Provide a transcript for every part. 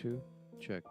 2, check.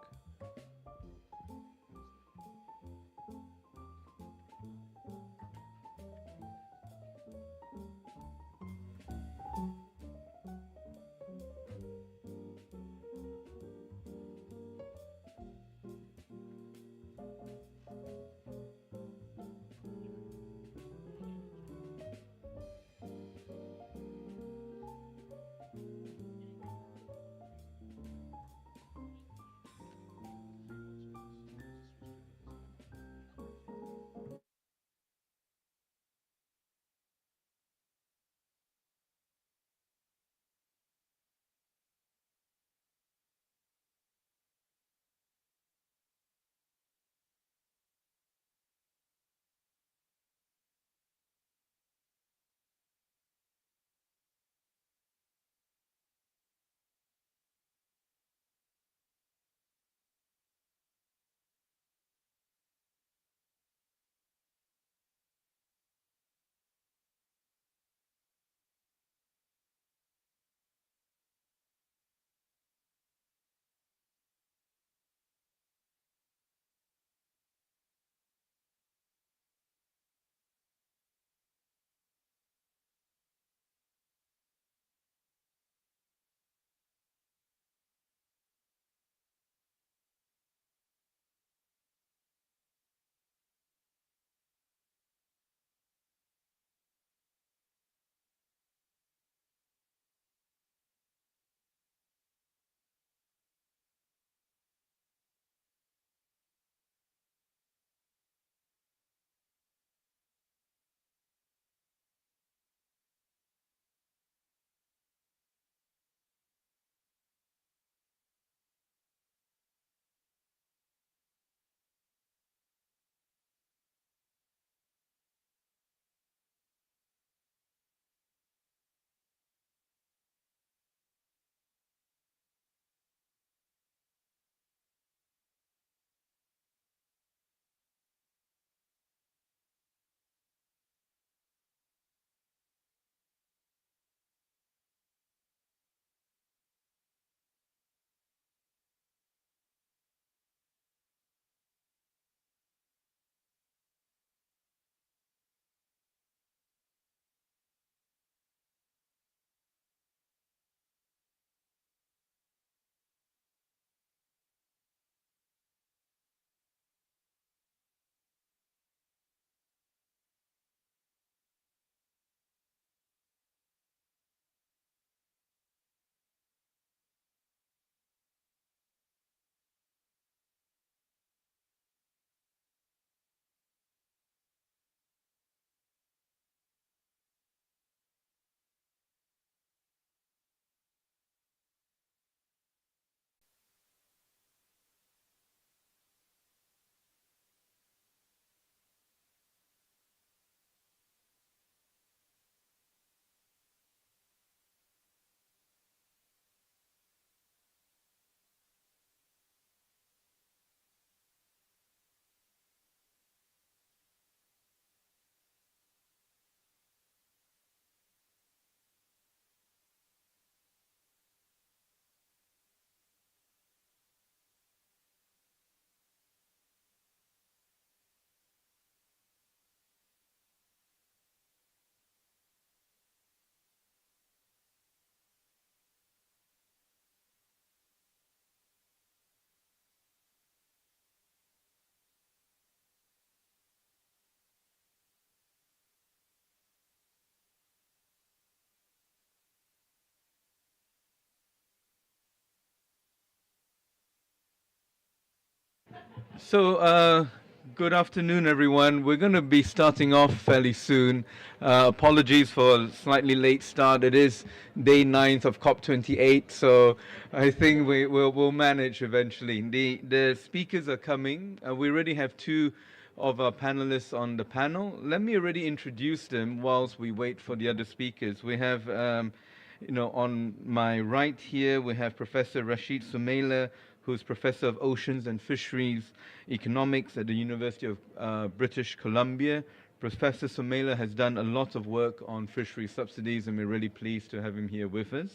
So, good afternoon, everyone. We're going to be starting off fairly soon. Apologies for a slightly late start. It is day 9th of COP28, so I think we'll manage eventually. The speakers are coming. We already have two of our panelists on the panel. Let me already introduce them whilst we wait for the other speakers. We have on my right here, we have Professor Rashid Sumaila, who's Professor of Oceans and Fisheries Economics at the University of British Columbia. Professor Sumaila has done a lot of work on fishery subsidies, and we're really pleased to have him here with us.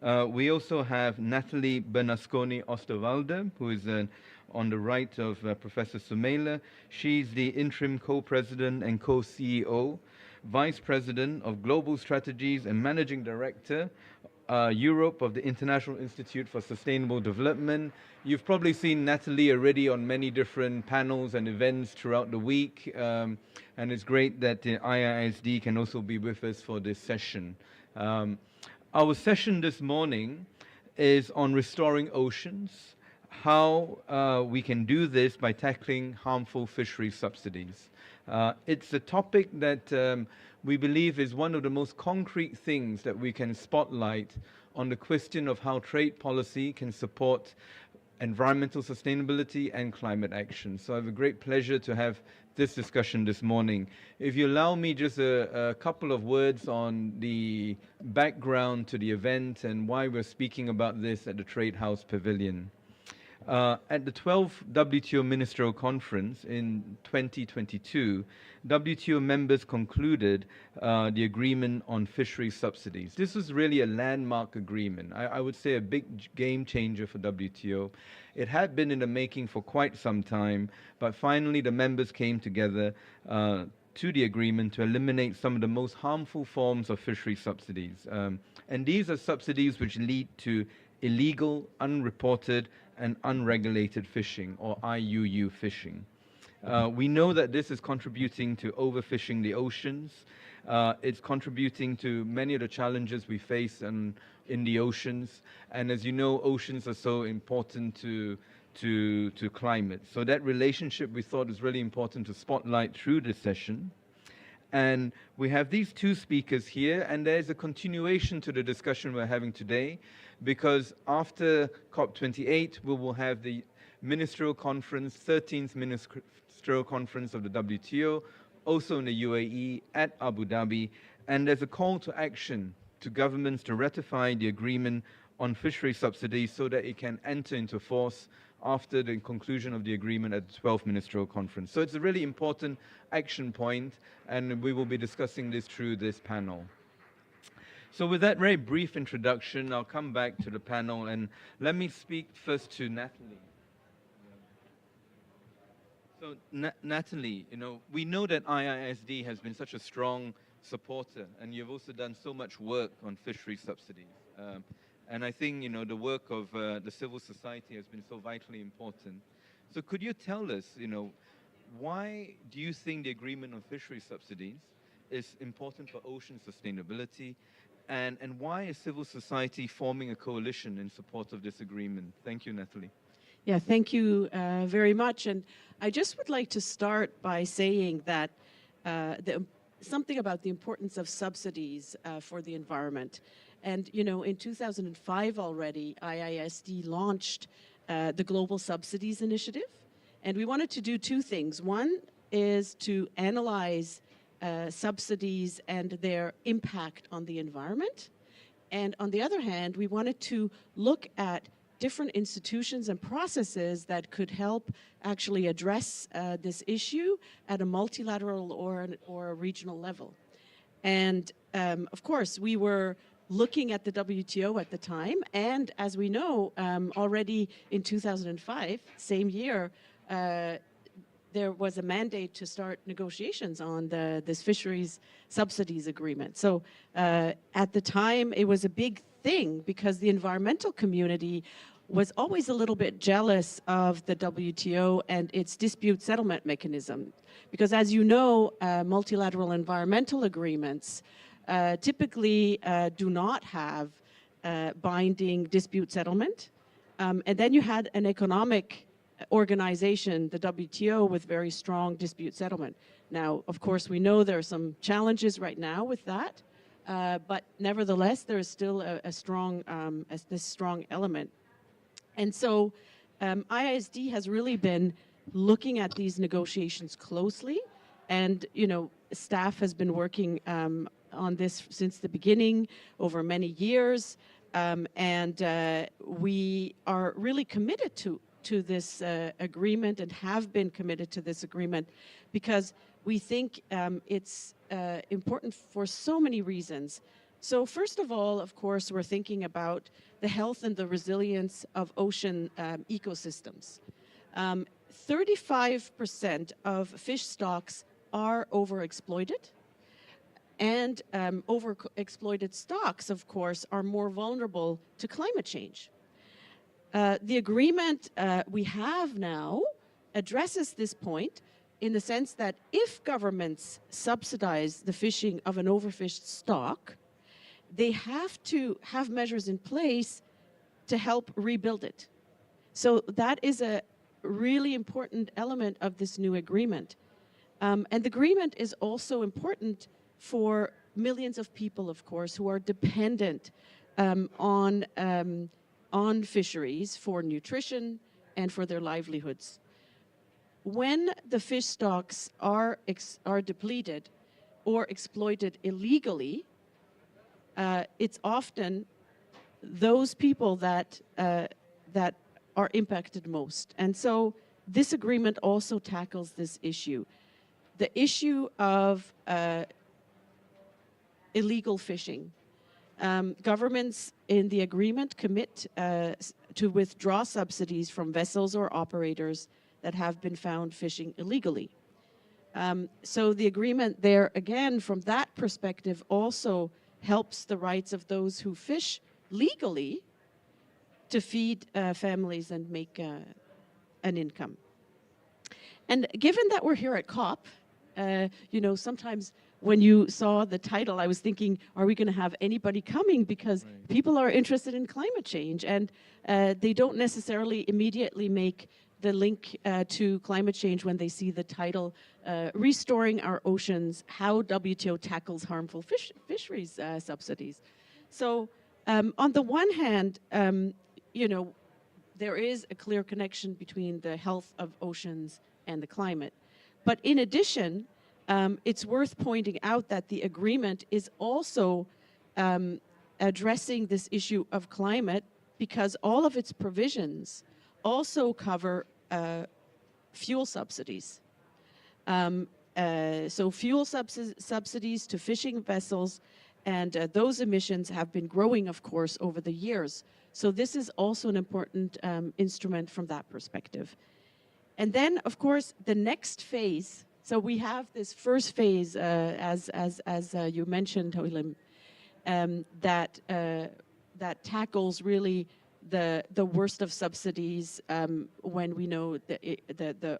We also have Natalie Bernasconi Osterwalder, who is on the right of Professor Sumaila. She's the interim co-president and co-CEO, vice president of global strategies and managing director Europe of the International Institute for Sustainable Development. You've probably seen Natalie already on many different panels and events throughout the week, and it's great that the IISD can also be with us for this session. Our session this morning is on restoring oceans, how we can do this by tackling harmful fisheries subsidies. It's a topic that we believe is one of the most concrete things that we can spotlight on the question of how trade policy can support environmental sustainability and climate action. So I have a great pleasure to have this discussion this morning. If you allow me just a couple of words on the background to the event and why we're speaking about this at the Trade House Pavilion. At the 12th WTO Ministerial Conference in 2022, WTO members concluded the agreement on fisheries subsidies. This was really a landmark agreement. I would say a big game changer for WTO. It had been in the making for quite some time, but finally the members came together to the agreement to eliminate some of the most harmful forms of fisheries subsidies. And these are subsidies which lead to illegal, unreported, and unregulated fishing, or IUU fishing. We know that this is contributing to overfishing the oceans. It's contributing to many of the challenges we face in the oceans. And as you know, oceans are so important to climate. So that relationship we thought was really important to spotlight through this session. And we have these two speakers here, and there's a continuation to the discussion we're having today, because after COP28, we will have the Ministerial Conference, 13th Ministerial Conference of the WTO, also in the UAE at Abu Dhabi, and there's a call to action to governments to ratify the agreement on fishery subsidies so that it can enter into force after the conclusion of the agreement at the 12th Ministerial Conference. So it's a really important action point, and we will be discussing this through this panel. So with that very brief introduction, I'll come back to the panel, and let me speak first to Natalie. So Natalie, we know that IISD has been such a strong supporter, and you've also done so much work on fisheries subsidies. And I think, the work of the civil society has been so vitally important. So could you tell us, why do you think the agreement on fisheries subsidies is important for ocean sustainability? And why is civil society forming a coalition in support of this agreement? Thank you, Natalie. Yeah, thank you very much. And I just would like to start by saying that something about the importance of subsidies for the environment. And, in 2005 already, IISD launched the Global Subsidies Initiative. And we wanted to do two things. One is to analyze subsidies and their impact on the environment. And on the other hand, we wanted to look at different institutions and processes that could help actually address this issue at a multilateral or a regional level. And of course, we were looking at the WTO at the time, and as we know, already in 2005, same year, there was a mandate to start negotiations on this fisheries subsidies agreement. So at the time, it was a big thing because the environmental community was always a little bit jealous of the WTO and its dispute settlement mechanism. Because as you know, multilateral environmental agreements typically do not have binding dispute settlement. And then you had an economic organization, the WTO, with very strong dispute settlement. Now, of course, we know there are some challenges right now with that, but nevertheless, there is still this strong element. And so IISD has really been looking at these negotiations closely, and staff has been working on this since the beginning over many years, and we are really committed to this agreement and have been committed to this agreement because we think it's important for so many reasons. So first of all, of course, we're thinking about the health and the resilience of ocean ecosystems. 35% of fish stocks are overexploited, and overexploited stocks, of course, are more vulnerable to climate change. The agreement we have now addresses this point in the sense that if governments subsidize the fishing of an overfished stock, they have to have measures in place to help rebuild it. So that is a really important element of this new agreement. And the agreement is also important for millions of people, of course, who are dependent on fisheries for nutrition and for their livelihoods. When the fish stocks are depleted or exploited illegally, it's often those people that are impacted most. And so this agreement also tackles this issue. The issue of illegal fishing. Governments in the agreement commit to withdraw subsidies from vessels or operators that have been found fishing illegally. So the agreement there, again, from that perspective, also helps the rights of those who fish legally to feed families and make an income. And given that we're here at COP, you know, sometimes when you saw the title, I was thinking, are we going to have anybody coming? Because people are interested in climate change, and they don't necessarily immediately make the link to climate change when they see the title, Restoring Our Oceans, How WTO Tackles Harmful Fisheries Subsidies. So on the one hand, you know, there is a clear connection between the health of oceans and the climate. But in addition, it's worth pointing out that the agreement is also addressing this issue of climate because all of its provisions also cover fuel subsidies. So fuel subsidies to fishing vessels, and those emissions have been growing, of course, over the years. So this is also an important instrument from that perspective. And then, of course, the next phase. So we have this first phase, as you mentioned, Hoilim, that tackles really the worst of subsidies when we know the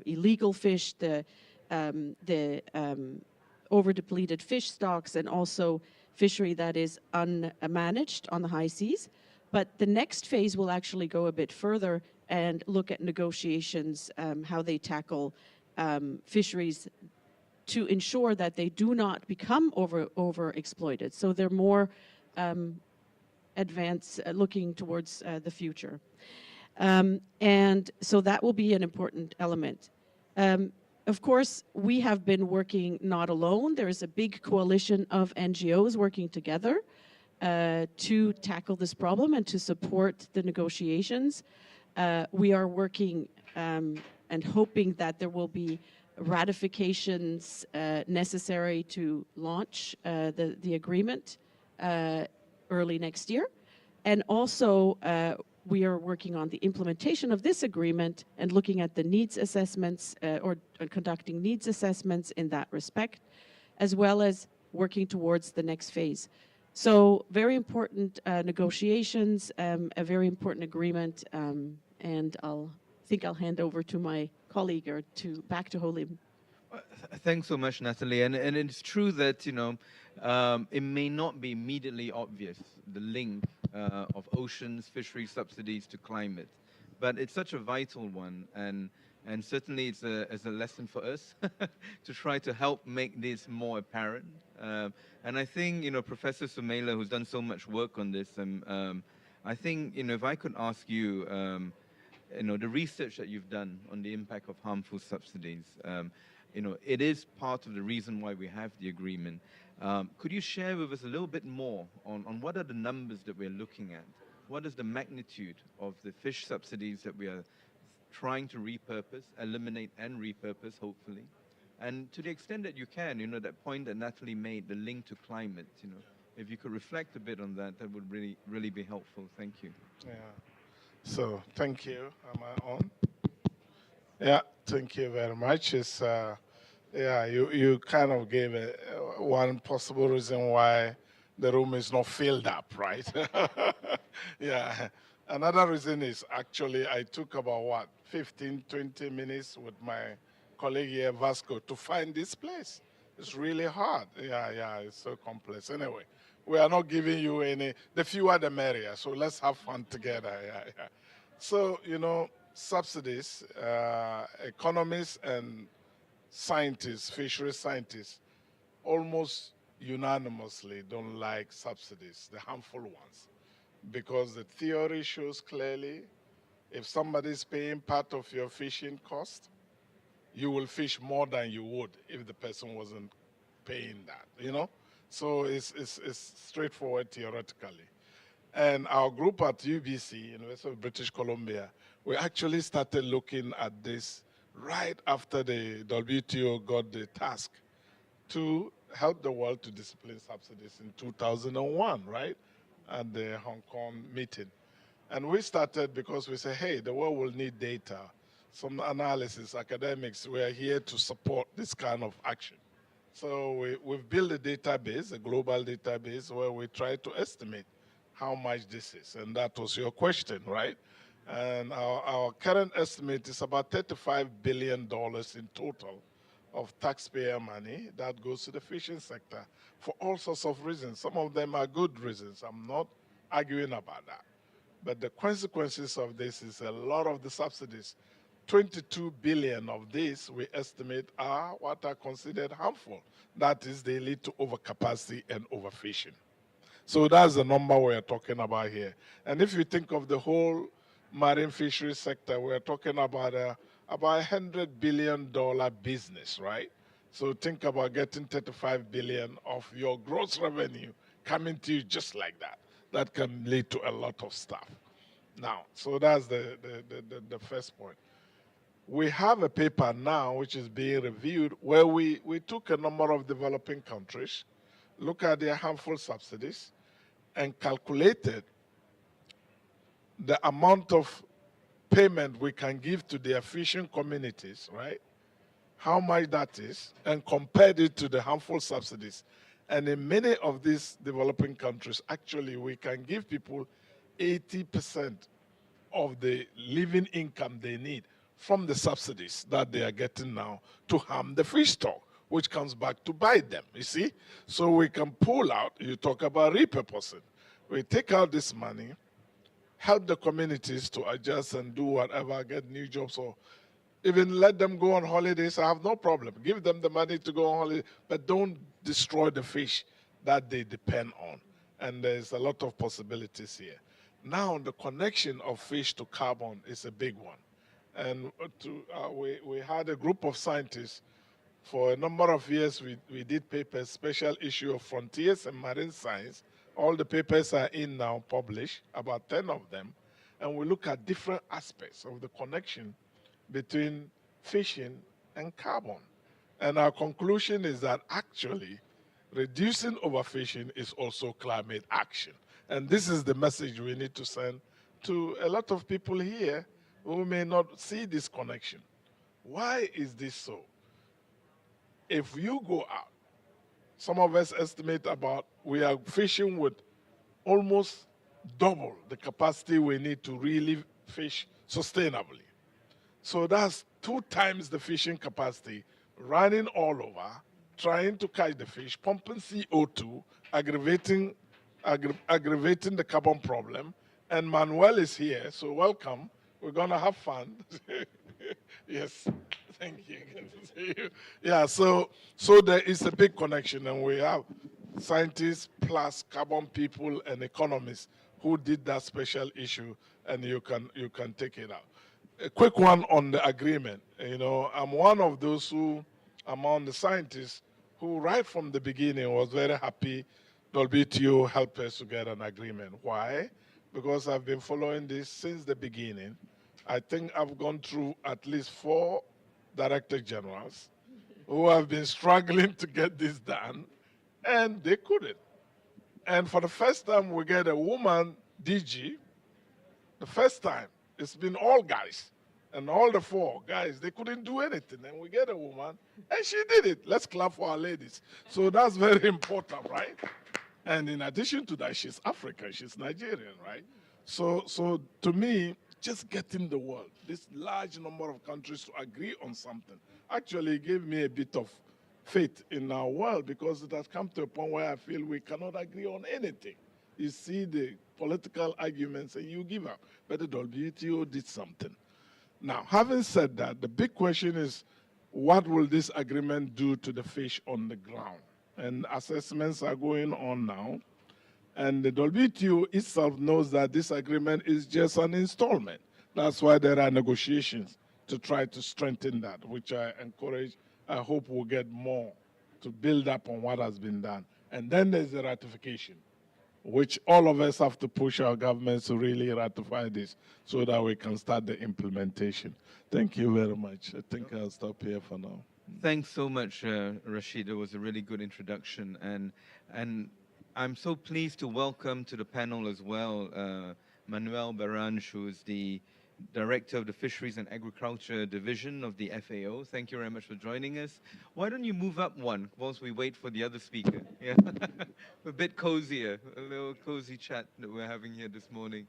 illegal fish, the over-depleted fish stocks, and also fishery that is unmanaged on the high seas. But the next phase will actually go a bit further and look at negotiations, how they tackle fisheries to ensure that they do not become overexploited. So they're more advanced, looking towards the future. And so that will be an important element. Of course, we have been working not alone. There is a big coalition of NGOs working together to tackle this problem and to support the negotiations. We are working and hoping that there will be ratifications necessary to launch the agreement early next year. And also, we are working on the implementation of this agreement and looking at the needs assessments or conducting needs assessments in that respect, as well as working towards the next phase. So very important negotiations, a very important agreement, and I'll hand over to my colleague or back to Holim. Thanks so much, Natalie. And it's true that, you know, it may not be immediately obvious, the link of oceans, fishery subsidies to climate, but it's such a vital one. And certainly it's a lesson for us to try to help make this more apparent. And I think, you know, Professor Sumaila, who's done so much work on this, I think, you know, if I could ask you, you know, the research that you've done on the impact of harmful subsidies, you know, it is part of the reason why we have the agreement. Could you share with us a little bit more on what are the numbers that we're looking at? What is the magnitude of the fish subsidies that we are trying to repurpose, eliminate and repurpose, hopefully? And to the extent that you can, that point that Natalie made, the link to climate, if you could reflect a bit on that, that would really, really be helpful. Thank you. Yeah. So thank you. Am I on? Yeah. Thank you very much. Yeah. You kind of gave one possible reason why the room is not filled up, right? Yeah. Another reason is actually I took about 15, 20 minutes with my colleague here, Vasco, to find this place. It's really hard. Yeah, it's so complex. Anyway, we are not giving you any, the fewer the merrier, so let's have fun together. Yeah. So, subsidies, economists and scientists, fisheries scientists, almost unanimously don't like subsidies, the harmful ones, because the theory shows clearly if somebody is paying part of your fishing cost, you will fish more than you would if the person wasn't paying that. So it's straightforward theoretically. And our group at UBC, University of British Columbia, we actually started looking at this right after the WTO got the task to help the world to discipline subsidies in 2001, right? At the Hong Kong meeting. And we started because we said, hey, the world will need data, some analysis, academics. We are here to support this kind of action. So we've built a database, a global database, where we try to estimate how much this is. And that was your question, right? And our current estimate is about $35 billion in total of taxpayer money that goes to the fishing sector for all sorts of reasons. Some of them are good reasons. I'm not arguing about that. But the consequences of this is a lot of the subsidies, 22 billion of these we estimate are what are considered harmful. That is, they lead to overcapacity and overfishing. So that's the number we're talking about here. And if you think of the whole marine fisheries sector, we're talking about $100 billion business, right? So think about getting 35 billion of your gross revenue coming to you just like that. That can lead to a lot of stuff. Now, so that's the first point. We have a paper now which is being reviewed where we took a number of developing countries, look at their harmful subsidies, and calculated the amount of payment we can give to their fishing communities, right? How much that is, and compared it to the harmful subsidies. And in many of these developing countries, actually, we can give people 80% of the living income they need from the subsidies that they are getting now to harm the fish stock, which comes back to bite them, you see? So we can pull out, you talk about repurposing. We take out this money, help the communities to adjust and do whatever, get new jobs, or even let them go on holidays. I have no problem. Give them the money to go on holiday, but don't destroy the fish that they depend on. And there's a lot of possibilities here. Now, the connection of fish to carbon is a big one. And we had a group of scientists. For a number of years, we did papers, special issue of Frontiers and Marine Science. All the papers are in now, published, about 10 of them. And we look at different aspects of the connection between fishing and carbon. And our conclusion is that actually, reducing overfishing is also climate action. And this is the message we need to send to a lot of people here who may not see this connection. Why is this so? If you go out, some of us estimate we are fishing with almost double the capacity we need to really fish sustainably. So that's 2 times the fishing capacity, running all over, trying to catch the fish, pumping CO2, aggravating the carbon problem. And Manuel is here, so welcome. We're going to have fun. Yes, thank you. Good to see you. Yeah, so there is a big connection, and we have scientists plus carbon people and economists who did that special issue, and you can take it out. A quick one on the agreement. I'm one of those who, among the scientists, who right from the beginning was very happy WTO helped us to get an agreement. Why? Because I've been following this since the beginning. I think I've gone through at least 4 director generals who have been struggling to get this done, and they couldn't. And for the first time, we get a woman DG. The first time, it's been all guys. And all the four guys, they couldn't do anything. And we get a woman, and she did it. Let's clap for our ladies. So that's very important, right? And in addition to that, she's African, she's Nigerian, right? So to me, just getting the world, this large number of countries to agree on something, actually gave me a bit of faith in our world, because it has come to a point where I feel we cannot agree on anything. You see the political arguments and you give up. But the WTO did something. Now, having said that, the big question is, what will this agreement do to the fish on the ground? And assessments are going on now. And the WTO itself knows that this agreement is just an installment. That's why there are negotiations to try to strengthen that, which I encourage. I hope we'll get more to build up on what has been done. And then there's the ratification, which all of us have to push our governments to really ratify this so that we can start the implementation. Thank you very much. I think I'll stop here for now. Thanks so much, Rashid. It was a really good introduction. And I'm so pleased to welcome to the panel as well Manuel Barange, who is the Director of the Fisheries and Agriculture Division of the FAO. Thank you very much for joining us. Why don't you move up one whilst we wait for the other speaker? Yeah. A bit cozier, a little cozy chat that we're having here this morning.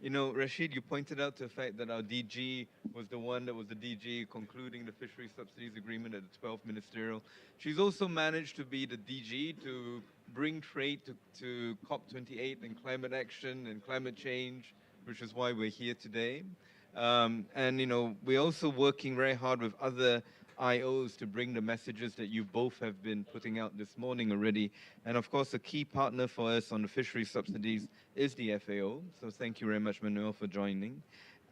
You know, Rashid, you pointed out the fact that our DG was the one that was the DG concluding the fisheries subsidies agreement at the 12th ministerial. She's also managed to be the DG to bring trade to COP28 and climate action and climate change, which is why we're here today. And, you know, we're also working very hard with other IOs to bring the messages that you both have been putting out this morning already. And of course, a key partner for us on the fishery subsidies is the FAO. So thank you very much, Manuel, for joining.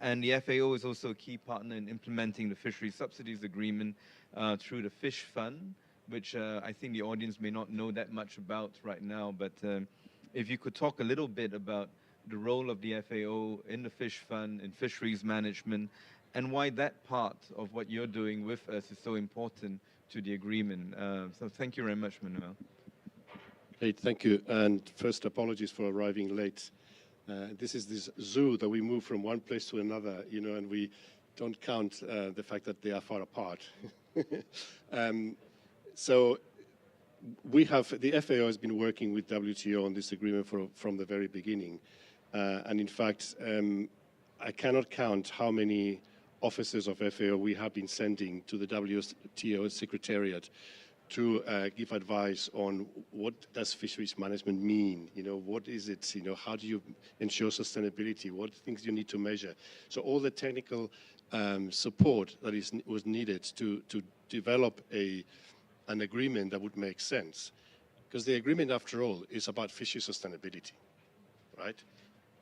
And the FAO is also a key partner in implementing the fishery subsidies agreement through the Fish Fund, which I think the audience may not know that much about right now. But if you could talk a little bit about the role of the FAO in the Fish Fund, in fisheries management, and why that part of what you're doing with us is so important to the agreement. So thank you very much, Manuel. Hey, thank you. And first, apologies for arriving late. This is this zoo that we move from one place to another, you know, and we don't count the fact that they are far apart. So we have, the FAO has been working with WTO on this agreement from the very beginning. And in fact, I cannot count how many officers of FAO we have been sending to the WTO Secretariat to give advice on what does fisheries management mean, you know, what is it, you know, how do you ensure sustainability, what things you need to measure. So all the technical support that was needed to develop an agreement that would make sense. Because the agreement, after all, is about fishery sustainability, right?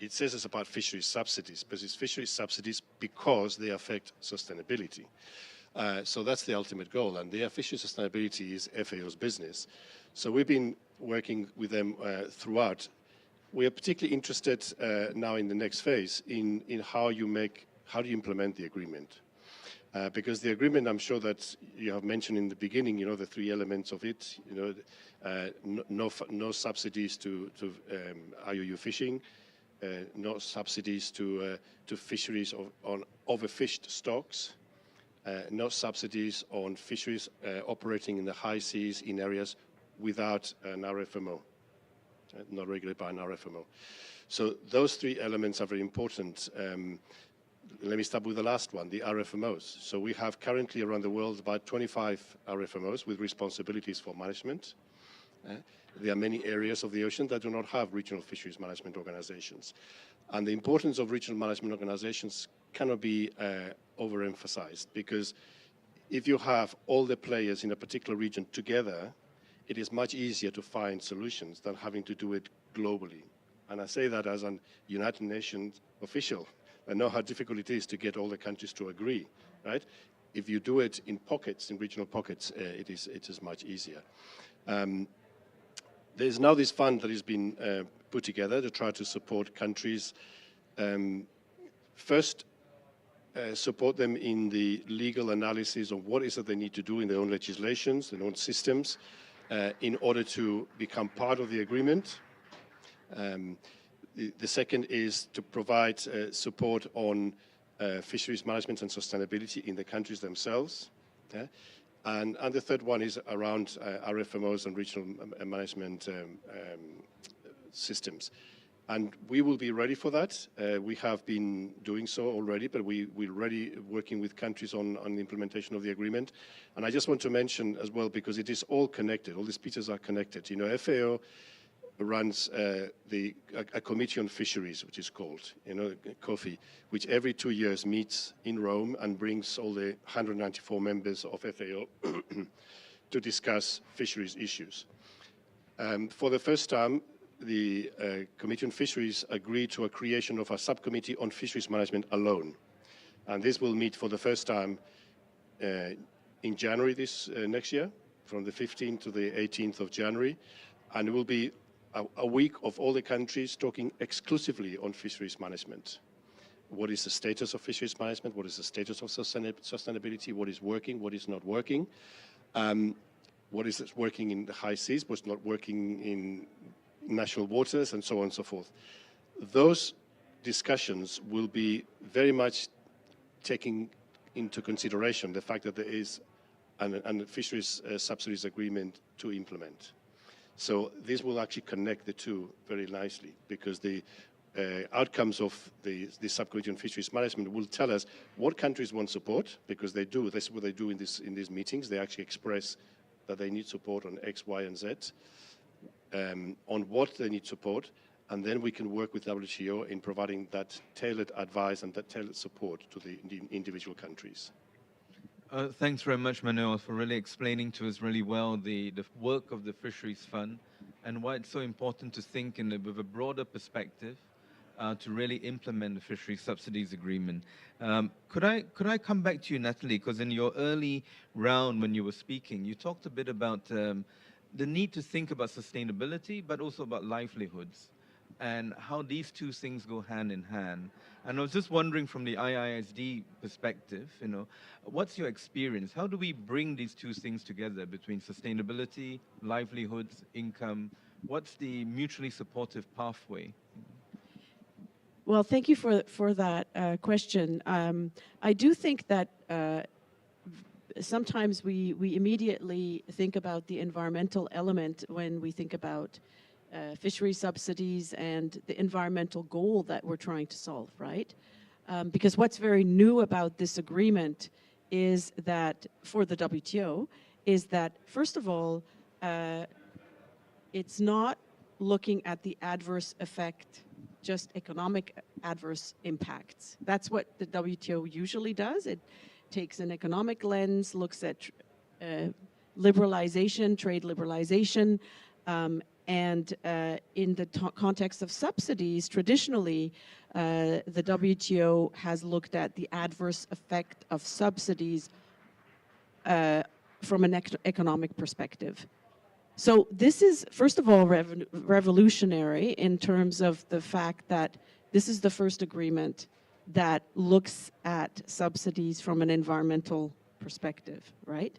It says it's about fisheries subsidies, but it's fisheries subsidies because they affect sustainability. So that's the ultimate goal, and their fisheries sustainability is FAO's business. So we've been working with them throughout. We are particularly interested now in the next phase in how do you implement the agreement? Because the agreement, I'm sure that you have mentioned in the beginning, you know, the three elements of it, you know, no subsidies to IUU fishing, no subsidies to fisheries on overfished stocks, no subsidies on fisheries operating in the high seas in areas without an RFMO, not regulated by an RFMO. So those three elements are very important. Let me start with the last one, the RFMOs. So we have currently around the world about 25 RFMOs with responsibilities for management. There are many areas of the ocean that do not have regional fisheries management organizations. And the importance of regional management organizations cannot be overemphasized, because if you have all the players in a particular region together, it is much easier to find solutions than having to do it globally. And I say that as an United Nations official. I know how difficult it is to get all the countries to agree, right? If you do it in pockets, in regional pockets, it is much easier. There's now this fund that has been put together to try to support countries. First, support them in the legal analysis of what is it they need to do in their own legislations, their own systems, in order to become part of the agreement. The second is to provide support on fisheries management and sustainability in the countries themselves. Yeah? And the third one is around RFMOs and regional management systems. And we will be ready for that. We have been doing so already, but we're already working with countries on the implementation of the agreement. And I just want to mention as well, because it is all connected, all these pieces are connected. You know, FAO runs a committee on fisheries, which is called, COFI, which every 2 years meets in Rome and brings all the 194 members of FAO to discuss fisheries issues. For the first time, the Committee on Fisheries agreed to a creation of a subcommittee on fisheries management alone. And this will meet for the first time in January next year, from the 15th to the 18th of January. And it will be a week of all the countries talking exclusively on fisheries management. What is the status of fisheries management? What is the status of sustainability? What is working? What is not working? What is working in the high seas? What's not working in national waters, and so on and so forth. Those discussions will be very much taking into consideration the fact that there is a fisheries subsidies agreement to implement. So this will actually connect the two very nicely, because the outcomes of the subcommittee on fisheries management will tell us what countries want support, because they do. That's what they do in these meetings. They actually express that they need support on X, Y, and Z. On what they need support, and then we can work with WTO in providing that tailored advice and that tailored support to the individual countries. Thanks very much, Manuel, for really explaining to us really well the work of the Fisheries Fund and why it's so important to think with a broader perspective to really implement the Fisheries Subsidies Agreement. Could I come back to you, Natalie, because in your early round when you were speaking, you talked a bit about the need to think about sustainability, but also about livelihoods and how these two things go hand in hand. And I was just wondering from the IISD perspective, what's your experience? How do we bring these two things together between sustainability, livelihoods, income? What's the mutually supportive pathway? Well, thank you for that question. I do think that sometimes we immediately think about the environmental element when we think about fishery subsidies and the environmental goal that we're trying to solve, right? Because what's very new about this agreement is that, for the WTO, is that, first of all, it's not looking at the adverse effect, just economic adverse impacts. That's what the WTO usually does. It takes an economic lens, looks at liberalization, trade liberalization, and in the context of subsidies, traditionally, the WTO has looked at the adverse effect of subsidies from an economic perspective. So this is, first of all, revolutionary in terms of the fact that this is the first agreement that looks at subsidies from an environmental perspective, right?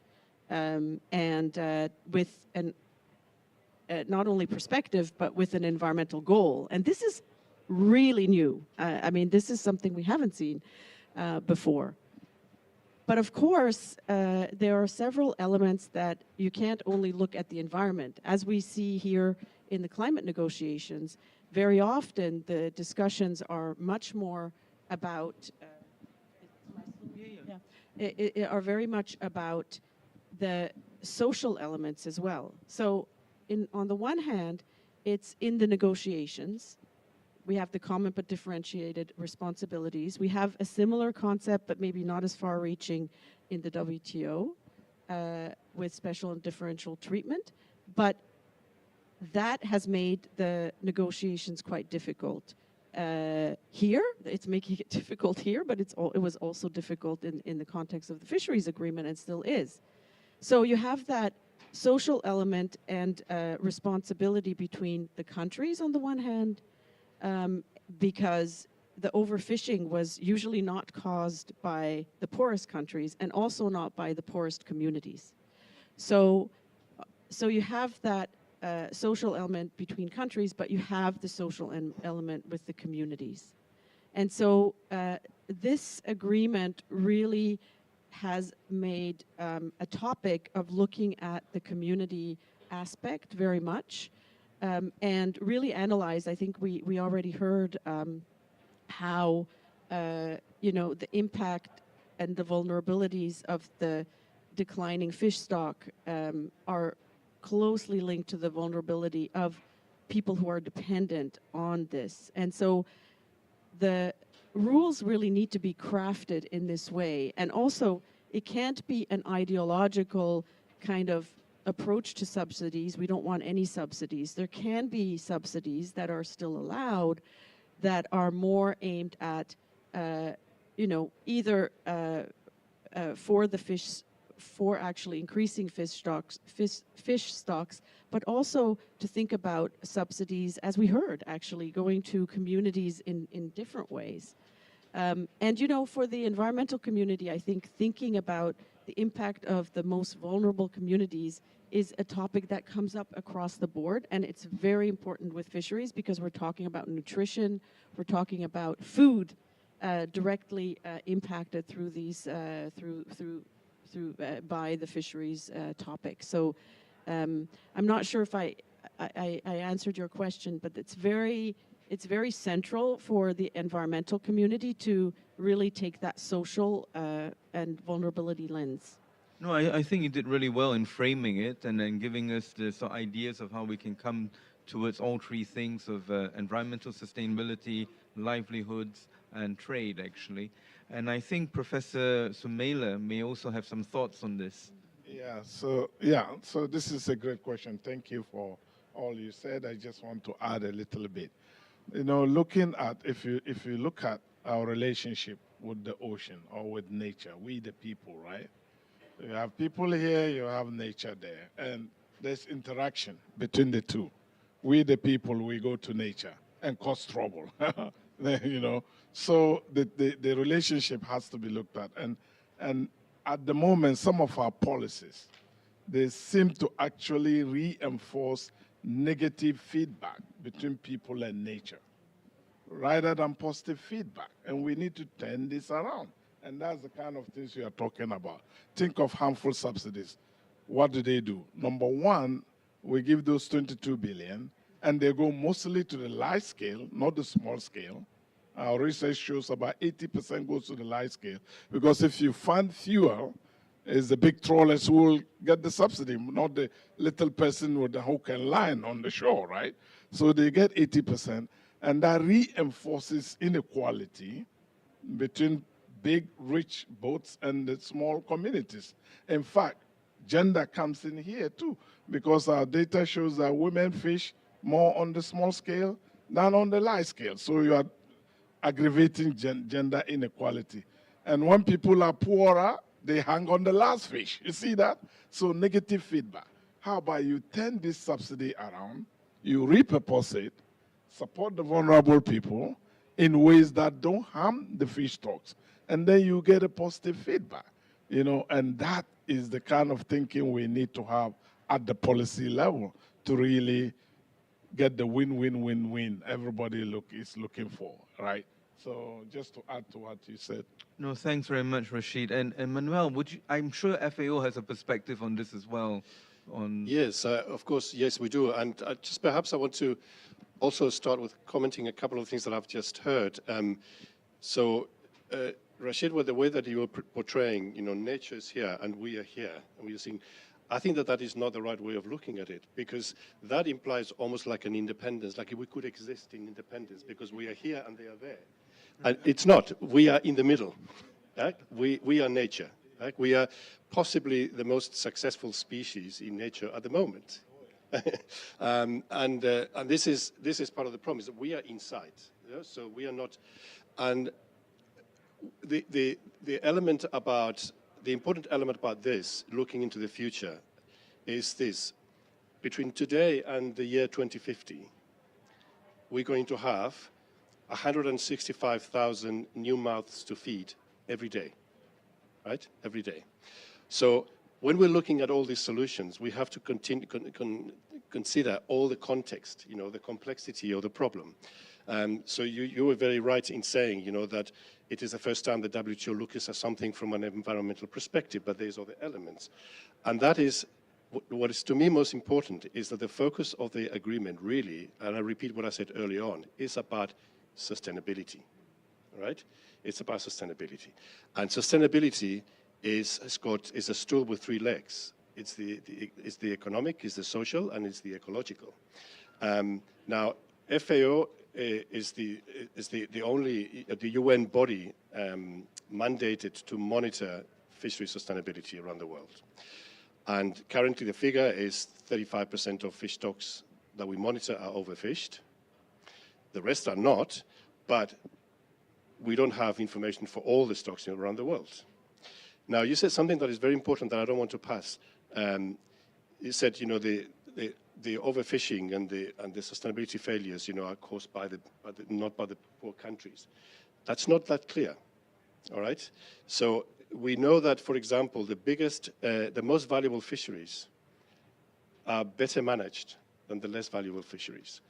With an not only perspective, but with an environmental goal. And this is really new. I mean, this is something we haven't seen before. But of course, there are several elements that you can't only look at the environment. As we see here in the climate negotiations, very often the discussions are much more about, are very much about the social elements as well. So on the one hand, it's in the negotiations. We have the common but differentiated responsibilities. We have a similar concept, but maybe not as far-reaching in the WTO with special and differential treatment. But that has made the negotiations quite difficult. Here, it's making it difficult here, but it was also difficult in the context of the fisheries agreement, and still is. So you have that social element and responsibility between the countries on the one hand, because the overfishing was usually not caused by the poorest countries and also not by the poorest communities. So, so you have that social element between countries, but you have the social element with the communities. And so this agreement really has made a topic of looking at the community aspect very much, and really analyze. I think we already heard how you know, the impact and the vulnerabilities of the declining fish stock are closely linked to the vulnerability of people who are dependent on this. And so the rules really need to be crafted in this way. And also, it can't be an ideological kind of approach to subsidies. We don't want any subsidies. There can be subsidies that are still allowed that are more aimed at, you know, either for the fish, for actually increasing fish stocks, but also to think about subsidies, as we heard, actually going to communities in different ways. And you know, for the environmental community, I think thinking about the impact of the most vulnerable communities is a topic that comes up across the board, and it's very important with fisheries because we're talking about nutrition, we're talking about food directly impacted through these by the fisheries topic. So I'm not sure if I answered your question, but it's very central for the environmental community to really take that social and vulnerability lens. No, I think you did really well in framing it and then giving us the sort of ideas of how we can come towards all three things of environmental sustainability, livelihoods, and trade, actually. And I think Professor Sumaila may also have some thoughts on this. So this is a great question. Thank you for all you said. I just want to add a little bit. You know, looking at, if you look at our relationship with the ocean or with nature, we the people, right? You have people here, you have nature there, and there's interaction between the two. We the people, we go to nature and cause trouble, you know. So the relationship has to be looked at. And at the moment, some of our policies, they seem to actually reinforce negative feedback between people and nature rather than positive feedback. And we need to turn this around. And that's the kind of things we are talking about. Think of harmful subsidies. What do? Number one, we give those 22 billion, and they go mostly to the large scale, not the small scale. Our research shows about 80% goes to the large scale. Because if you fund fuel, it's the big trawlers who will get the subsidy, not the little person with the hook and line on the shore, right? So they get 80%, and that reinforces inequality between big, rich boats and the small communities. In fact, gender comes in here too, because our data shows that women fish more on the small scale than on the large scale. So you are aggravating gender inequality. And when people are poorer, they hang on the last fish. You see that? So negative feedback. How about you turn this subsidy around, you repurpose it, support the vulnerable people in ways that don't harm the fish stocks, and then you get a positive feedback, you know, and that is the kind of thinking we need to have at the policy level to really get the win-win-win-win everybody is looking for, right? So just to add to what you said. No, thanks very much, Rashid. And Manuel, I'm sure FAO has a perspective on this as well. Yes, of course, yes, we do. And just perhaps I want to also start with commenting a couple of things that I've just heard. Rashid, with the way that you were portraying, you know, nature is here and we are here, and we are seeing, I think that is not the right way of looking at it, because that implies almost like an independence, like we could exist in independence because we are here and they are there. And it's not. We are in the middle. Right? We are nature. Right? We are possibly the most successful species in nature at the moment. And this is part of the problem, is that we are inside. You know? So we are not. And the element about, the important element about this, looking into the future, is this. Between today and the year 2050, we're going to have 165,000 new mouths to feed every day, right? Every day. So when we're looking at all these solutions, we have to consider all the context, you know, the complexity of the problem. So you were very right in saying, you know, that it is the first time the WTO looks at something from an environmental perspective, but there's other elements. And that is, what is to me most important is that the focus of the agreement really, and I repeat what I said early on, is about sustainability, right? It's about sustainability. And sustainability is a stool with three legs. It's the economic, it's the social, and it's the ecological. Now, FAO is the only the UN body mandated to monitor fishery sustainability around the world. And currently the figure is 35% of fish stocks that we monitor are overfished. The rest are not, but we don't have information for all the stocks around the world. Now, you said something that is very important that I don't want to pass. You said, you know, the overfishing and the sustainability failures, you know, are caused not by the poor countries. That's not that clear, all right? So we know that, for example, the most valuable fisheries are better managed than the less valuable fisheries.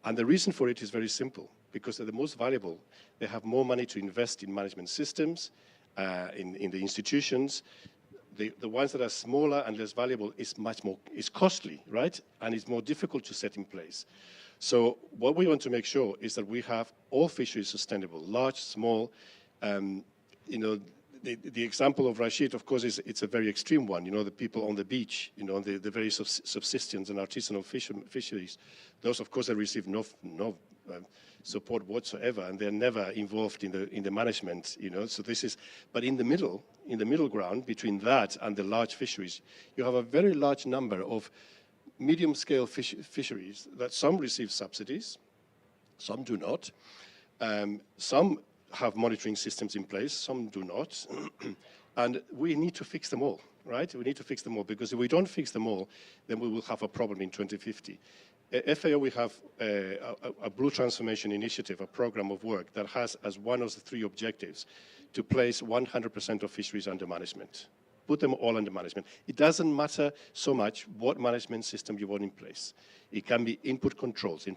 And the reason for it is very simple, because they're the most valuable. They have more money to invest in management systems, in the institutions. The ones that are smaller and less valuable is costly, right? And it's more difficult to set in place. So what we want to make sure is that we have all fisheries sustainable, large, small. You know, the example of Rashid, of course, it's a very extreme one. You know, the people on the beach, you know, the very subsistence and artisanal fisheries, those, of course, they receive no support whatsoever, and they're never involved in the management. You know, so this is. But in the middle ground between that and the large fisheries, you have a very large number of medium-scale fisheries that some receive subsidies, some do not, some have monitoring systems in place, some do not, and we need to fix them all, right? We need to fix them all, because if we don't fix them all, then we will have a problem in 2050. FAO, we have a Blue Transformation Initiative, a program of work that has as one of the three objectives to place 100% of fisheries under management. Put them all under management. It doesn't matter so much what management system you want in place. It can be input controls, it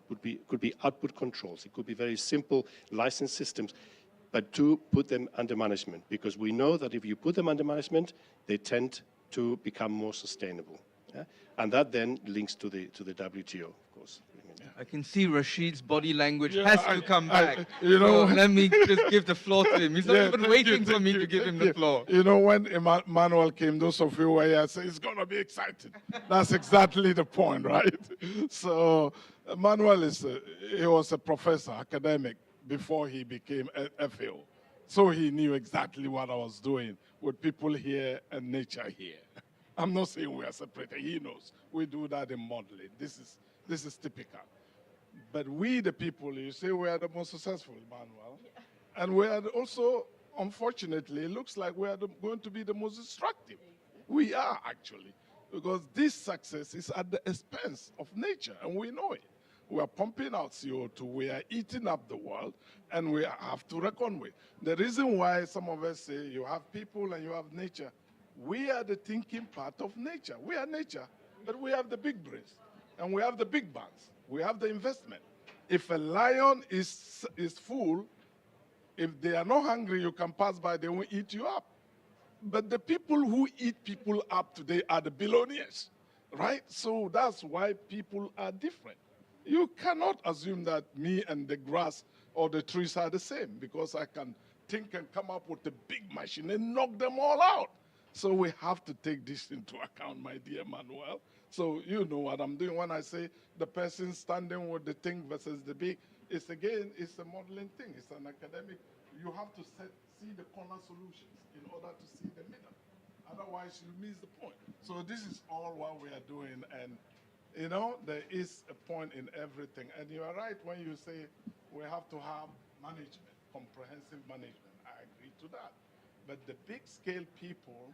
could be output controls, it could be very simple license systems, but to put them under management, because we know that if you put them under management, they tend to become more sustainable. Yeah? And that then links to the WTO, of course. I can see Rashid's body language has to come back. You know, so let me just give the floor to him. He's not even waiting for me to give him the floor. You know, when Emmanuel came, those of you were here said, it's going to be exciting. That's exactly the point, right? So Emmanuel he was a professor, academic, before he became a FAO. So he knew exactly what I was doing with people here and nature here. I'm not saying we are separated. He knows. We do that in modeling. This is typical. But we, the people, you say we are the most successful, Emmanuel. Yeah. And we are also, unfortunately, it looks like we are going to be the most destructive. We are, actually. Because this success is at the expense of nature, and we know it. We are pumping out CO2, we are eating up the world, and we have to reckon with. The reason why some of us say you have people and you have nature, we are the thinking part of nature. We are nature, but we have the big brains, and we have the big banks. We have the investment. If a lion is full, if they are not hungry, you can pass by, they won't eat you up. But the people who eat people up today are the billionaires, right? So that's why people are different. You cannot assume that me and the grass or the trees are the same, because I can think and come up with a big machine and knock them all out. So we have to take this into account, my dear Manuel. So you know what I'm doing when I say the person standing with the thing versus the big. It's a modeling thing. It's an academic. You have to see the corner solutions in order to see the middle. Otherwise, you miss the point. So this is all what we are doing. And, you know, there is a point in everything. And you are right when you say we have to have management, comprehensive management. I agree to that. But the big scale people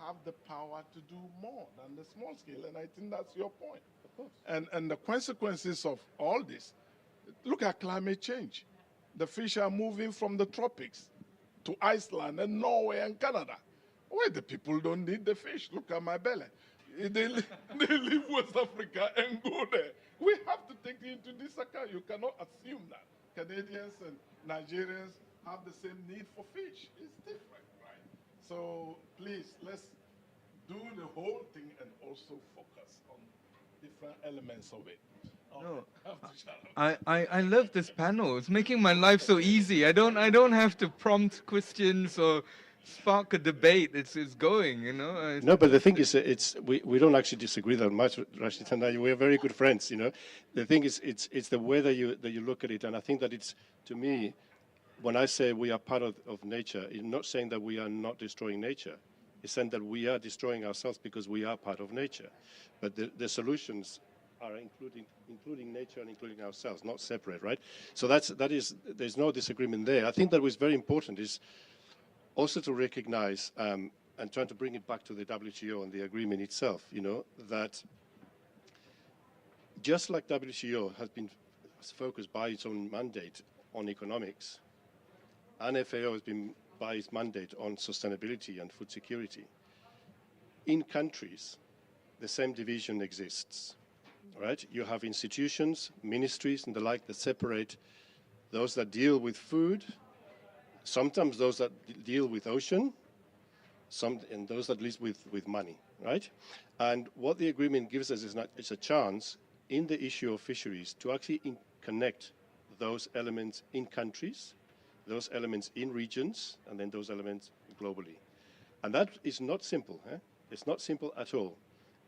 have the power to do more than the small scale, and I think that's your point. Of course. And the consequences of all this, look at climate change. the fish are moving from the tropics to Iceland and Norway and Canada. Why the people don't need the fish? Look at my belly. They leave West Africa and go there. We have to take into this account. You cannot assume that Canadians and Nigerians have the same need for fish. It's different, right? So please, let's do the whole thing and also focus on different elements of it. No, I love this panel. It's making my life so easy. I don't have to prompt questions or spark a debate. It's going, you know. No, but the thing is, we don't actually disagree that much, Rashid and I. We're very good friends, you know. The thing is, it's the way that you look at it, and I think that it's, to me, when I say we are part of nature, it's not saying that we are not destroying nature. It's saying that we are destroying ourselves because we are part of nature. But the solutions are including nature and including ourselves, not separate, right? So there's no disagreement there. I think that was very important is also to recognize and trying to bring it back to the WTO and the agreement itself, you know, that just like WTO has been focused by its own mandate on economics, and FAO has been by its mandate on sustainability and food security, in countries, the same division exists. Right? You have institutions, ministries, and the like that separate those that deal with food, sometimes those that deal with ocean, and those that deal with money, right? And what the agreement gives us is a chance in the issue of fisheries to actually connect those elements in countries, those elements in regions, and then those elements globally. And that is not simple. It's not simple at all.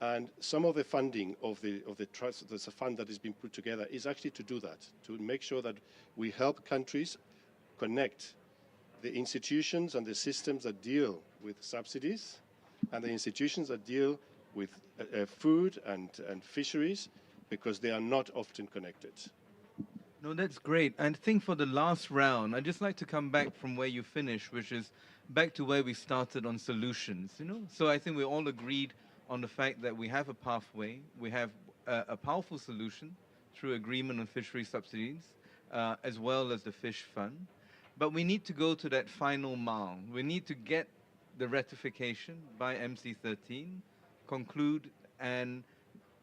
And some of the funding of the trust, there's a fund that has been put together, is actually to do that, to make sure that we help countries connect the institutions and the systems that deal with subsidies and the institutions that deal with food and fisheries, because they are not often connected. No, that's great. And I think for the last round, I'd just like to come back from where you finished, which is back to where we started on solutions, you know? So I think we all agreed on the fact that we have a pathway, we have a powerful solution through agreement on fishery subsidies, as well as the fish fund. But we need to go to that final mile. We need to get the ratification by MC13, conclude, and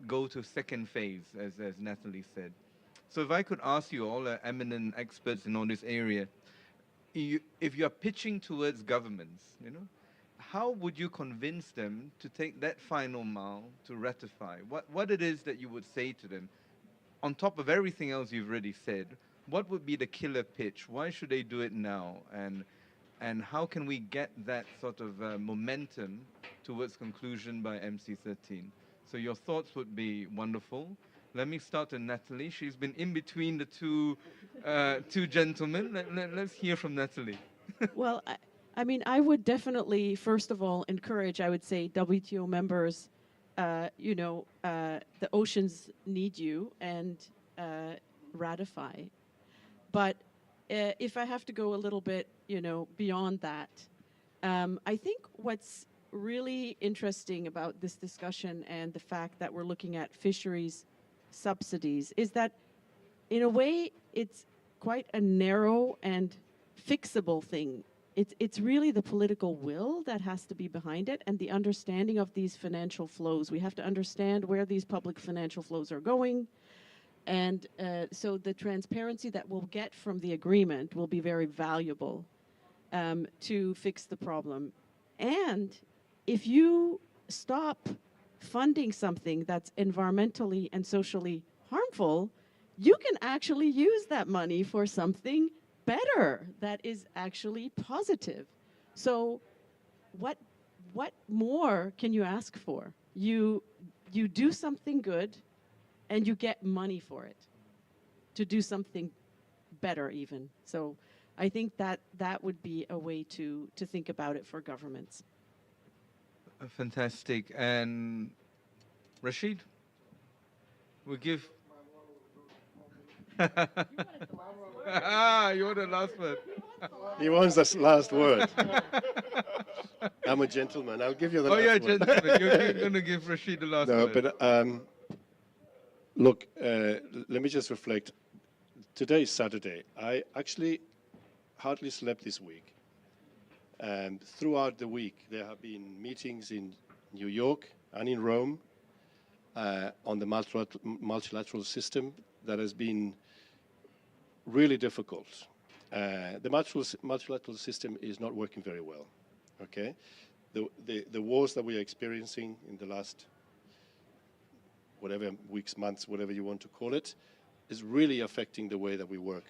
go to second phase, as Natalie said. So if I could ask you, all eminent experts in all this area, if you're pitching towards governments, you know, how would you convince them to take that final mile to ratify? What it is that you would say to them? On top of everything else you've already said, what would be the killer pitch? Why should they do it now? And how can we get that sort of momentum towards conclusion by MC13? So your thoughts would be wonderful. Let me start with Natalie. She's been in between the two gentlemen. Let's hear from Natalie. Well, I mean, I would definitely, first of all, encourage, I would say, WTO members, you know, the oceans need you, and ratify. But if I have to go a little bit, you know, beyond that, I think what's really interesting about this discussion and the fact that we're looking at fisheries subsidies is that, in a way, it's quite a narrow and fixable thing. It's really the political will that has to be behind it, and the understanding of these financial flows. We have to understand where these public financial flows are going, and so the transparency that we'll get from the agreement will be very valuable to fix the problem. And if you stop funding something that's environmentally and socially harmful, you can actually use that money for something better that is actually positive. So what more can you ask for? You do something good and you get money for it to do something better even. So I think that would be a way to think about it for governments. Fantastic. And Rashid, we'll give... You want the last word? He wants the last word. I'm a gentleman. I'll give you the last word. Oh, yeah, gentlemen. You're going to give Rashid the last word. No, but look, let me just reflect. today is Saturday. I actually hardly slept this week. And throughout the week, there have been meetings in New York and in Rome on the multilateral system that has been really difficult. The multilateral system is not working very well, okay? The wars that we are experiencing in the last, whatever, weeks, months, whatever you want to call it, is really affecting the way that we work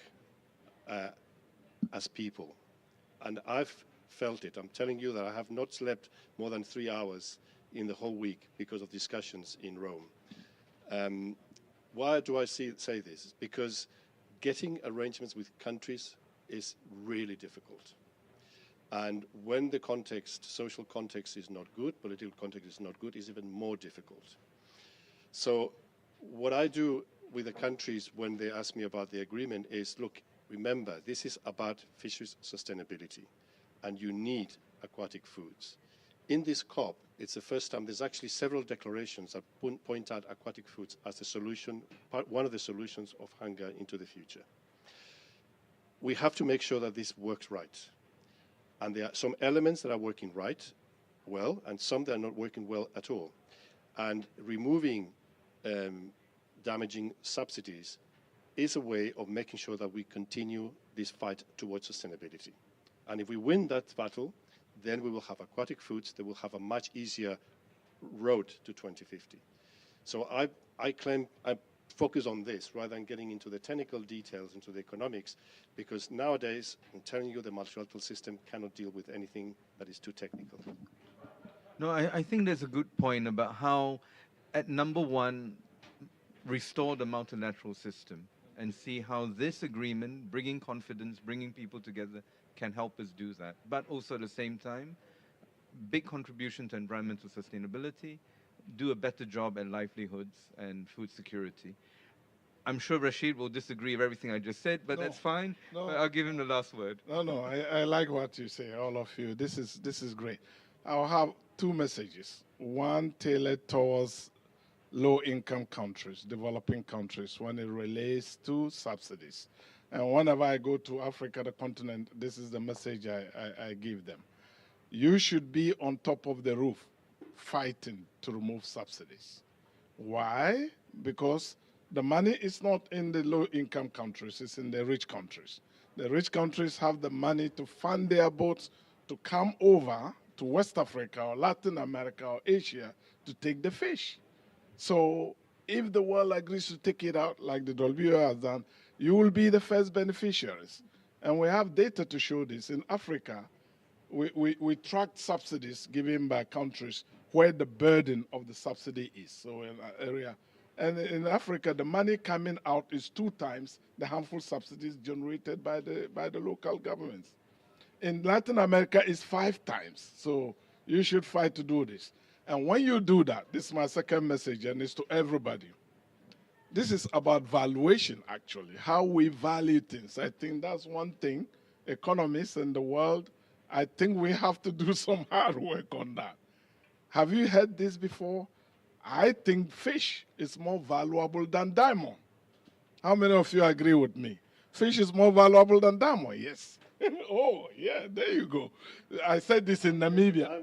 as people. And I've felt it. I'm telling you that I have not slept more than 3 hours in the whole week because of discussions in Rome. Why do I say this? Because getting arrangements with countries is really difficult. And when the context, social context is not good, political context is not good, it's even more difficult. So what I do with the countries when they ask me about the agreement is, look, remember, this is about fisheries sustainability, and you need aquatic foods. In this COP, it's the first time, there's actually several declarations that point out aquatic foods as the solution, one of the solutions of hunger into the future. We have to make sure that this works right. And there are some elements that are working well, and some that are not working well at all. And removing damaging subsidies is a way of making sure that we continue this fight towards sustainability. And if we win that battle, then we will have aquatic foods that will have a much easier road to 2050. So I focus on this rather than getting into the technical details, into the economics, because nowadays, I'm telling you, the multilateral system cannot deal with anything that is too technical. No, I think there's a good point about how, at number one, restore the multilateral system and see how this agreement, bringing confidence, bringing people together, can help us do that. But also at the same time, big contribution to environmental sustainability, do a better job at livelihoods and food security. I'm sure Rashid will disagree with everything I just said, but that's fine. No. I'll give him the last word. No, I like what you say, all of you. This is great. I'll have two messages. One tailored towards low-income countries, developing countries, when it relates to subsidies. And whenever I go to Africa, the continent, this is the message I give them. You should be on top of the roof fighting to remove subsidies. Why? Because the money is not in the low-income countries, it's in the rich countries. The rich countries have the money to fund their boats to come over to West Africa or Latin America or Asia to take the fish. So if the world agrees to take it out like the WTO has done, you will be the first beneficiaries. And we have data to show this. In Africa, we track subsidies given by countries where the burden of the subsidy is. So in an area, and in Africa, the money coming out is 2 times the harmful subsidies generated by the local governments. In Latin America, it's 5 times. So you should fight to do this. And when you do that, this is my second message, and it's to everybody. This is about valuation, actually, how we value things. I think that's one thing, economists in the world, I think we have to do some hard work on that. Have you heard this before? I think fish is more valuable than diamond. How many of you agree with me? Fish is more valuable than diamond, yes. Oh, yeah, there you go. I said this in Namibia.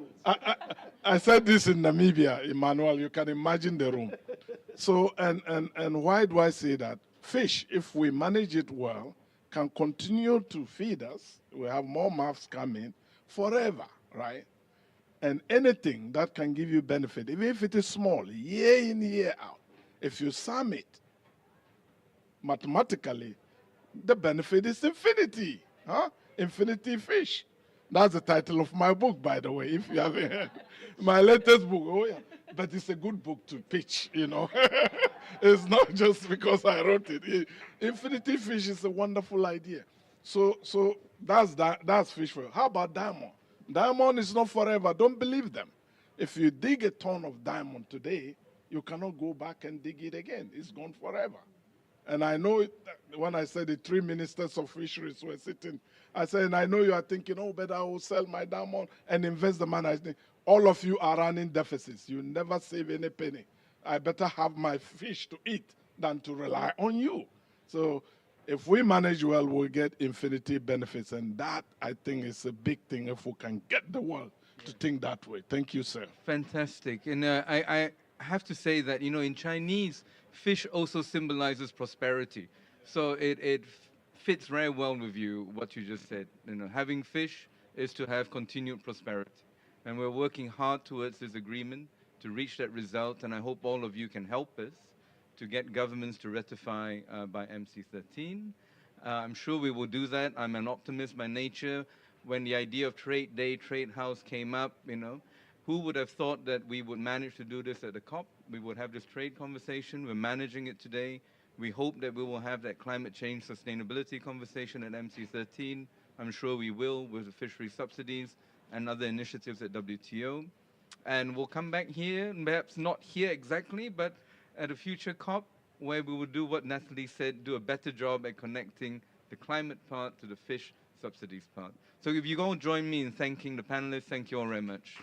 I said this in Namibia, Emmanuel, you can imagine the room. So, and why do I say that? Fish, if we manage it well, can continue to feed us. We have more mouths coming forever, right? And anything that can give you benefit, even if it is small, year in, year out, if you sum it, mathematically, the benefit is infinity. Huh? Infinity fish. That's the title of my book, by the way, if you haven't heard. My latest book, oh yeah. But it's a good book to pitch, you know. It's not just because I wrote it. Infinity fish is a wonderful idea. So that's fish for you. How about diamond? Diamond is not forever. Don't believe them. If you dig a ton of diamond today, you cannot go back and dig it again. It's gone forever. And I know when I said the 3 ministers of fisheries were sitting, I said, and I know you are thinking, oh, but I will sell my diamond and invest the money. I think all of you are running deficits. You never save any penny. I better have my fish to eat than to rely on you. So If we manage well, we'll get infinity benefits. And that, I think, is a big thing if we can get the world to think that way. Thank you, sir. Fantastic. And I have to say that, in Chinese, fish also symbolizes prosperity. So it fits very well with you, what you just said. Having fish is to have continued prosperity. And we're working hard towards this agreement to reach that result. And I hope all of you can help us to get governments to ratify by MC13. I'm sure we will do that. I'm an optimist by nature. When the idea of trade day, trade house came up, who would have thought that we would manage to do this at the COP? We would have this trade conversation. We're managing it today. We hope that we will have that climate change sustainability conversation at MC13. I'm sure we will with the fishery subsidies and other initiatives at WTO. And we'll come back here, and perhaps not here exactly, but at a future COP where we will do what Natalie said, do a better job at connecting the climate part to the fish subsidies part. So if you all join me in thanking the panelists, thank you all very much.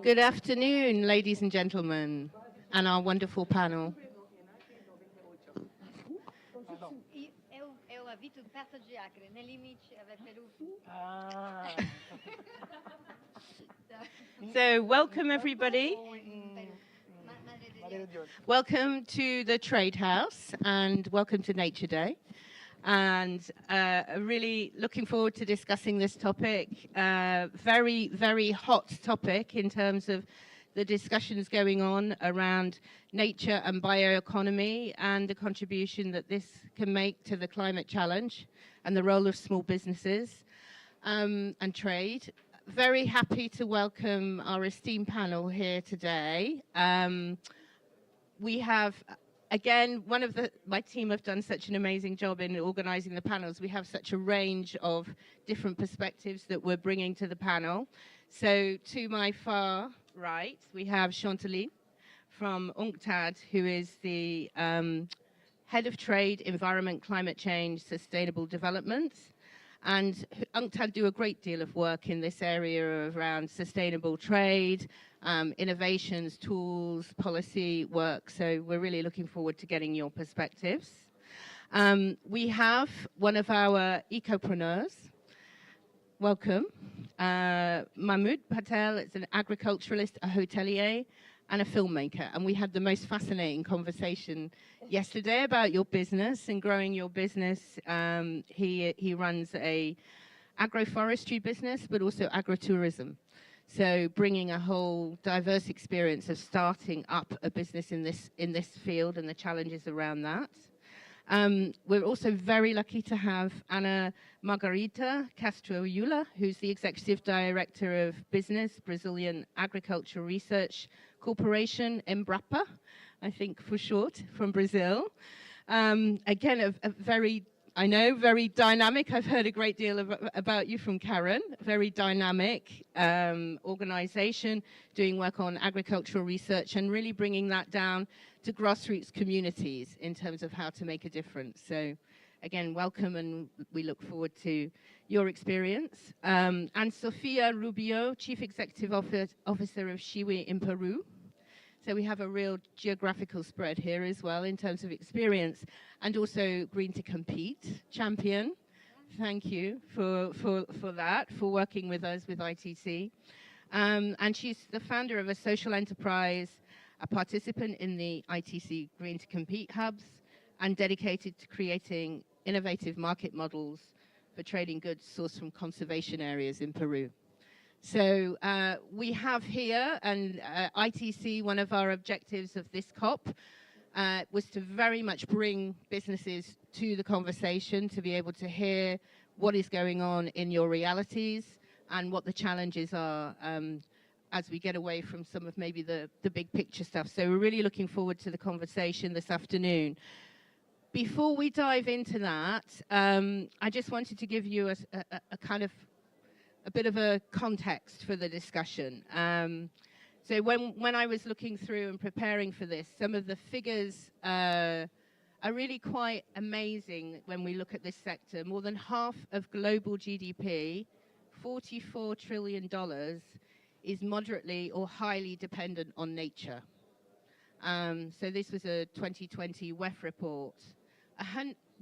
Good afternoon, ladies and gentlemen, and our wonderful panel. Eu habito perto de Acre, no limite avec Peru. So, welcome everybody. Welcome to the Trade House and welcome to Nature Day. And really looking forward to discussing this topic. Very, very hot topic in terms of the discussions going on around nature and bioeconomy and the contribution that this can make to the climate challenge and the role of small businesses and trade. Very happy to welcome our esteemed panel here today. We have, again, my team have done such an amazing job in organizing the panels. We have such a range of different perspectives that we're bringing to the panel. So to my far right, we have Chantaline from UNCTAD, who is the Head of Trade, Environment, Climate Change, Sustainable Development. And UNCTAD do a great deal of work in this area around sustainable trade, innovations, tools, policy work. So we're really looking forward to getting your perspectives. We have one of our ecopreneurs. Welcome. Mahmoud Patel is an agriculturalist, a hotelier, and a filmmaker. And we had the most fascinating conversation yesterday about your business and growing your business. He runs a agroforestry business, but also agritourism. So bringing a whole diverse experience of starting up a business in this field and the challenges around that. We're also very lucky to have Ana Margarita Castro-Eula, who's the Executive Director of Business, Brazilian Agricultural Research Corporation, Embrapa, I think for short, from Brazil. Again, a very dynamic. I've heard a great deal about you from Karen. Very dynamic organization doing work on agricultural research and really bringing that down to grassroots communities in terms of how to make a difference. So again, welcome, and we look forward to your experience. And Sofia Rubio, Chief Executive Officer of Shiwi in Peru. So we have a real geographical spread here as well in terms of experience, and also Green to Compete champion. Thank you for that, for working with us with ITC. And she's the founder of a social enterprise, a participant in the ITC Green to Compete hubs, and dedicated to creating innovative market models for trading goods sourced from conservation areas in Peru. So we have here, and ITC, one of our objectives of this COP was to very much bring businesses to the conversation, to be able to hear what is going on in your realities and what the challenges are as we get away from some of maybe the big picture stuff. So we're really looking forward to the conversation this afternoon. Before we dive into that, I just wanted to give you a bit of a context for the discussion. So when I was looking through and preparing for this, some of the figures are really quite amazing when we look at this sector. More than half of global GDP, $44 trillion, is moderately or highly dependent on nature. So this was a 2020 WEF report.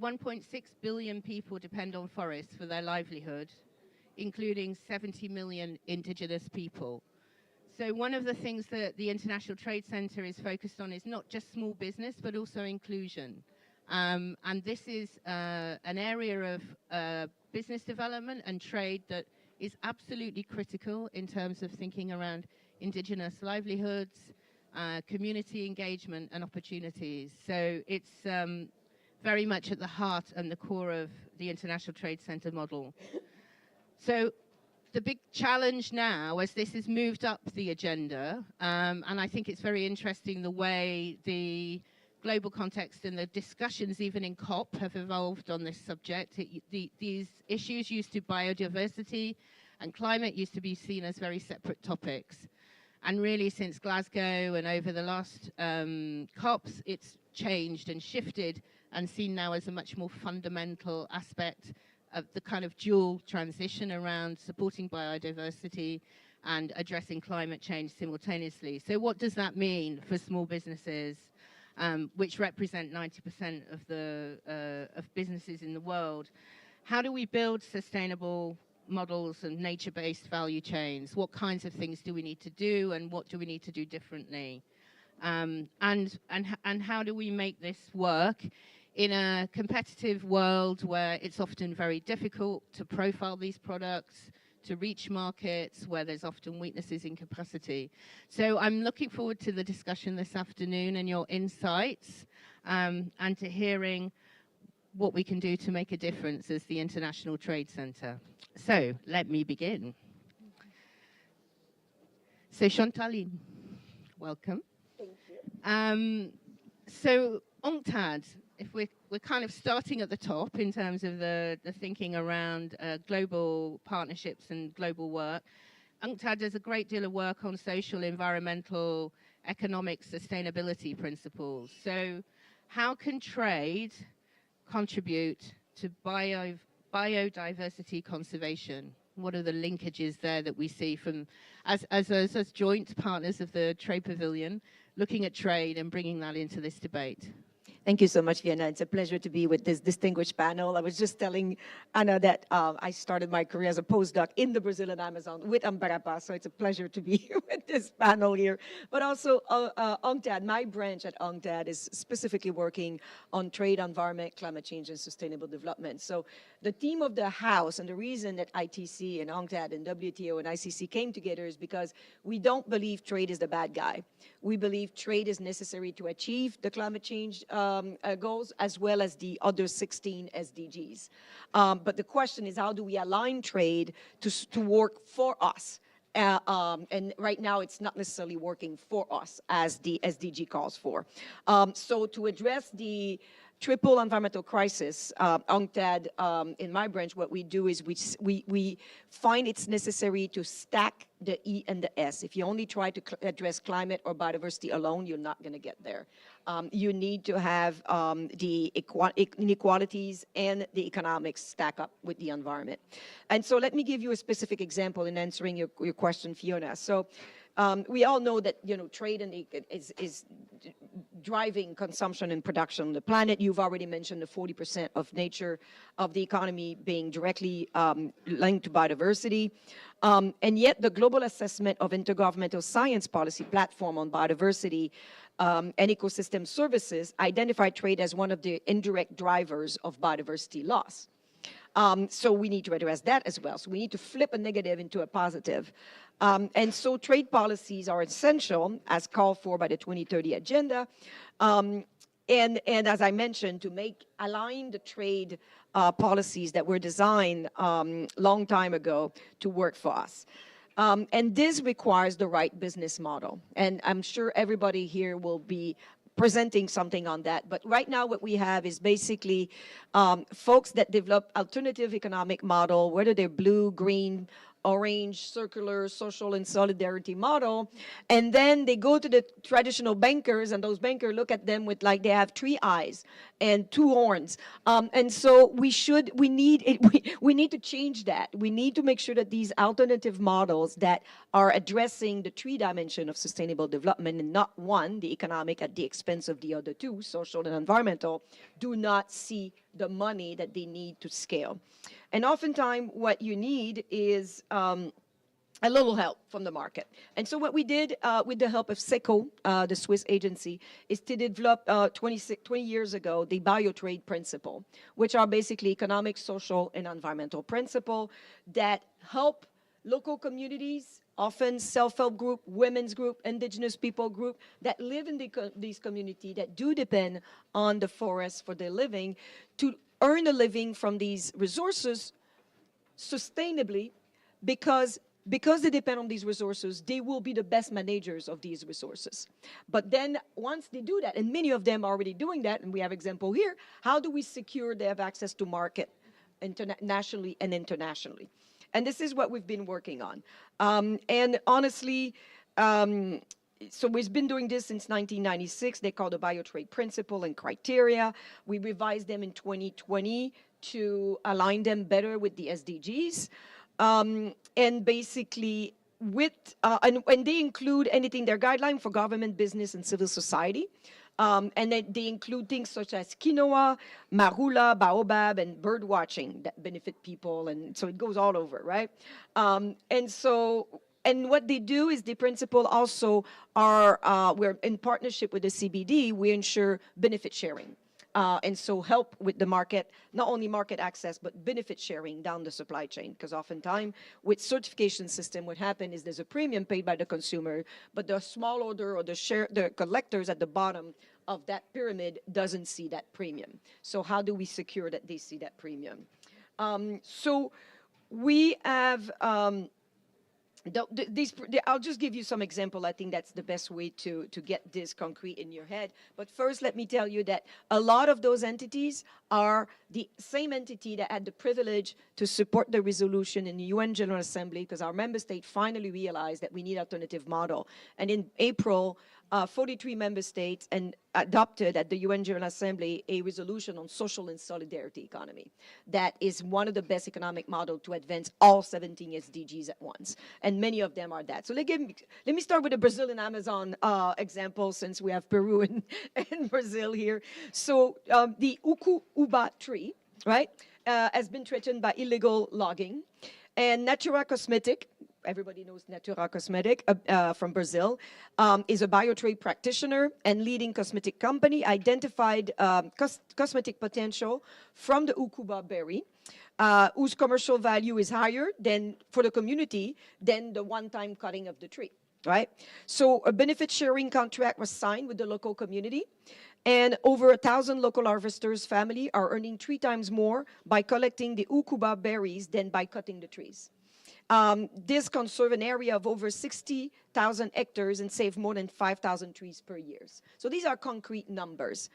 1.6 billion people depend on forests for their livelihood, including 70 million indigenous people. So one of the things that the International Trade Center is focused on is not just small business, but also inclusion. And this is an area of business development and trade that is absolutely critical in terms of thinking around indigenous livelihoods, community engagement and opportunities. So it's very much at the heart and the core of the International Trade Center model. So the big challenge now, as this has moved up the agenda, and I think it's very interesting the way the global context and the discussions even in COP have evolved on this subject. These issues used to biodiversity and climate used to be seen as very separate topics. And really since Glasgow and over the last COPs, it's changed and shifted and seen now as a much more fundamental aspect of the kind of dual transition around supporting biodiversity and addressing climate change simultaneously. So what does that mean for small businesses, which represent 90% of businesses in the world? How do we build sustainable models and nature-based value chains? What kinds of things do we need to do, and what do we need to do differently? And how do we make this work in a competitive world where it's often very difficult to profile these products, to reach markets, where there's often weaknesses in capacity? So I'm looking forward to the discussion this afternoon and your insights, and to hearing what we can do to make a difference as the International Trade Center. So let me begin. So Chantaline, welcome. Thank you. So UNCTAD, if we're kind of starting at the top in terms of the thinking around global partnerships and global work, UNCTAD does a great deal of work on social, environmental, economic sustainability principles. So how can trade contribute to biodiversity conservation? What are the linkages there that we see from as joint partners of the Trade Pavilion, looking at trade and bringing that into this debate? Thank you so much, Vienna. It's a pleasure to be with this distinguished panel. I was just telling Anna that I started my career as a postdoc in the Brazilian Amazon with Ambarapa, so it's a pleasure to be with this panel here. But also UNCTAD, my branch at UNCTAD is specifically working on trade, environment, climate change, and sustainable development. So the theme of the house and the reason that ITC and UNCTAD and WTO and ICC came together is because we don't believe trade is the bad guy. We believe trade is necessary to achieve the climate change goals, as well as the other 16 SDGs. But the question is, how do we align trade to work for us? And right now, it's not necessarily working for us as the SDG calls for. So to address the triple environmental crisis, UNCTAD, in my branch, what we do is we find it's necessary to stack the E and the S. If you only try to address climate or biodiversity alone, you're not going to get there. You need to have the inequalities and the economics stack up with the environment. And so let me give you a specific example in answering your question, Fiona. So we all know that trade is driving consumption and production on the planet. You've already mentioned the 40% of nature of the economy being directly linked to biodiversity. And yet the Global Assessment of Intergovernmental Science Policy Platform on Biodiversity and Ecosystem Services identified trade as one of the indirect drivers of biodiversity loss. So we need to address that as well. So we need to flip a negative into a positive. And so trade policies are essential, as called for by the 2030 Agenda. And as I mentioned, to align the trade policies that were designed long time ago to work for us. And this requires the right business model. And I'm sure everybody here will be presenting something on that. But right now what we have is basically folks that develop alternative economic model, whether they're blue, green, orange, circular, social, and solidarity model. And then they go to the traditional bankers, and those bankers look at them with like they have 3 eyes and 2 horns. And so we need to change that. We need to make sure that these alternative models that are addressing the 3 dimensions of sustainable development and not one, the economic at the expense of the other 2, social and environmental, do not see the money that they need to scale. And oftentimes what you need is a little help from the market. And so what we did with the help of SECO, the Swiss agency, is to develop 20 years ago the biotrade principle, which are basically economic, social, and environmental principle that help local communities, often self-help group, women's group, indigenous people group that live in these communities that do depend on the forest for their living, to earn a living from these resources sustainably, because they depend on these resources, they will be the best managers of these resources. But then once they do that, and many of them are already doing that, and we have example here, how do we secure they have access to market nationally and internationally? And this is what we've been working on. And honestly, so we've been doing this since 1996. They call the biotrade principle and criteria. We revised them in 2020 to align them better with the SDGs. And basically, and they include anything, their guideline for government, business, and civil society. And they include things such as quinoa, marula, baobab, and bird watching that benefit people. And so it goes all over, right? And what they do is the principle also are, we're in partnership with the CBD, we ensure benefit sharing. And so help with the market, not only market access, but benefit sharing down the supply chain. Because oftentimes with certification system, what happens is there's a premium paid by the consumer, but the smallholder or the collectors at the bottom of that pyramid doesn't see that premium. So how do we secure that they see that premium? So we have, I'll just give you some example. I think that's the best way to get this concrete in your head. But first, let me tell you that a lot of those entities are the same entity that had the privilege to support the resolution in the UN General Assembly, because our member state finally realized that we need alternative model. And in April, 43 member states adopted at the UN General Assembly a resolution on social and solidarity economy. That is one of the best economic models to advance all 17 SDGs at once. And many of them are that. So let me start with the Brazilian Amazon example, since we have Peru and Brazil here. So the ucuuba tree, right, has been threatened by illegal logging. And Natura Cosmetic, everybody knows Natura Cosmetic from Brazil, is a biotrade practitioner and leading cosmetic company, identified cosmetic potential from the ucuuba berry, whose commercial value is higher than for the community than the one-time cutting of the tree, right? So a benefit sharing contract was signed with the local community, and over 1,000 local harvesters' family are earning 3 times more by collecting the ucuuba berries than by cutting the trees. This conserve an area of over 60,000 hectares and save more than 5,000 trees per year. So these are concrete numbers.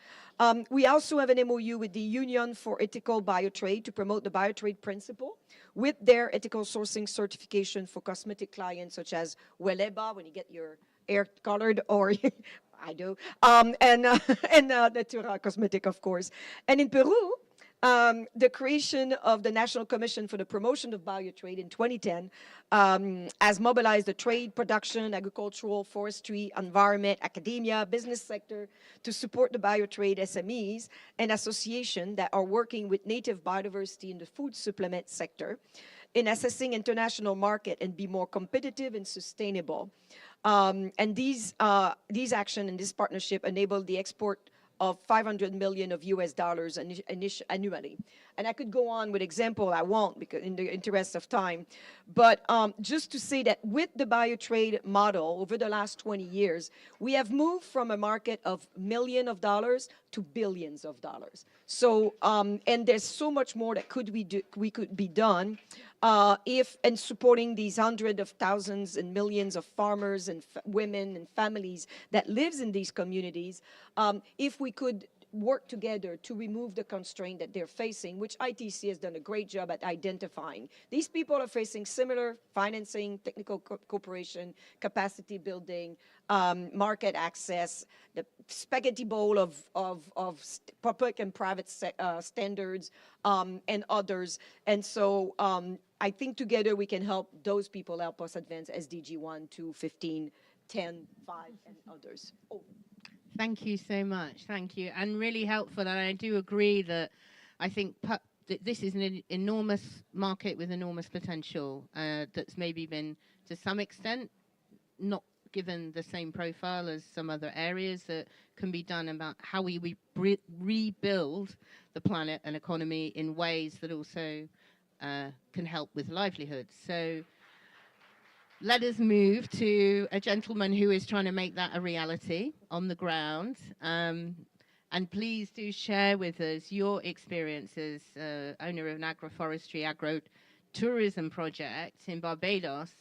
We also have an MOU with the Union for Ethical Biotrade to promote the biotrade principle with their ethical sourcing certification for cosmetic clients such as Weleba, when you get your hair colored, or I do, and Natura Cosmetic, of course. And in Peru, the creation of the National Commission for the Promotion of Biotrade in 2010 has mobilized the trade, production, agricultural, forestry, environment, academia, business sector to support the biotrade SMEs and associations that are working with native biodiversity in the food supplement sector in assessing international market and be more competitive and sustainable. And these action and this partnership enable the export of 500 million of US dollars annually. And I could go on with example, I won't because in the interest of time, but just to say that with the biotrade model over the last 20 years, we have moved from a market of millions of dollars to billions of dollars. So, and there's so much more that could be done in supporting these hundreds of thousands and millions of farmers and women and families that lives in these communities, if we could work together to remove the constraint that they're facing, which ITC has done a great job at identifying. These people are facing similar financing, technical cooperation, capacity building, market access, the spaghetti bowl of public and private standards, and others. And so I think together we can help those people help us advance SDG 1, 2, 15, 10, 5, and others. Oh. Thank you so much. Thank you. And really helpful. And I do agree that I think this is an enormous market with enormous potential that's maybe been, to some extent, not given the same profile as some other areas that can be done about how we rebuild the planet and economy in ways that also can help with livelihoods. So let us move to a gentleman who is trying to make that a reality on the ground. And please do share with us your experience as owner of an agroforestry, agro-tourism project in Barbados.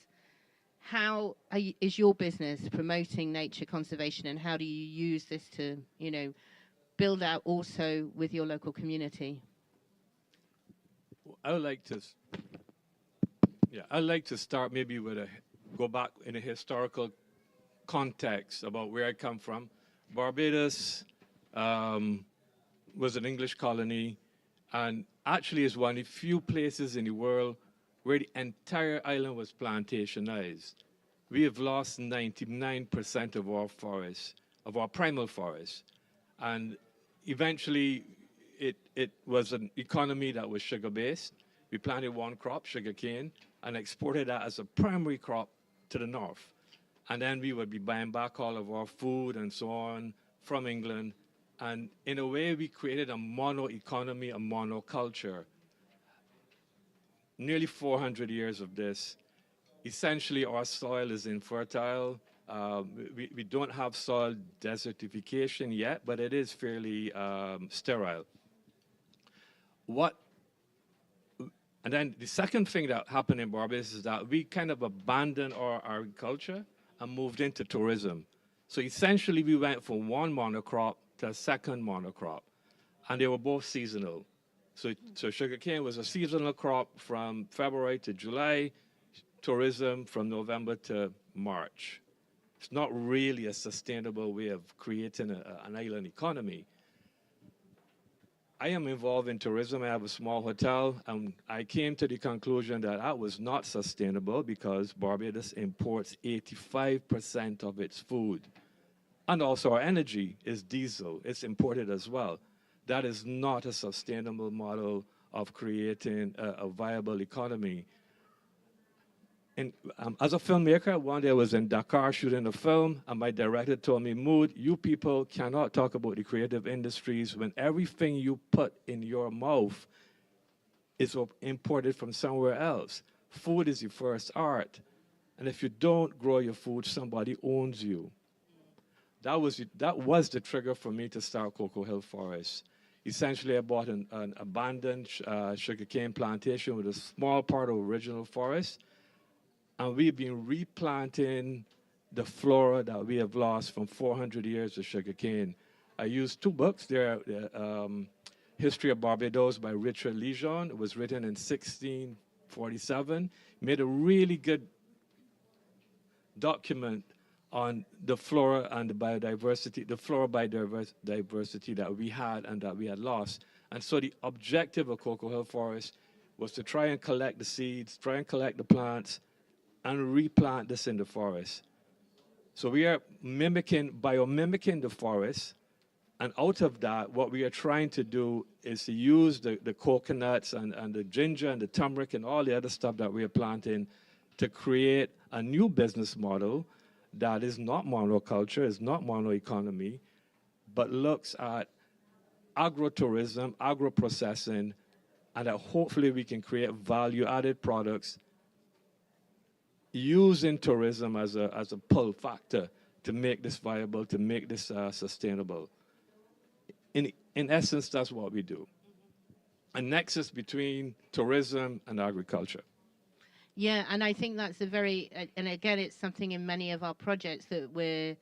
How is your business promoting nature conservation, and how do you use this to, build out also with your local community? I'd like to start maybe with go back in a historical context about where I come from. Barbados was an English colony and actually is one of the few places in the world where the entire island was plantationized. we have lost 99% of our forests, of our primal forests. And eventually, it was an economy that was sugar-based. We planted one crop, sugarcane, and exported that as a primary crop to the north. And then we would be buying back all of our food and so on from England. And in a way, we created a mono-economy, a monoculture. Nearly 400 years of this. Essentially, our soil is infertile. We don't have soil desertification yet, but it is fairly sterile. And then the second thing that happened in Barbados is that we kind of abandoned our agriculture and moved into tourism. So essentially, we went from one monocrop to a second monocrop, and they were both seasonal. So sugarcane was a seasonal crop from February to July, tourism from November to March. It's not really a sustainable way of creating an island economy. I am involved in tourism. I have a small hotel, and I came to the conclusion that that was not sustainable because Barbados imports 85% of its food. And also our energy is diesel. It's imported as well. That is not a sustainable model of creating a viable economy. And as a filmmaker, one day I was in Dakar shooting a film, and my director told me, Mood, you people cannot talk about the creative industries when everything you put in your mouth is imported from somewhere else. Food is your first art. And if you don't grow your food, somebody owns you. That was the trigger for me to start Cocoa Hill Forest. Essentially, I bought an abandoned sugarcane plantation with a small part of original forest. And we've been replanting the flora that we have lost from 400 years of sugarcane. I used two books. They're History of Barbados by Richard Lejeune. It was written in 1647. Made a really good document on the flora and the biodiversity, the flora biodiversity that we had and that we had lost. And so the objective of Cocoa Hill Forest was to try and collect the seeds, try and collect the plants, and replant this in the forest. So we are biomimicking the forest, and out of that, what we are trying to do is to use the coconuts and the ginger and the turmeric and all the other stuff that we are planting to create a new business model that is not monoculture, is not monoeconomy, but looks at agrotourism, agro-processing, and that hopefully we can create value-added products using tourism as a pull factor to make this viable, to make this sustainable. In essence, that's what we do. A nexus between tourism and agriculture. Yeah, and I think that's and again, it's something in many of our projects that we're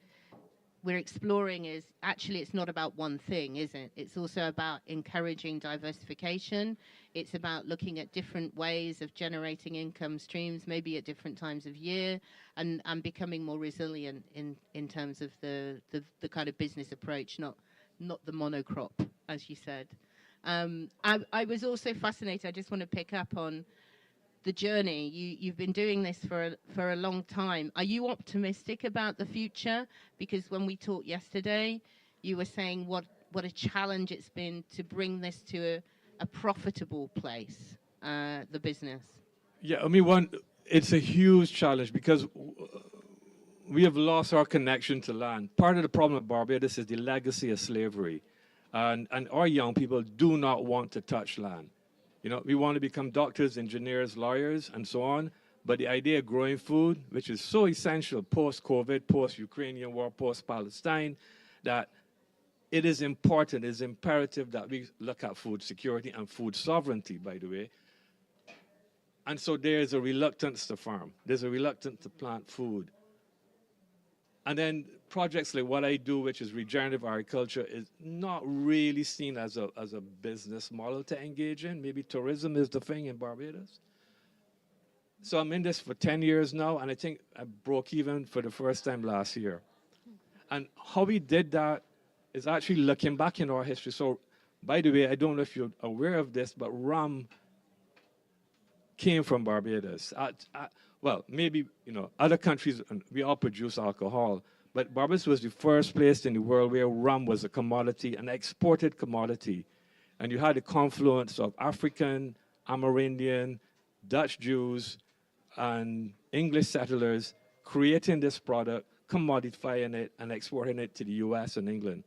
exploring is actually it's not about one thing, is it? It's also about encouraging diversification. It's about looking at different ways of generating income streams, maybe at different times of year, and becoming more resilient in terms of the kind of business approach, not the monocrop, as you said. I was also fascinated. I just want to pick up on the journey. You've been doing this for a long time. Are you optimistic about the future? Because when we talked yesterday, you were saying what a challenge it's been to bring this to a profitable place, the business. Yeah, I mean, it's a huge challenge because we have lost our connection to land. Part of the problem of Barbados is the legacy of slavery. And our young people do not want to touch land. You know, we want to become doctors, engineers, lawyers, and so on. But the idea of growing food, which is so essential post-COVID, post-Ukrainian war, post-Palestine, that it is important, it is imperative that we look at food security and food sovereignty, by the way. And so there is a reluctance to farm. There's a reluctance to plant food. And then projects like what I do, which is regenerative agriculture, is not really seen as a business model to engage in. Maybe tourism is the thing in Barbados. So I'm in this for 10 years now, and I think I broke even for the first time last year. And how we did that is actually looking back in our history. So, by the way, I don't know if you're aware of this, but rum came from Barbados. well, maybe, other countries, we all produce alcohol, but Barbados was the first place in the world where rum was a commodity, an exported commodity. And you had the confluence of African, Amerindian, Dutch Jews, and English settlers creating this product, commodifying it, and exporting it to the US and England.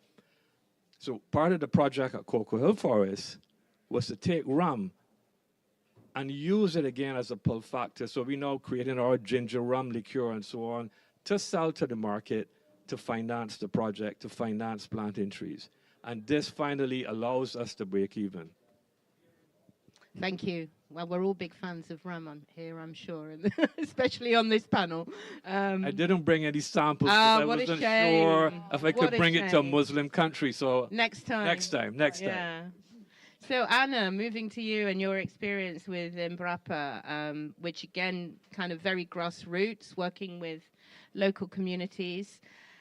So part of the project at Cocoa Hill Forest was to take rum and use it again as a pull factor. So we're now creating our ginger rum liqueur and so on to sell to the market, to finance the project, to finance planting trees. And this finally allows us to break even. Thank you. Well, we're all big fans of rum on here, I'm sure, and especially on this panel. I didn't bring any samples because I wasn't sure if I could bring it to a Muslim country. So next time. Next time. Yeah. So Anna, moving to you and your experience with Embrapa, which again, kind of very grassroots, working with local communities.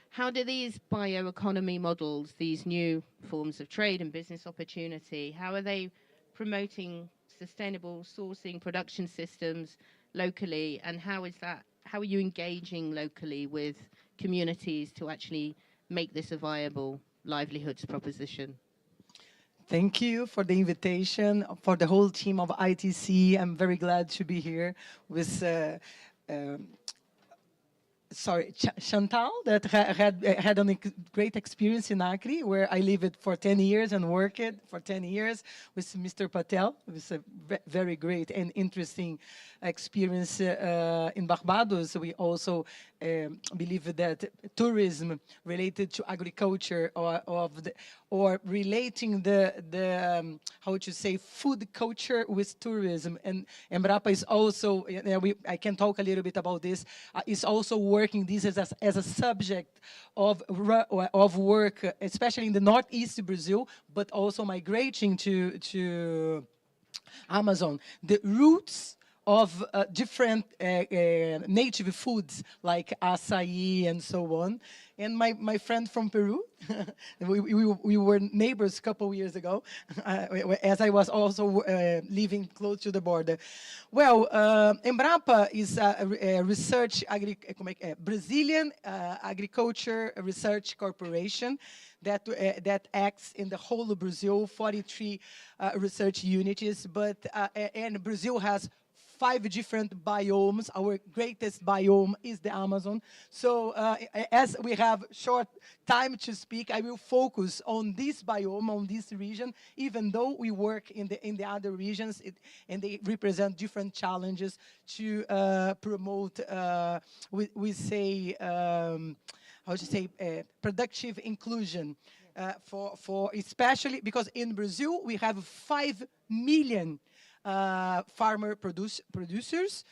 How do these bioeconomy models, these new forms of trade and business opportunity, how are they promoting sustainable sourcing production systems locally, and how are you engaging locally with communities to actually make this a viable livelihoods proposition? Thank you for the invitation, for the whole team of ITC. I'm very glad to be here with Chantal, that had a great experience in Acre, where I lived for 10 years and worked for 10 years with Mr. Patel. It was a very great and interesting experience in Barbados. We also believe that tourism related to agriculture or relating the how to say, food culture with tourism. And Embrapa is also, I can talk a little bit about this, is also working this as a subject of work, especially in the northeast Brazil, but also migrating to Amazon. The roots of different native foods like acai and so on. And my friend from Peru, we were neighbors a couple years ago, as I was also living close to the border. Well, Embrapa is a research, Brazilian agriculture research corporation that acts in the whole of Brazil, 43 research units, and Brazil has 5 different biomes. Our greatest biome is the Amazon. So as we have short time to speak, I will focus on this biome, on this region, even though we work in the other regions, and they represent different challenges to promote, we say, how to say, productive inclusion. For especially because in Brazil we have 5 million farmer producers,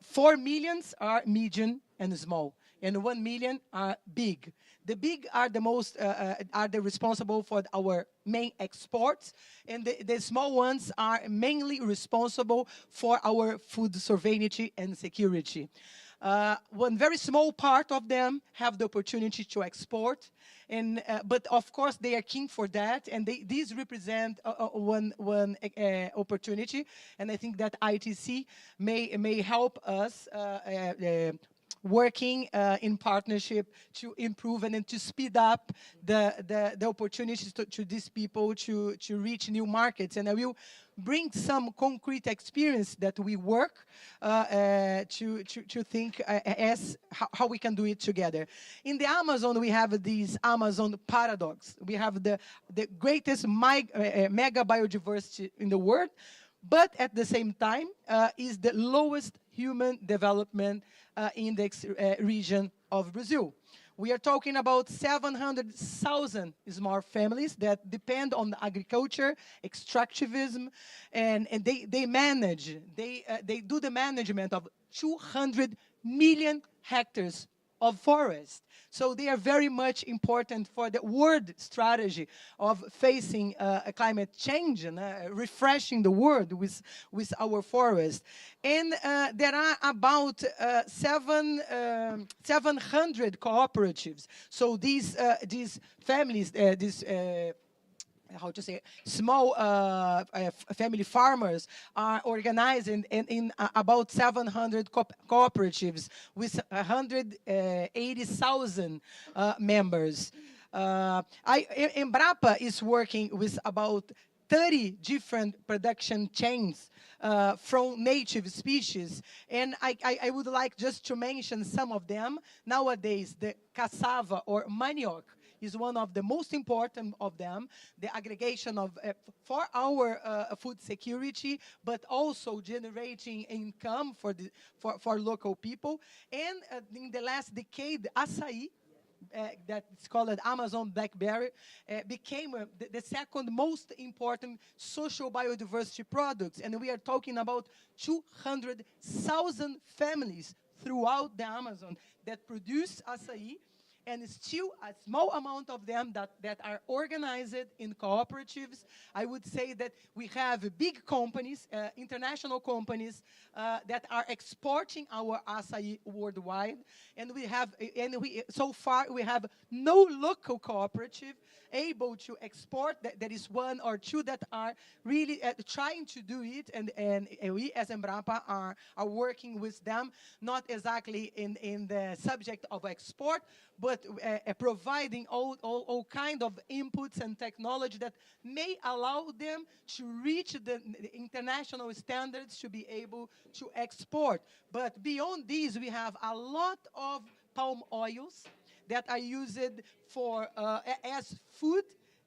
4 million are medium and small, and 1 million are big. The big are the most are the responsible for our main exports, and the small ones are mainly responsible for our food sovereignty and security. One very small part of them have the opportunity to export, and but of course they are keen for that, and these represent one opportunity, and I think that ITC may help us working in partnership to improve and to speed up the opportunities to these people to reach new markets. And I will bring some concrete experience that we work to think as how we can do it together. In the Amazon, we have this Amazon paradox. We have the greatest mega biodiversity in the world, but at the same time is the lowest human development index region of Brazil. We are talking about 700,000 small families that depend on agriculture, extractivism, and they do the management of 200 million hectares of forest. So they are very much important for the world strategy of facing climate change and refreshing the world with our forest. And there are about 700 cooperatives. So these families, how to say, small family farmers are organized in about 700 cooperatives with 180,000 members. Embrapa is working with about 30 different production chains from native species. And I would like just to mention some of them. Nowadays, the cassava or manioc is one of the most important of them, the aggregation of for our food security, but also generating income for local people. And in the last decade, acai, that's called Amazon blackberry, became the second most important social biodiversity products. And we are talking about 200,000 families throughout the Amazon that produce acai, and still a small amount of them that are organized in cooperatives. I would say that we have big companies, international companies, that are exporting our acai worldwide, and so far we have no local cooperative able to export. There is one or two that are really trying to do it, and we as Embrapa are working with them, not exactly in the subject of export, but providing all kind of inputs and technology that may allow them to reach the international standards to be able to export. But beyond these, we have a lot of palm oils that are used for as food,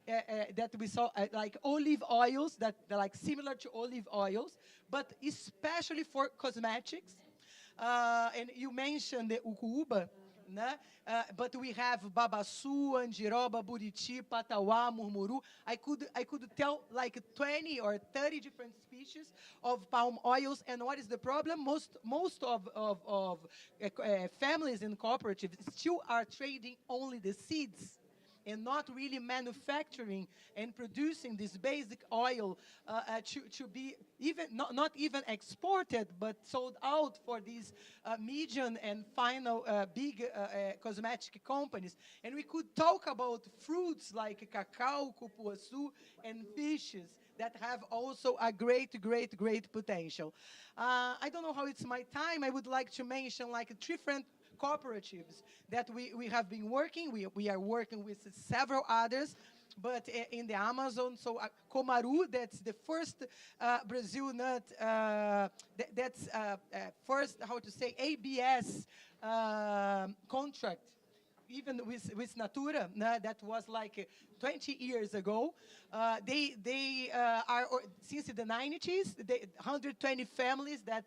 that we saw, like olive oils, that they're like similar to olive oils, but especially for cosmetics. And you mentioned the ucuuba, né? But we have babaçu, andiroba, buriti, patauá, murmuru. I could tell like 20 or 30 different species of palm oils. And what is the problem? Most of families and cooperatives still are trading only the seeds and not really manufacturing and producing this basic oil to be even not even exported, but sold out for these medium and final big cosmetic companies. And we could talk about fruits like cacao, cupuaçu, and fishes that have also a great potential. I don't know how it's my time. I would like to mention like different cooperatives that we have been working. We are working with several others, but in the Amazon. So Comaru, that's the first Brazil nut, that's first, how to say, ABS contract, even with Natura, that was like 20 years ago. They are, since the 90s, 120 families that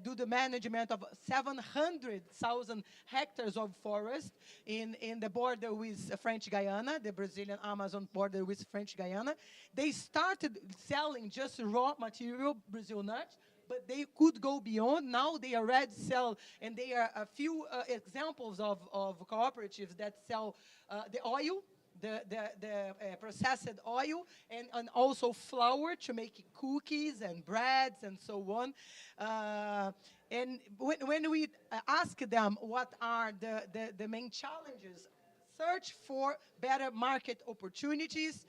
do the management of 700,000 hectares of forest in the border with French Guiana, the Brazilian Amazon border with French Guiana. They started selling just raw material, Brazil nuts, but they could go beyond. Now they already sell, and there are a few examples of cooperatives that sell the oil, the processed oil, and also flour to make cookies and breads and so on. And when we ask them what are the main challenges, search for better market opportunities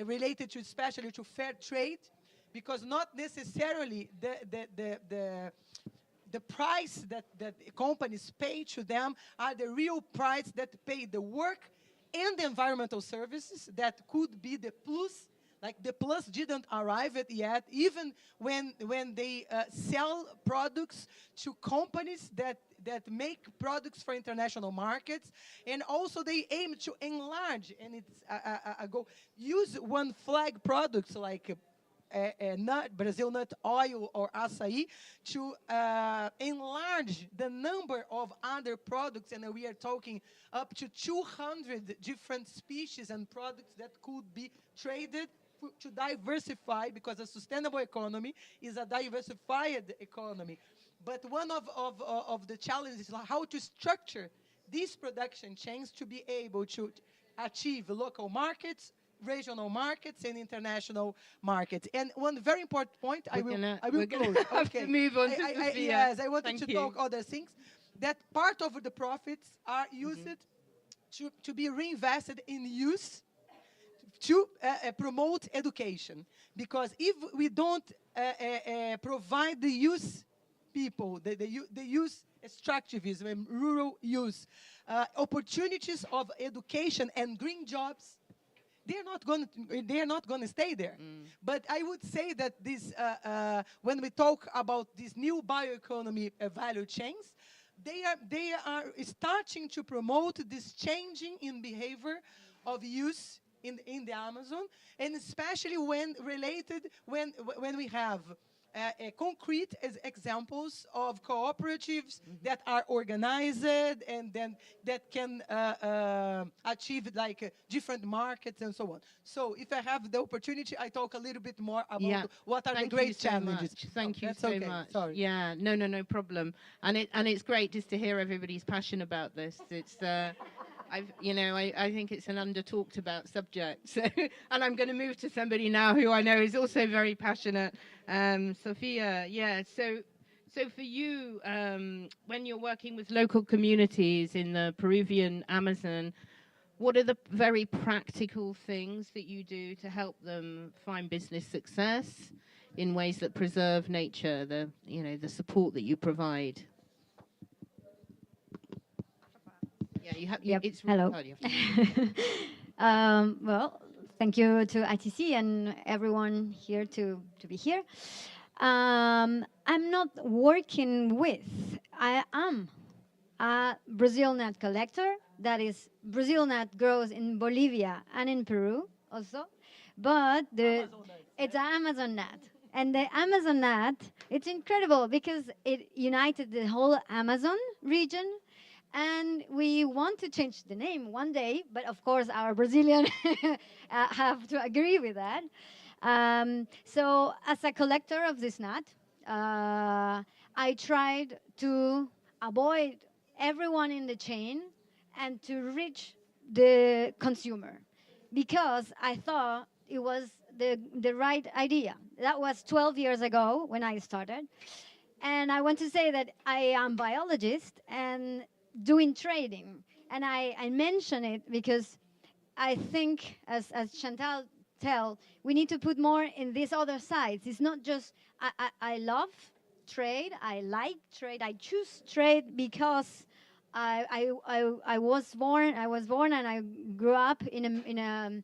related to, especially to fair trade, because not necessarily the price that companies pay to them are the real price that pay the work and the environmental services that could be the plus. Like the plus didn't arrive yet, even when they sell products to companies that make products for international markets, and also they aim to enlarge, and it's a goal. Use one flag products like Brazil nut oil or acai to enlarge the number of other products, and we are talking up to 200 different species and products that could be traded to diversify, because a sustainable economy is a diversified economy. But one of the challenges is how to structure these production chains to be able to achieve local markets, regional markets, and international markets. And one very important point, I will close. Have to move on to Sophia. Yes, I wanted to talk other things. That part of the profits are used to be reinvested in youth, to promote education, because if we don't provide the youth people, the youth extractivism and rural youth, opportunities of education and green jobs, they're not going to stay there. But I would say that this, when we talk about these new bioeconomy value chains, they are starting to promote this changing in behavior of use in the Amazon, and especially when we have concrete examples of cooperatives that are organized and then that can achieve like different markets and so on. So if I have the opportunity, I talk a little bit more about what are the great challenges. Thank you That's so okay. much. Sorry. Yeah, no problem. And it's great just to hear everybody's passion about this. It's I think it's an under-talked about subject. So, and I'm going to move to somebody now who I know is also very passionate, Sophia. Yeah. So for you, when you're working with local communities in the Peruvian Amazon, what are the very practical things that you do to help them find business success in ways that preserve nature? The support that you provide. Yeah, you have. Yep. It's Hello. Well, thank you to ITC and everyone here to be here. I'm not working with. I am a Brazil nut collector. That is, Brazil nut grows in Bolivia and in Peru also, but it's an Amazon nut. And the Amazon nut, it's incredible because it united the whole Amazon region. And we want to change the name one day, but of course our Brazilian have to agree with that. So as a collector of this nut, I tried to avoid everyone in the chain and to reach the consumer, because I thought it was the right idea. That was 12 years ago when I started. And I want to say that I am a biologist and doing trading. And I mention it because I think, as Chantal tell, we need to put more in these other sides. It's not just, I love trade, I like trade, I choose trade because I was born and I grew up in a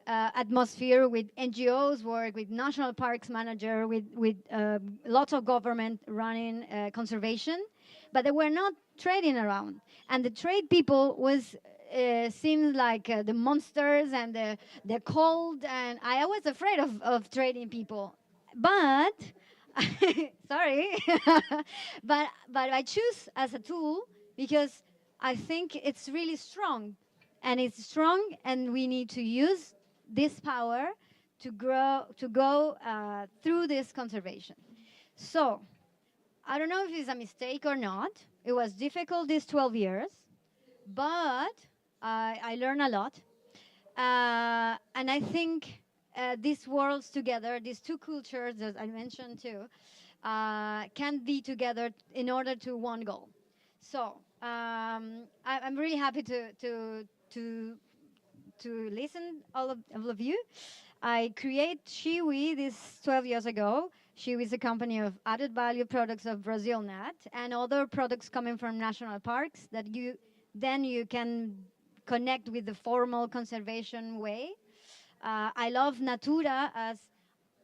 atmosphere with NGOs work, with national parks manager, with lots of government running conservation, but they were not trading around. And the trade people was seemed like the monsters and the cold, and I was afraid of trading people. But sorry, but I choose as a tool because I think it's really strong, and we need to use this power to go through this conservation. So I don't know if it's a mistake or not. It was difficult these 12 years, but I learned a lot. And I think these worlds together, these two cultures that I mentioned too, can be together in order to one goal. So I'm really happy to listen all of you. I create Shiwi this 12 years ago. Shiwi is a company of added value products of Brazil nut and other products coming from national parks that you can connect with the formal conservation way. I love Natura as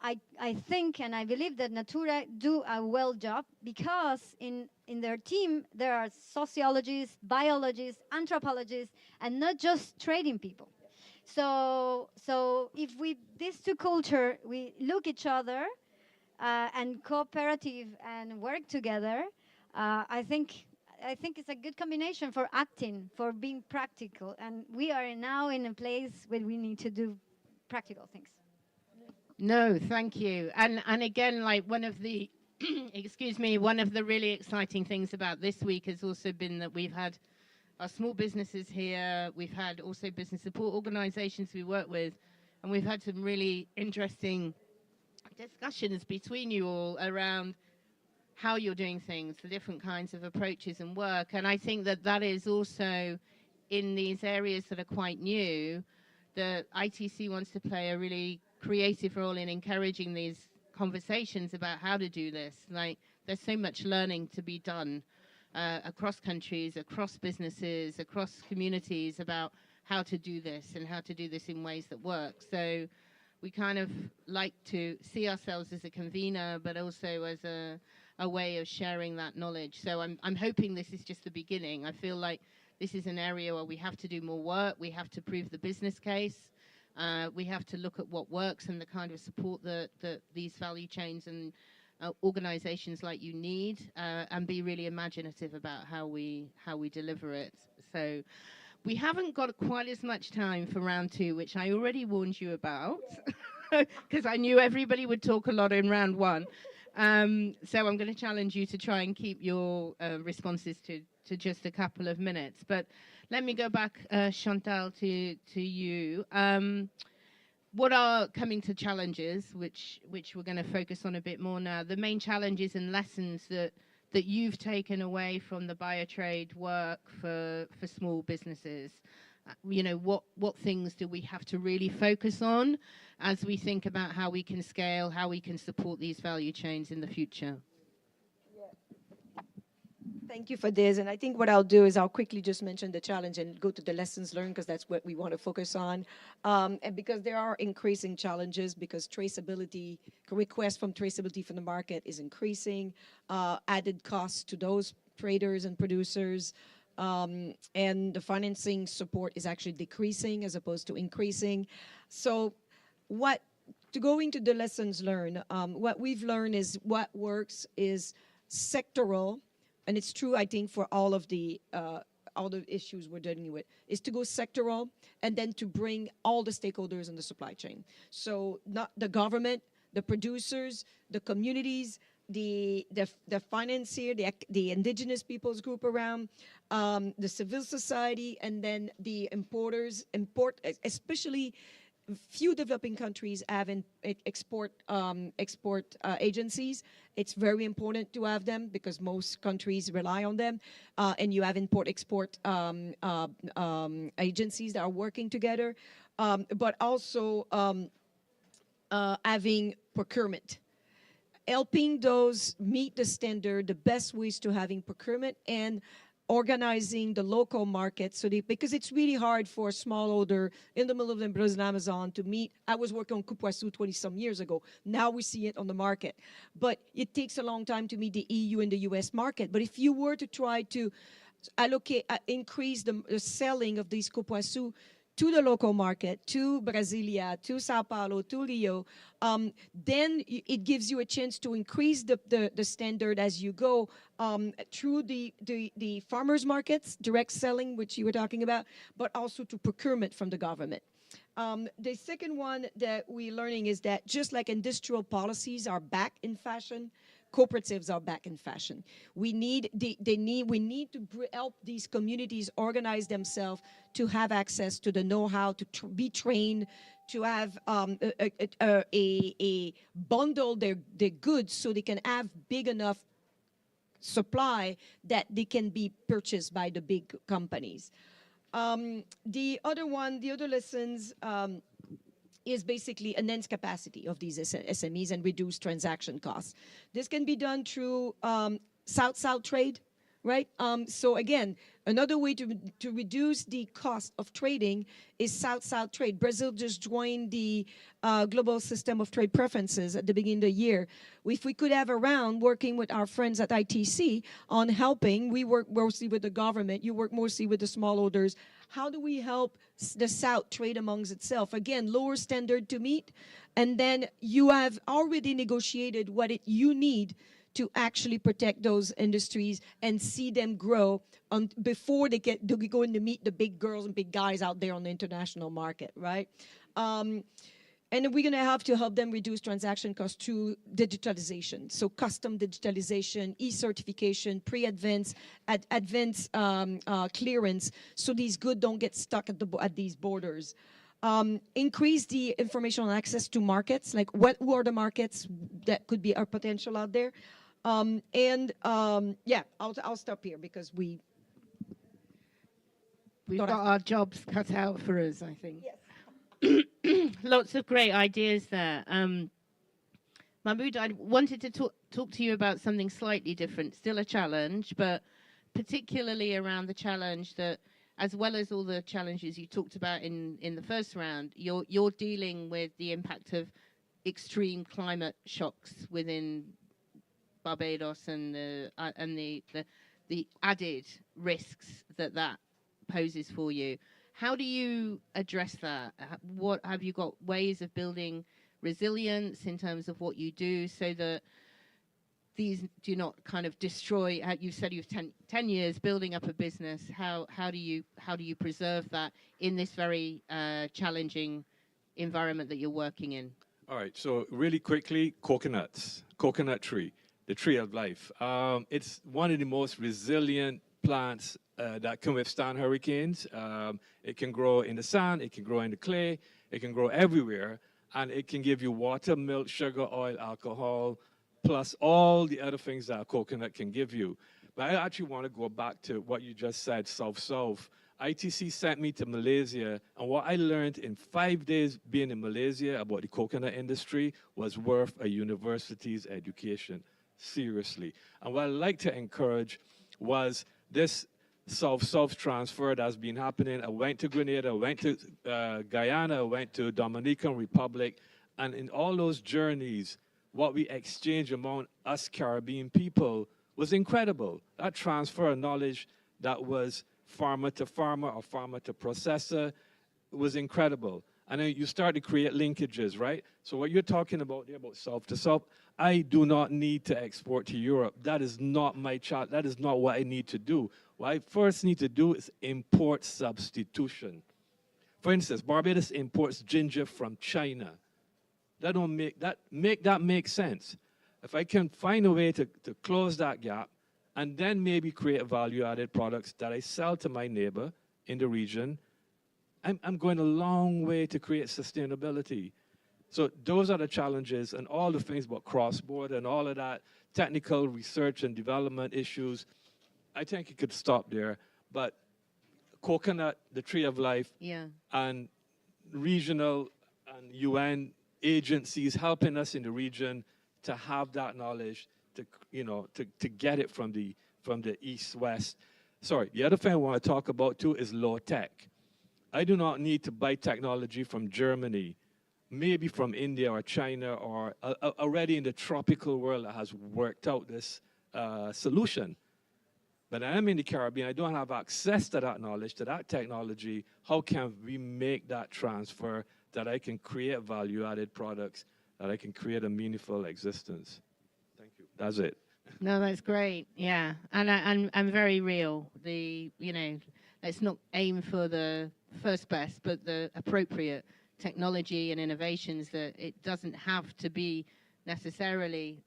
I think and I believe that Natura do a well job because in their team there are sociologists, biologists, anthropologists, and not just trading people. So if these two cultures, we look each other and cooperative and work together, I think it's a good combination for acting, for being practical. And we are now in a place where we need to do practical things. No, thank you. And again, like one of the, excuse me, one of the really exciting things about this week has also been that we've had our small businesses here. We've had also business support organizations we work with, and we've had some really interesting discussions between you all around how you're doing things, the different kinds of approaches and work. And I think that is also in these areas that are quite new, the ITC wants to play a really creative role in encouraging these conversations about how to do this. Like, there's so much learning to be done across countries, across businesses, across communities about how to do this and how to do this in ways that work. So we kind of like to see ourselves as a convener, but also as a way of sharing that knowledge. So I'm hoping this is just the beginning. I feel like this is an area where we have to do more work. We have to prove the business case. We have to look at what works and the kind of support that these value chains and organizations like you need, and be really imaginative about how we deliver it. So we haven't got quite as much time for round two, which I already warned you about, because I knew everybody would talk a lot in round one. So I'm going to challenge you to try and keep your responses to just a couple of minutes. But let me go back, Chantal, to you. What are coming to challenges, which we're going to focus on a bit more now, the main challenges and lessons that you've taken away from the biotrade work for small businesses? You know, what things do we have to really focus on as we think about how we can scale, how we can support these value chains in the future? Thank you for this. And I think what I'll do is I'll quickly just mention the challenge and go to the lessons learned, because that's what we want to focus on. And because there are increasing challenges, because traceability, request from traceability from the market is increasing, added costs to those traders and producers, and the financing support is actually decreasing as opposed to increasing. So to go into the lessons learned, what we've learned is what works is sectoral. And it's true, I think, for all the issues we're dealing with, is to go sectoral and then to bring all the stakeholders in the supply chain. So not the government, the producers, the communities, the financier, the indigenous peoples group around, the civil society, and then the importers, especially few developing countries have export agencies. It's very important to have them because most countries rely on them, and you have import-export agencies that are working together, but also having procurement. Helping those meet the standard, the best ways to having procurement and organizing the local market, because it's really hard for a smallholder in the middle of the Brazilian Amazon to meet. I was working on cupuaçu 20-some years ago. Now we see it on the market. But it takes a long time to meet the EU and the US market. But if you were to try to increase the selling of these cupuaçu to the local market, to Brasilia, to Sao Paulo, to Rio, then it gives you a chance to increase the standard as you go through the farmers markets, direct selling, which you were talking about, but also to procurement from the government. The second one that we're learning is that just like industrial policies are back in fashion, cooperatives are back in fashion. We need to help these communities organize themselves to have access to the know-how, to be trained, to have bundle their goods so they can have big enough supply that they can be purchased by the big companies. The other lessons is basically enhance capacity of these SMEs and reduce transaction costs. This can be done through South-South trade, right? So again, another way to reduce the cost of trading is South-South trade. Brazil just joined the global system of trade preferences at the beginning of the year. If we could have a round working with our friends at ITC on helping, we work mostly with the government, you work mostly with the smallholders. How do we help the South trade amongst itself? Again, lower standard to meet, and then you have already negotiated what you need to actually protect those industries and see them grow before they go in to meet the big girls and big guys out there on the international market, right? And we're going to have to help them reduce transaction costs through digitalization. So custom digitalization, e-certification, pre-advance, advance clearance, so these goods don't get stuck at these borders. Increase the information access to markets, like who are the markets that could be our potential out there. Yeah, I'll stop here because we've got our jobs cut out for us, I think. Yes. Lots of great ideas there. Mahmoud, I wanted to talk to you about something slightly different, still a challenge, but particularly around the challenge that, as well as all the challenges you talked about in the first round, you're dealing with the impact of extreme climate shocks within Barbados and the added risks that poses for you. How do you address that? What have you got ways of building resilience in terms of what you do so that these do not kind of destroy? You said you've 10 years building up a business. How do you preserve that in this very challenging environment that you're working in? All right, so really quickly, coconut tree, the tree of life. It's one of the most resilient plants that can withstand hurricanes. It can grow in the sand, it can grow in the clay, it can grow everywhere, and it can give you water, milk, sugar, oil, alcohol, plus all the other things that a coconut can give you. But I actually want to go back to what you just said, South-South. ITC sent me to Malaysia, and what I learned in 5 days being in Malaysia about the coconut industry was worth a university's education, seriously. And what I'd like to encourage was this South-South transfer that's been happening. I went to Grenada, I went to Guyana, I went to Dominican Republic, and in all those journeys, what we exchanged among us Caribbean people was incredible. That transfer of knowledge that was farmer to farmer or farmer to processor was incredible. And then you start to create linkages, right? So what you're talking about there about South to South, I do not need to export to Europe. That is not my child. That is not what I need to do. What I first need to do is import substitution. For instance, Barbados imports ginger from China. That don't make that make sense. If I can find a way to close that gap, and then maybe create value-added products that I sell to my neighbor in the region, I'm going a long way to create sustainability. So those are the challenges, and all the things about cross-border and all of that, technical research and development issues. I think it could stop there, but coconut, the tree of life, and regional and UN agencies helping us in the region to have that knowledge, to get it from the east-west. Sorry, the other thing I want to talk about too is low tech. I do not need to buy technology from Germany, maybe from India or China or already in the tropical world that has worked out this solution. But I'm in the Caribbean, I don't have access to that knowledge, to that technology. How can we make that transfer that I can create value-added products, that I can create a meaningful existence? Thank you. That's it. No, that's great. Yeah, and very real. Let's not aim for the first best, but the appropriate technology and innovations. That it doesn't have to be necessarily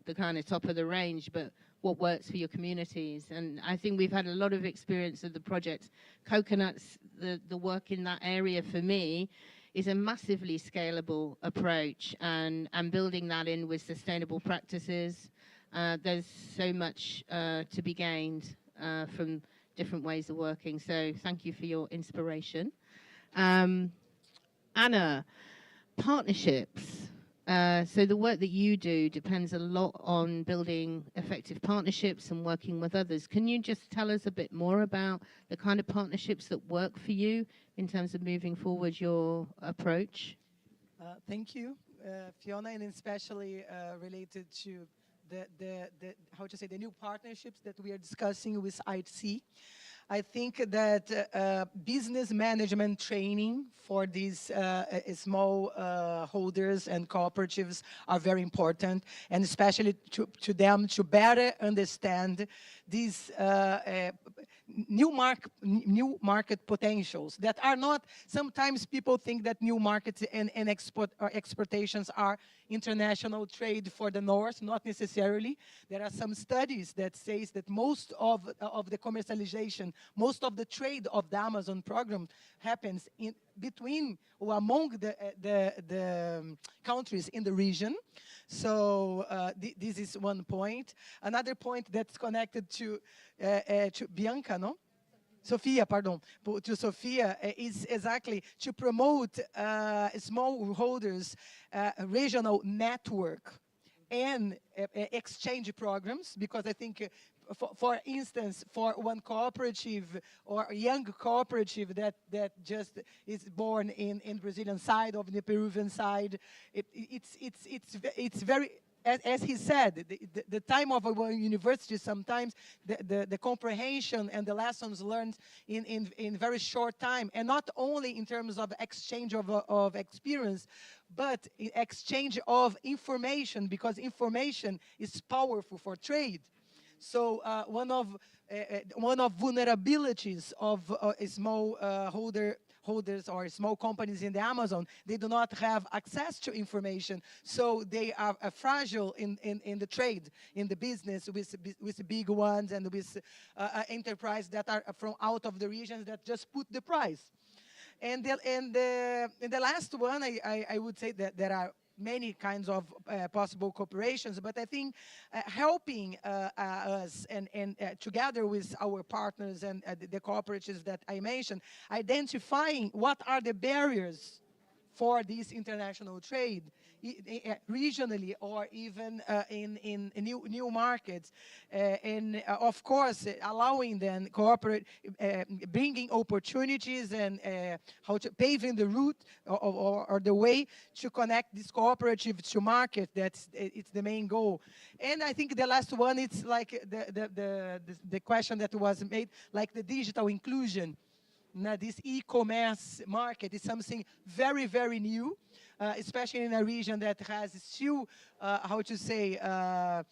the kind of top of the range, but what works for your communities. And I think we've had a lot of experience of the projects. Coconuts, the work in that area for me is a massively scalable approach, and building that in with sustainable practices. There's so much to be gained from different ways of working. So thank you for your inspiration. Anna, partnerships. So the work that you do depends a lot on building effective partnerships and working with others. Can you just tell us a bit more about the kind of partnerships that work for you in terms of moving forward your approach? Thank you, Fiona, and especially related to the new partnerships that we are discussing with ITC. I think that business management training for these small holders and cooperatives are very important, and especially to them to better understand these new market potentials that are not. Sometimes people think that new markets and exportations are international trade for the North, not necessarily. There are some studies that says that most of the commercialization, most of the trade of the Amazon program happens between or among the countries in the region. So this is one point. Another point that's connected to Bianca, no? Sophia, pardon, to Sophia, is exactly to promote smallholders regional network and exchange programs, because I think, for instance, for one cooperative or a young cooperative that just is born in Brazilian side or the Peruvian side, it's very, as he said, the time of a university, sometimes the comprehension and the lessons learned in very short time, and not only in terms of exchange of experience, but exchange of information, because information is powerful for trade. So one of vulnerabilities of small holders or small companies in the Amazon, they do not have access to information, so they are fragile in the trade, in the business with the big ones and with enterprise that are from out of the regions that just put the price. And the last one, I would say that there are many kinds of possible cooperations, but I think helping us and together with our partners and the cooperatives that I mentioned, identifying what are the barriers for this international trade, regionally or even in new markets, and of course allowing them cooperate, bringing opportunities and how to paving the route or the way to connect these cooperatives to market. It's the main goal. And I think the last one, it's like the question that was made, like the digital inclusion. Now, this e-commerce market is something very, very new, especially in a region that has still, how to say, a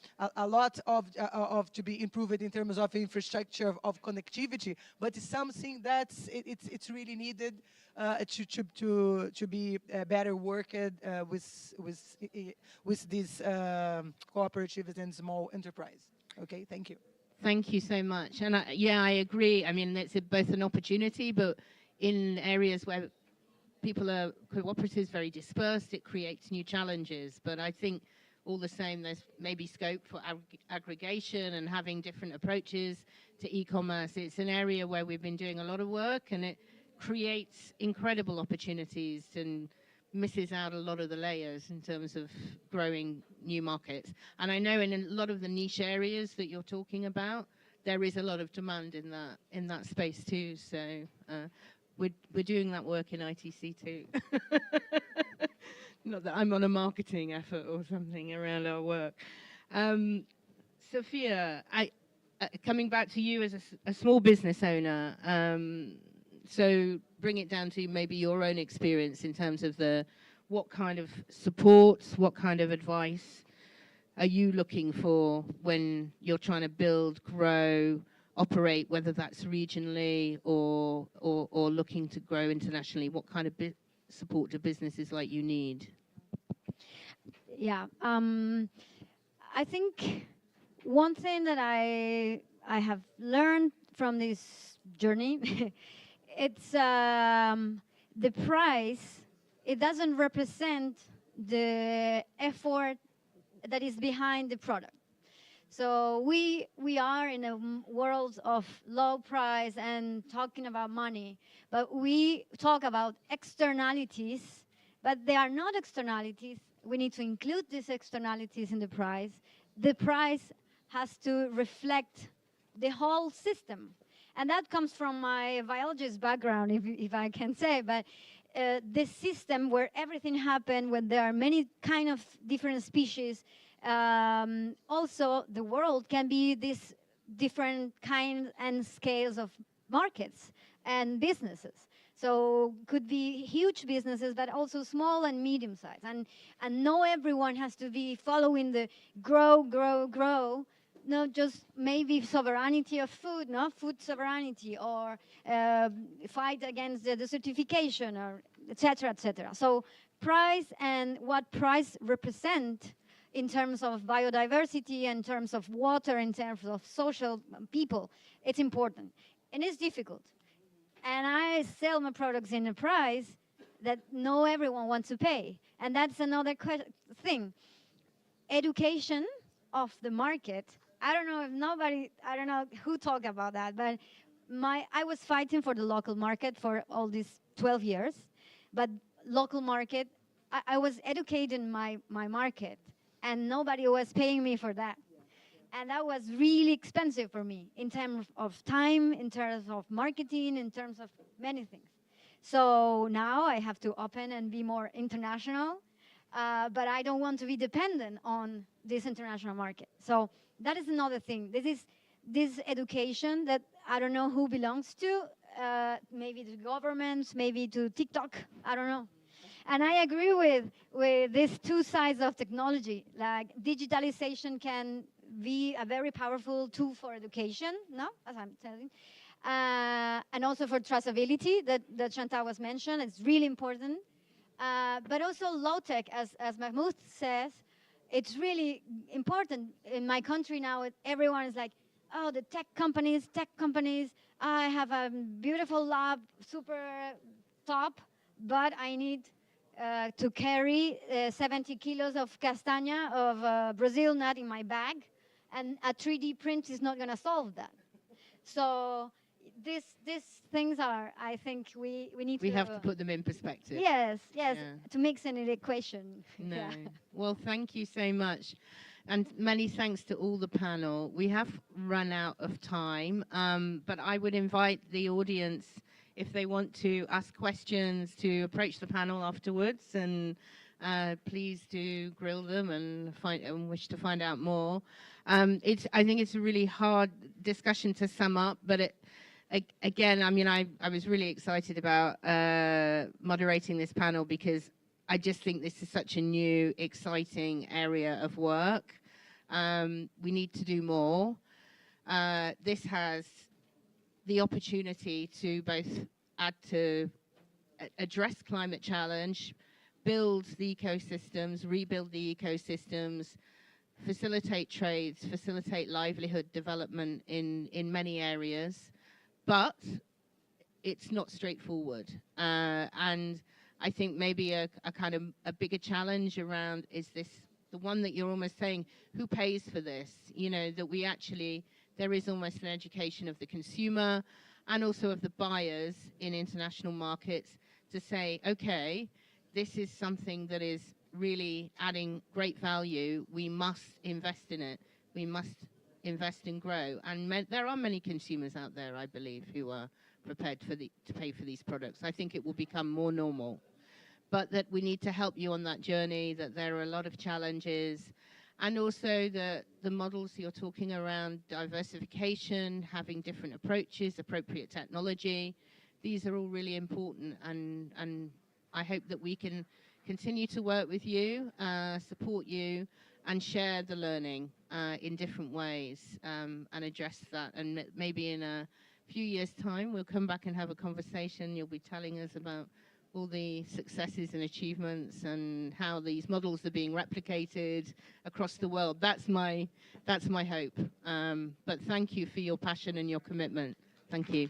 lot of to be improved in terms of infrastructure of connectivity. But it's something that's it's really needed to be better worked with these cooperatives and small enterprise. Okay, thank you. Thank you so much. And yeah, I agree. I mean, it's both an opportunity, but in areas where people are cooperatives very dispersed, it creates new challenges. But I think all the same, there's maybe scope for aggregation and having different approaches to e-commerce. It's an area where we've been doing a lot of work, and it creates incredible opportunities and misses out a lot of the layers in terms of growing new markets. And I know in a lot of the niche areas that you're talking about, there is a lot of demand in that space too. So we're doing that work in ITC too. Not that I'm on a marketing effort or something around our work. Sophia, coming back to you as a small business owner, so bring it down to maybe your own experience in terms of what kind of support, what kind of advice are you looking for when you're trying to build, grow, operate, whether that's regionally or looking to grow internationally? What kind of support do businesses like you need? Yeah, I think one thing that I have learned from this journey, it's the price. It doesn't represent the effort that is behind the product. So we are in a world of low price and talking about money, but we talk about externalities, but they are not externalities. We need to include these externalities in the price. The price has to reflect the whole system. And that comes from my biologist background, if I can say, but this system where everything happens, when there are many kind of different species, also the world can be these different kinds and scales of markets and businesses. So could be huge businesses, but also small and medium size. And not everyone has to be following the grow, grow, grow. Not just maybe sovereignty of food, no food sovereignty, or fight against the desertification, or etc., etc. So price and what price represent in terms of biodiversity, in terms of water, in terms of social people, it's important. And it's difficult. And I sell my products in a price that not everyone wants to pay. And that's another thing. Education of the market. I don't know who talked about that, but I was fighting for the local market for all these 12 years, but local market, I was educating my market, and nobody was paying me for that. And that was really expensive for me in terms of time, in terms of marketing, in terms of many things. So now I have to open and be more international, but I don't want to be dependent on this international market. So that is another thing. This education that I don't know who belongs to, maybe to governments, maybe to TikTok, I don't know. And I agree with these two sides of technology. Like digitalization can be a very powerful tool for education, no, as I'm telling, and also for traceability that Chantal was mentioned. It's really important. But also low tech, as Mahmoud says, it's really important. In my country now, everyone is like, oh, the tech companies. I have a beautiful lab, super top, but I need to carry 70 kilos of castaña of Brazil nut in my bag, and a 3D print is not going to solve that. So these things are, I think we need We to... have to put them in perspective. Yes, Yeah. to mix in an equation. No. Yeah. Well, thank you so much. And many thanks to all the panel. We have run out of time, but I would invite the audience, if they want to ask questions, to approach the panel afterwards, and please do grill them and wish to find out more. I think it's a really hard discussion to sum up, but again, I mean, I was really excited about moderating this panel because I just think this is such a new, exciting area of work. We need to do more. This has the opportunity to both add to address climate challenge, build the ecosystems, rebuild the ecosystems, facilitate trades, facilitate livelihood development in many areas, but it's not straightforward. And I think maybe a kind of a bigger challenge around is this, the one that you're almost saying, who pays for this? You know, that we actually, there is almost an education of the consumer and also of the buyers in international markets to say, okay, this is something that is really adding great value. We must invest in it. We must invest and grow. And there are many consumers out there, I believe, who are prepared to pay for these products. I think it will become more normal. But that we need to help you on that journey, that there are a lot of challenges, and also the models you're talking around diversification, having different approaches, appropriate technology. These are all really important, and I hope that we can continue to work with you, support you, and share the learning in different ways, and address that. And maybe in a few years' time, we'll come back and have a conversation. You'll be telling us about all the successes and achievements and how these models are being replicated across the world. That's my hope. But thank you for your passion and your commitment. Thank you.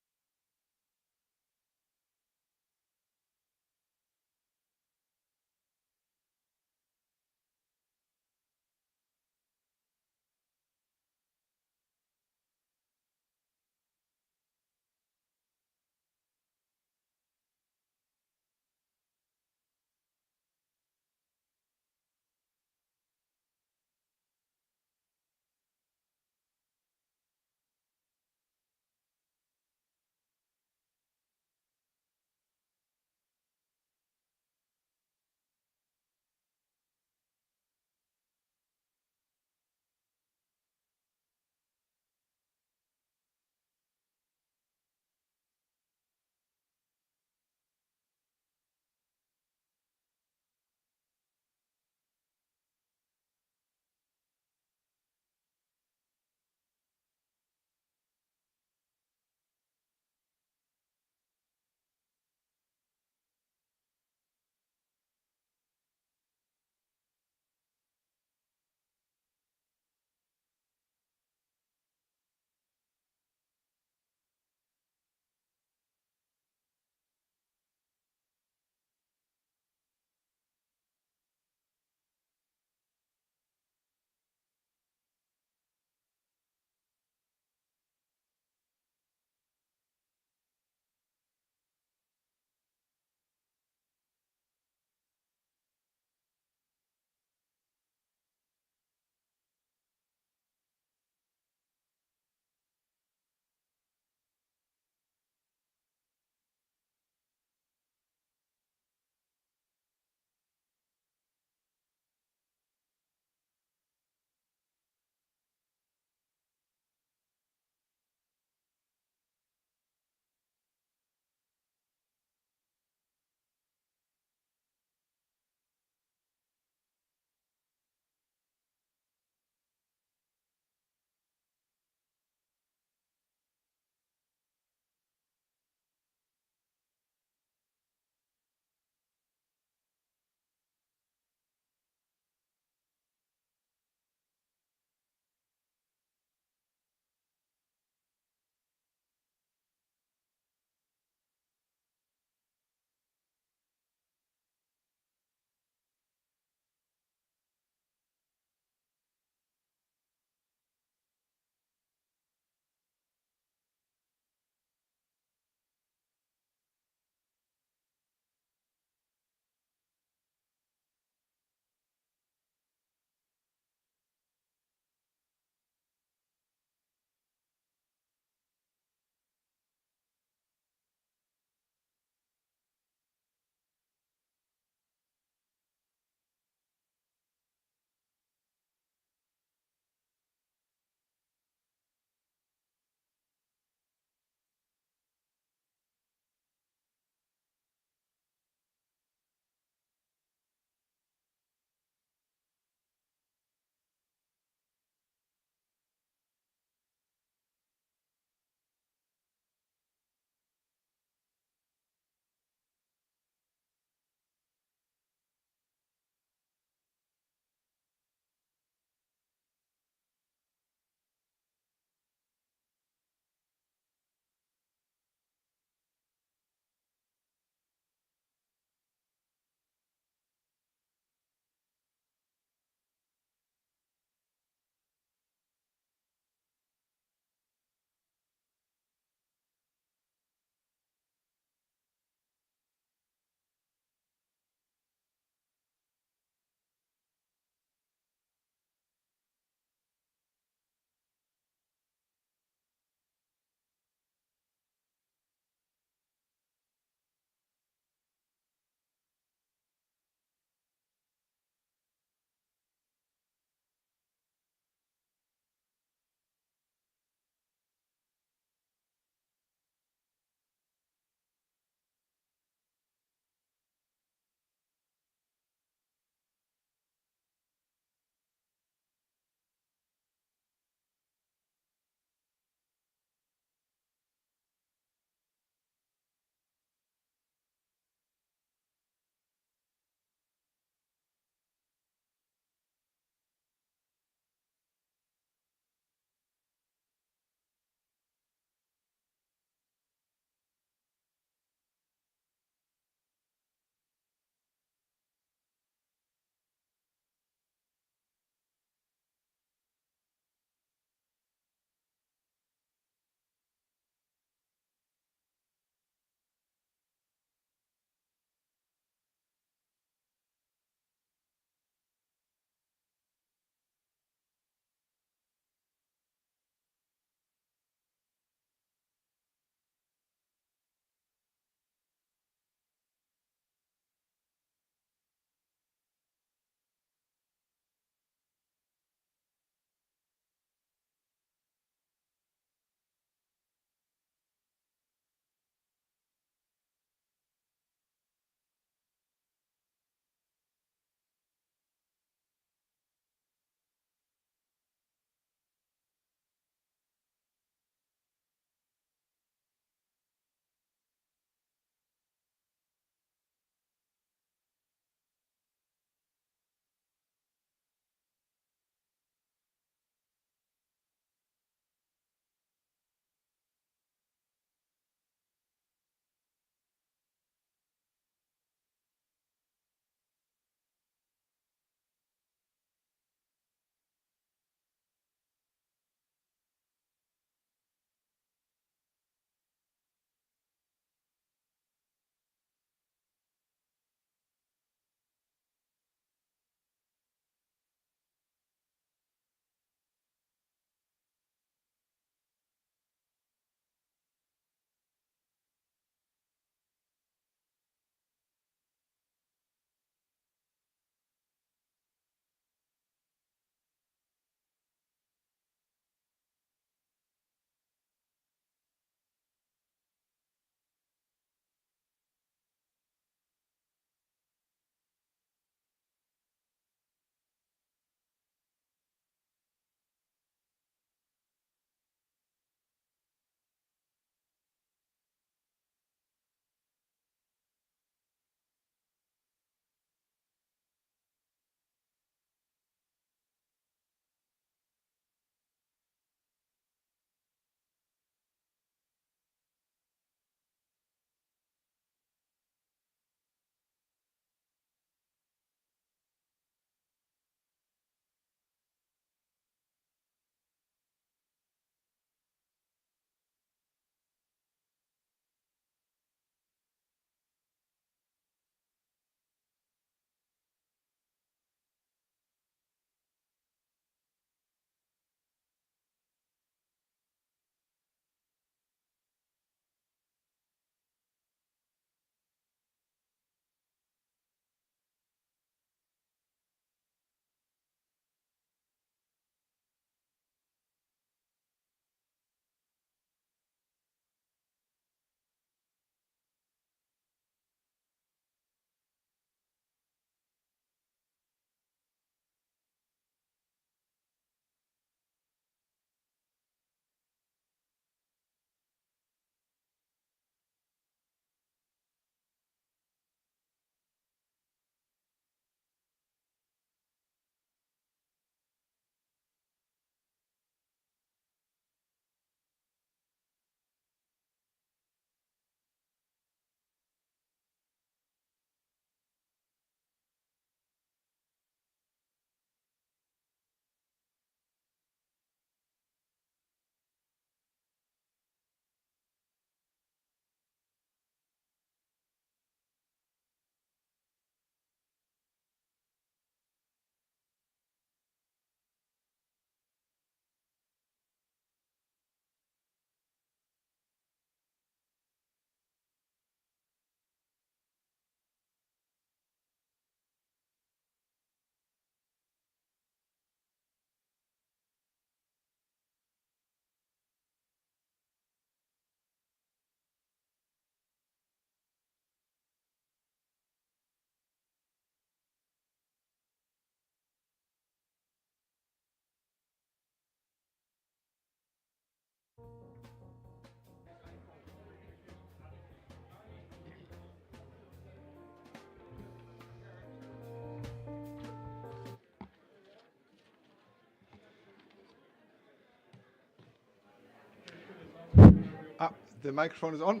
The microphone is on.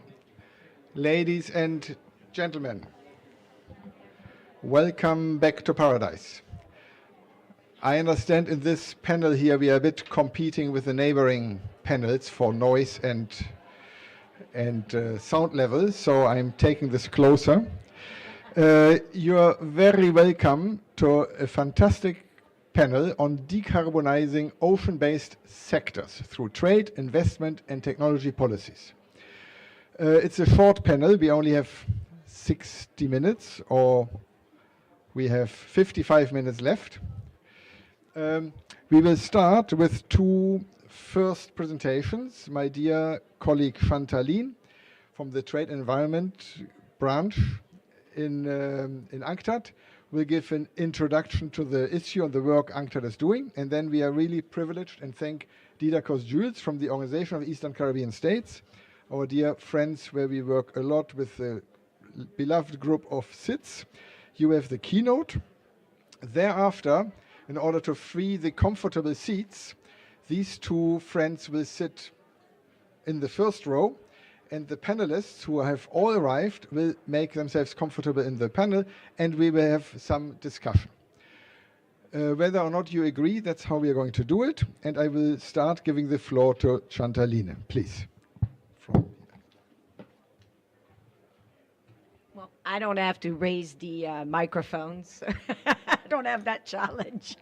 Ladies and gentlemen, welcome back to paradise. I understand in this panel here we are a bit competing with the neighboring panels for noise and sound level, so I'm taking this closer. You're very welcome to a fantastic panel on decarbonizing ocean-based sectors through trade, investment and technology policies. It's a short panel. We only have 60 minutes, or we have 55 minutes left. We will start with two first presentations. My dear colleague Chantaline from the Trade and Environment branch in UNCTAD will give an introduction to the issue and the work UNCTAD is doing. And then we are really privileged and thank Didakos Jules from the Organization of Eastern Caribbean States, our dear friends where we work a lot with the beloved group of SIDS. You have the keynote. Thereafter, in order to free the comfortable seats, these two friends will sit in the first row, and the panelists who have all arrived will make themselves comfortable in the panel, and we will have some discussion. Whether or not you agree, that's how we are going to do it, and I will start giving the floor to Chantaline, please. Well, I don't have to raise the microphones. I don't have that challenge.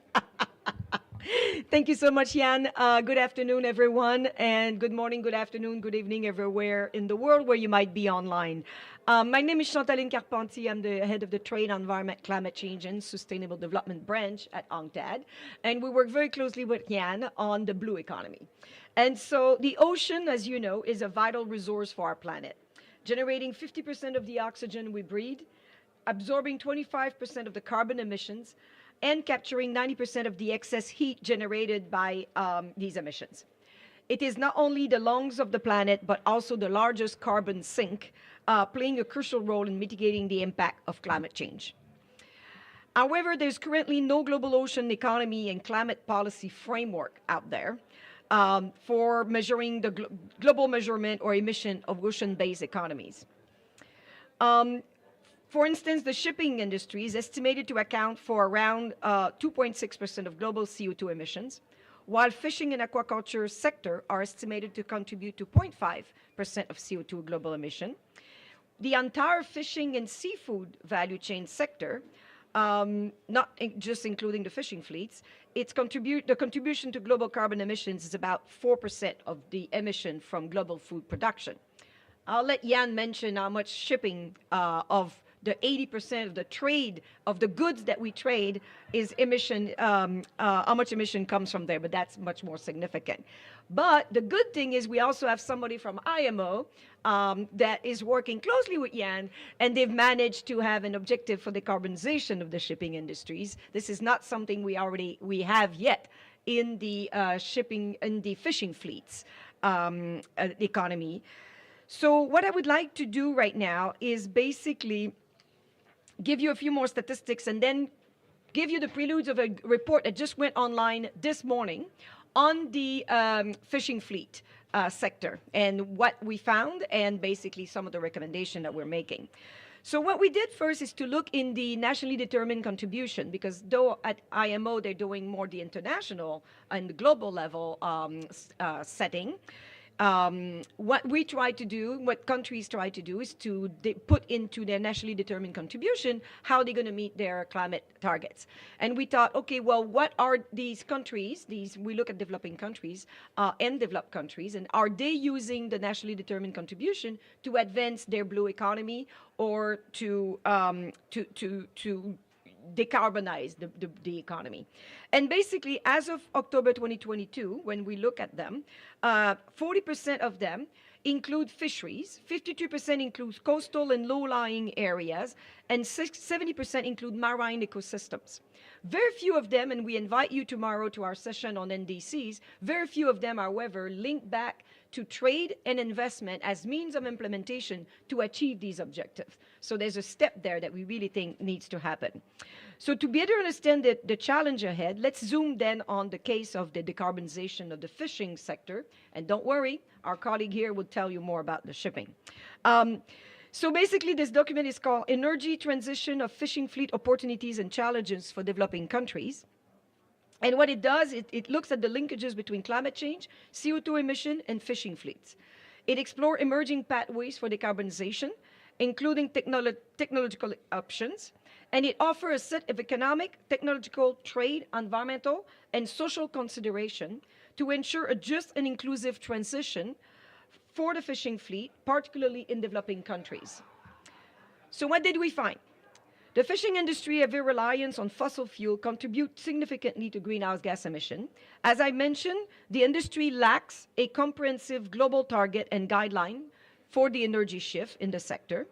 Thank you so much, Jan. Good afternoon, everyone, and good morning, good afternoon, good evening, everywhere in the world where you might be online. My name is Chantaline Carpentier. I'm the head of the Trade, Environment, Climate Change, and Sustainable Development branch at UNCTAD, and we work very closely with Jan on the blue economy. And so the ocean, as you know, is a vital resource for our planet, generating 50% of the oxygen we breathe, absorbing 25% of the carbon emissions, and capturing 90% of the excess heat generated by these emissions. It is not only the lungs of the planet, but also the largest carbon sink, playing a crucial role in mitigating the impact of climate change. However, there's currently no global ocean economy and climate policy framework out there for measuring the global measurement or emission of ocean-based economies. For instance, the shipping industry is estimated to account for around 2.6% of global CO2 emissions, while fishing and aquaculture sector are estimated to contribute to 0.5% of CO2 global emission. The entire fishing and seafood value chain sector, not just including the fishing fleets, the contribution to global carbon emissions is about 4% of the emission from global food production. I'll let Jan mention how much shipping of the 80% of the trade of the goods that we trade is emission, how much emission comes from there, but that's much more significant. But the good thing is we also have somebody from IMO that is working closely with Jan, and they've managed to have an objective for decarbonization of the shipping industries. This is not something we have yet in the fishing fleets economy. So what I would like to do right now is basically give you a few more statistics and then give you the preludes of a report that just went online this morning on the fishing fleet sector and what we found and basically some of the recommendations that we're making. So what we did first is to look in the nationally determined contribution, because though at IMO they're doing more the international and the global level setting, what we try to do, what countries try to do, is to put into their nationally determined contribution how they're going to meet their climate targets. And we thought, okay, well, what are these countries? We look at developing countries and developed countries, and are they using the nationally determined contribution to advance their blue economy or to decarbonize the economy? And basically, as of October 2022, when we look at them, 40% of them include fisheries, 52% include coastal and low-lying areas, and 70% include marine ecosystems. Very few of them, and we invite you tomorrow to our session on NDCs, very few of them, however, link back to trade and investment as means of implementation to achieve these objectives. So there's a step there that we really think needs to happen. So to better understand the challenge ahead, let's zoom then on the case of the decarbonization of the fishing sector. And don't worry, our colleague here will tell you more about the shipping. So basically, this document is called Energy Transition of Fishing Fleet Opportunities and Challenges for Developing Countries. And what it does, it looks at the linkages between climate change, CO2 emission, and fishing fleets. It explores emerging pathways for decarbonization, including technological options, and it offers a set of economic, technological, trade, environmental, and social consideration to ensure a just and inclusive transition for the fishing fleet, particularly in developing countries. So what did we find? The fishing industry, heavy reliance on fossil fuel, contributes significantly to greenhouse gas emission. As I mentioned, the industry lacks a comprehensive global target and guideline for the energy shift in the sector.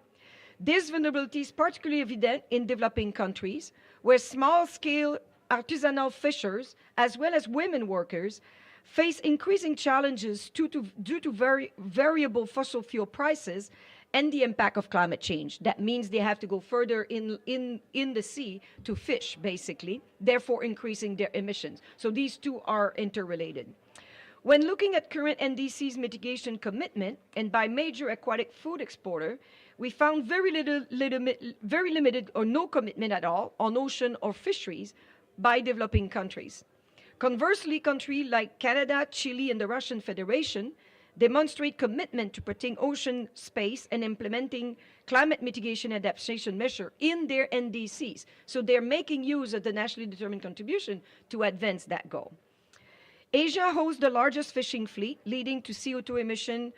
This vulnerability is particularly evident in developing countries, where small-scale artisanal fishers, as well as women workers, face increasing challenges due to very variable fossil fuel prices and the impact of climate change. That means they have to go further in the sea to fish, basically, therefore increasing their emissions. So these two are interrelated. When looking at current NDC's mitigation commitment, and by major aquatic food exporter, we found very limited or no commitment at all on ocean or fisheries by developing countries. Conversely, countries like Canada, Chile, and the Russian Federation demonstrate commitment to protecting ocean space and implementing climate mitigation adaptation measures in their NDCs. So they're making use of the nationally determined contribution to advance that goal. Asia hosts the largest fishing fleet, leading to CO2 emission,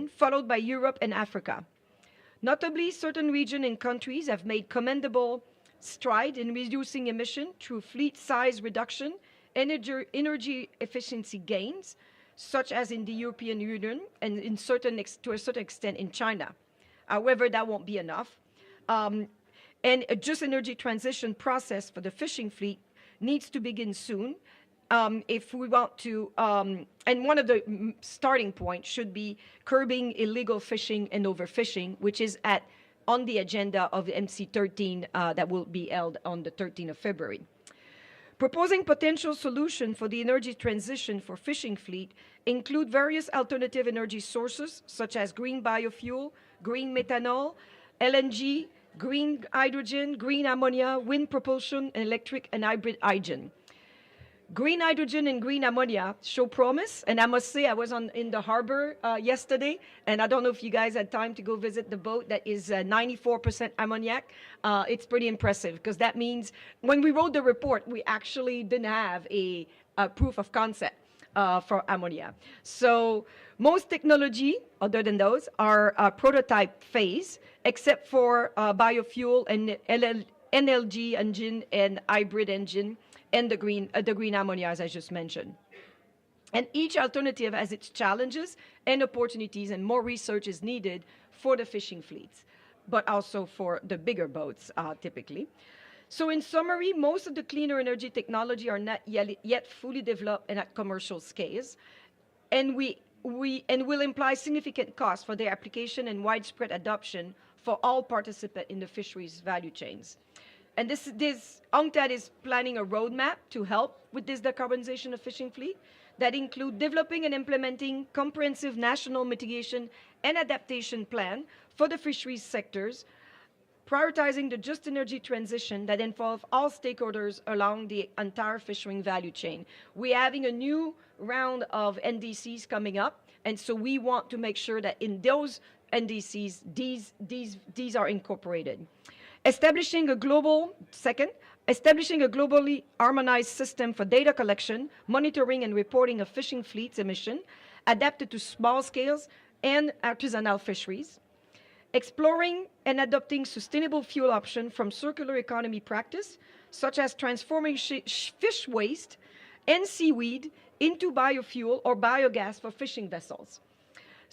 followed by Europe and Africa. Notably, certain regions and countries have made commendable strides in reducing emission through fleet size reduction, energy efficiency gains, such as in the European Union and to a certain extent in China. However, that won't be enough. And a just energy transition process for the fishing fleet needs to begin soon if we want to, and one of the starting points should be curbing illegal fishing and overfishing, which is on the agenda of the MC13 that will be held on the 13th of February. Proposing potential solutions for the energy transition for fishing fleet include various alternative energy sources, such as green biofuel, green methanol, LNG, green hydrogen, green ammonia, wind propulsion, and electric and hybrid hydrogen. Green hydrogen and green ammonia show promise, and I must say I was in the harbor yesterday, and I don't know if you guys had time to go visit the boat that is 94% ammoniac. It's pretty impressive, because that means when we wrote the report, we actually didn't have a proof of concept for ammonia. So most technology, other than those, are prototype phase, except for biofuel and NLG engine and hybrid engine, and the green ammonia, as I just mentioned. And each alternative has its challenges and opportunities, and more research is needed for the fishing fleets, but also for the bigger boats, typically. So in summary, most of the cleaner energy technology are not yet fully developed and at commercial scales, and will imply significant costs for their application and widespread adoption for all participants in the fisheries value chains. And UNCTAD is planning a roadmap to help with this decarbonization of fishing fleet that include developing and implementing comprehensive national mitigation and adaptation plan for the fisheries sectors, prioritizing the just energy transition that involve all stakeholders along the entire fishing value chain. We're having a new round of NDCs coming up, and so we want to make sure that in those NDCs, these are incorporated. Establishing a globally harmonized system for data collection, monitoring, and reporting of fishing fleets emission, adapted to small scales and artisanal fisheries. Exploring and adopting sustainable fuel options from circular economy practice, such as transforming fish waste and seaweed into biofuel or biogas for fishing vessels.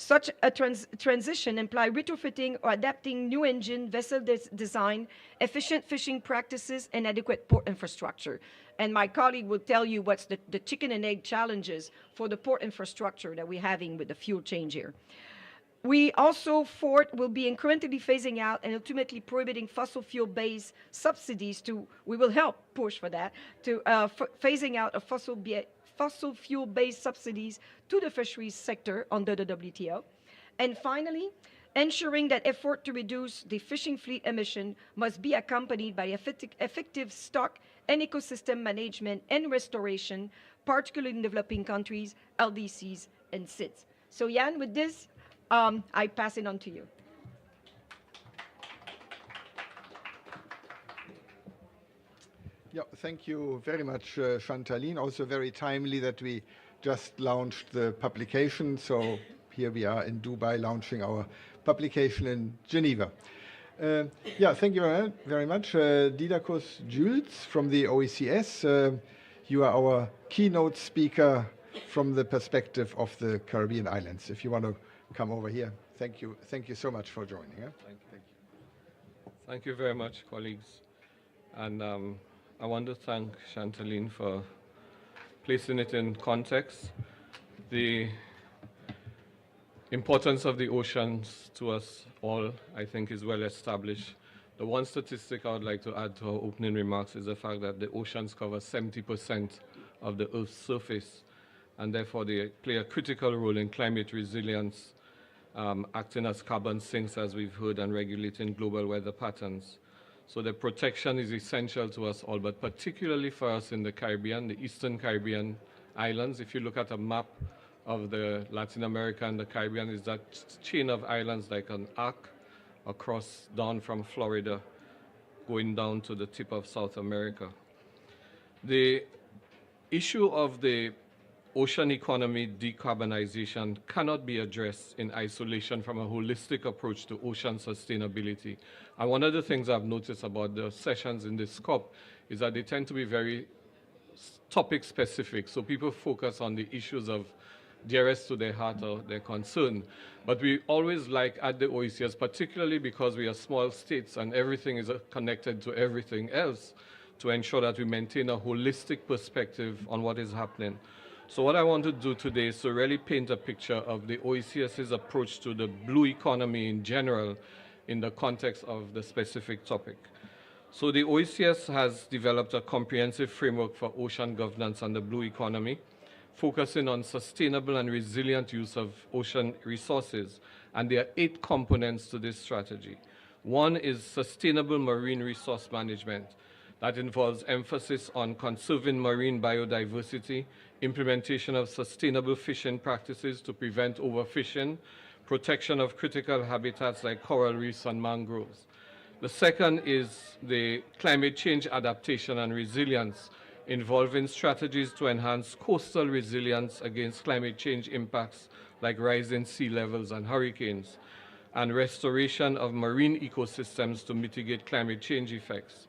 Such a transition implies retrofitting or adapting new engine, vessel design, efficient fishing practices, and adequate port infrastructure. And my colleague will tell you what's the chicken and egg challenges for the port infrastructure that we're having with the fuel change here. We also, fourth, will be incrementally phasing out and ultimately prohibiting fossil fuel-based subsidies we will help push for that, to phasing out of fossil fuel-based subsidies to the fisheries sector under the WTO. And finally, ensuring that effort to reduce the fishing fleet emission must be accompanied by effective stock and ecosystem management and restoration, particularly in developing countries, LDCs, and SIDS. So Jan, with this, I pass it on to you. Yeah, thank you very much, Chantaline. Also very timely that we just launched the publication. So here we are in Dubai launching our publication in Geneva. Yeah, thank you very much. Didakos Jules from the OECS. You are our keynote speaker from the perspective of the Caribbean islands. If you want to come over here. Thank you. Thank you so much for joining. Thank you. Thank you very much, colleagues. And I want to thank Chantaline for placing it in context. The importance of the oceans to us all, I think, is well established. The one statistic I would like to add to our opening remarks is the fact that the oceans cover 70% of the Earth's surface, and therefore they play a critical role in climate resilience, acting as carbon sinks, as we've heard, and regulating global weather patterns. So the protection is essential to us all, but particularly for us in the Caribbean, the Eastern Caribbean islands. If you look at a map of the Latin America and the Caribbean, is that chain of islands like an arc across down from Florida, going down to the tip of South America. The issue of the ocean economy decarbonization cannot be addressed in isolation from a holistic approach to ocean sustainability. And one of the things I've noticed about the sessions in this COP is that they tend to be very topic specific. So people focus on the issues of dearest to their heart or their concern. But we always like at the OECS, particularly because we are small states and everything is connected to everything else, to ensure that we maintain a holistic perspective on what is happening. So what I want to do today is to really paint a picture of the OECS's approach to the blue economy in general in the context of the specific topic. So the OECS has developed a comprehensive framework for ocean governance and the blue economy, focusing on sustainable and resilient use of ocean resources. And there are 8 components to this strategy. One is sustainable marine resource management. That involves emphasis on conserving marine biodiversity, implementation of sustainable fishing practices to prevent overfishing, protection of critical habitats like coral reefs and mangroves. The second is the climate change adaptation and resilience, involving strategies to enhance coastal resilience against climate change impacts like rising sea levels and hurricanes, and restoration of marine ecosystems to mitigate climate change effects.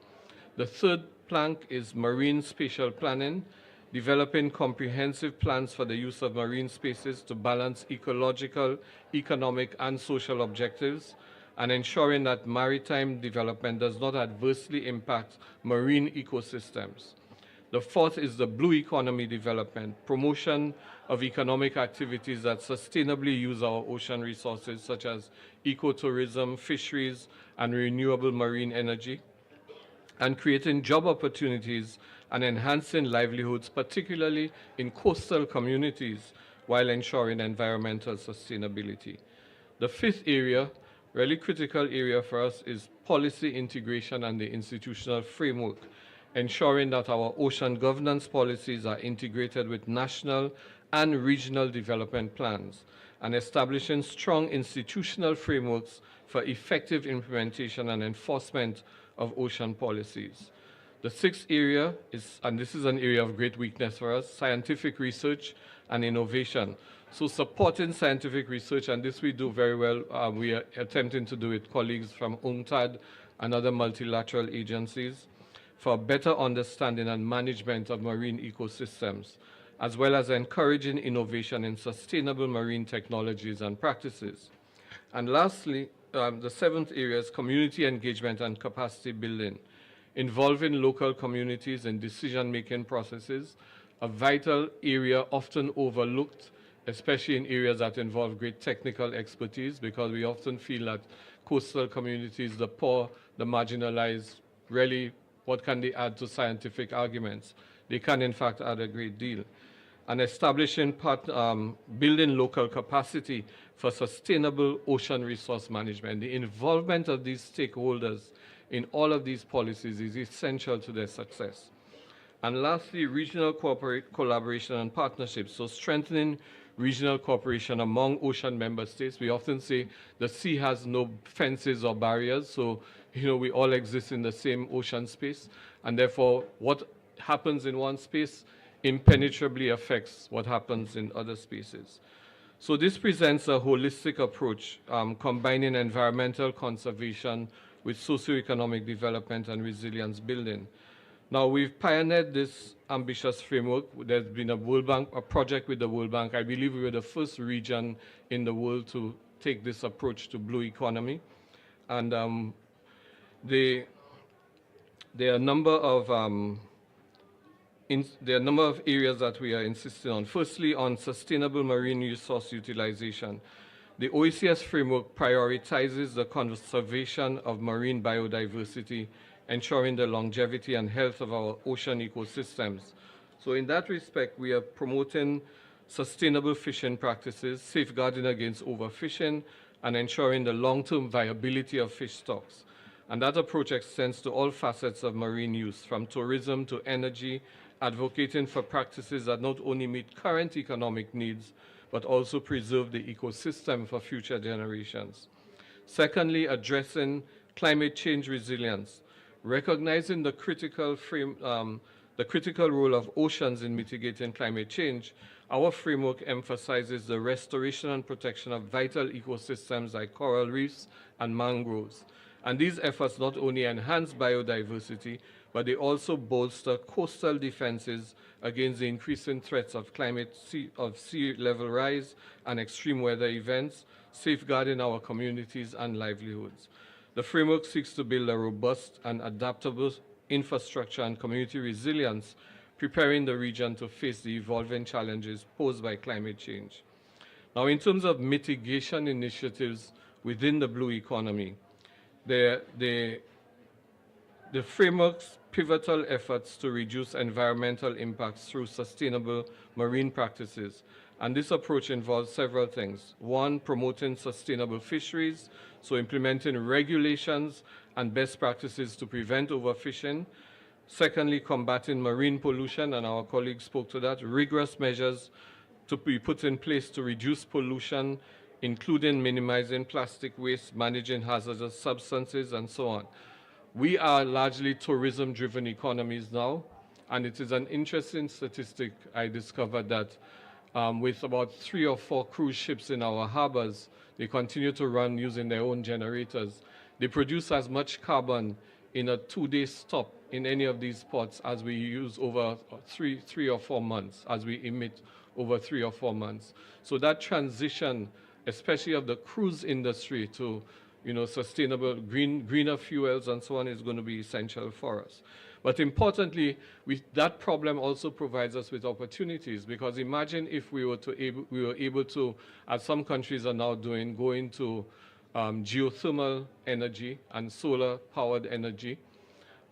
The third plank is marine spatial planning, developing comprehensive plans for the use of marine spaces to balance ecological, economic, and social objectives, and ensuring that maritime development does not adversely impact marine ecosystems. The fourth is the blue economy development, promotion of economic activities that sustainably use our ocean resources, such as ecotourism, fisheries, and renewable marine energy, and creating job opportunities and enhancing livelihoods, particularly in coastal communities, while ensuring environmental sustainability. The fifth area, really critical area for us, is policy integration and the institutional framework, ensuring that our ocean governance policies are integrated with national and regional development plans, and establishing strong institutional frameworks for effective implementation and enforcement of ocean policies. The sixth area is, and this is an area of great weakness for us, scientific research and innovation. So supporting scientific research, and this we do very well. We are attempting to do with colleagues from UNCTAD and other multilateral agencies for better understanding and management of marine ecosystems, as well as encouraging innovation in sustainable marine technologies and practices. And lastly, the seventh area is community engagement and capacity building, involving local communities in decision-making processes, a vital area often overlooked, especially in areas that involve great technical expertise, because we often feel that coastal communities, the poor, the marginalized, really, what can they add to scientific arguments? They can, in fact, add a great deal. And establishing, building local capacity for sustainable ocean resource management. The involvement of these stakeholders in all of these policies is essential to their success. And lastly, regional collaboration and partnerships. So strengthening regional cooperation among ocean member states. We often say the sea has no fences or barriers, so we all exist in the same ocean space, and therefore what happens in one space impenetrably affects what happens in other spaces. So this presents a holistic approach, combining environmental conservation with socioeconomic development and resilience building. Now, we've pioneered this ambitious framework. There's been a project with the World Bank. I believe we were the first region in the world to take this approach to blue economy. And there are a number of areas that we are insisting on. Firstly, on sustainable marine resource utilization. The OECS framework prioritizes the conservation of marine biodiversity, ensuring the longevity and health of our ocean ecosystems. So in that respect, we are promoting sustainable fishing practices, safeguarding against overfishing, and ensuring the long-term viability of fish stocks. And that approach extends to all facets of marine use, from tourism to energy, advocating for practices that not only meet current economic needs, but also preserve the ecosystem for future generations. Secondly, addressing climate change resilience, recognizing the critical role of oceans in mitigating climate change. Our framework emphasizes the restoration and protection of vital ecosystems like coral reefs and mangroves. And these efforts not only enhance biodiversity, but they also bolster coastal defenses against the increasing threats of sea level rise and extreme weather events, safeguarding our communities and livelihoods. The framework seeks to build a robust and adaptable infrastructure and community resilience, preparing the region to face the evolving challenges posed by climate change. Now, in terms of mitigation initiatives within the blue economy, the framework's pivotal efforts to reduce environmental impacts through sustainable marine practices. And this approach involves several things. One, promoting sustainable fisheries, so implementing regulations and best practices to prevent overfishing. Secondly, combating marine pollution, and our colleagues spoke to that. Rigorous measures to be put in place to reduce pollution, including minimizing plastic waste, managing hazardous substances, and so on. We are largely tourism-driven economies now, and it is an interesting statistic I discovered that with about 3 or 4 cruise ships in our harbors, they continue to run using their own generators. They produce as much carbon in a 2-day stop in any of these ports as we use over three or 4 months, as we emit over 3 or 4 months. So that transition, especially of the cruise industry to sustainable greener fuels and so on, is going to be essential for us. But importantly, that problem also provides us with opportunities, because imagine if we were able to, as some countries are now doing, go into geothermal energy and solar-powered energy,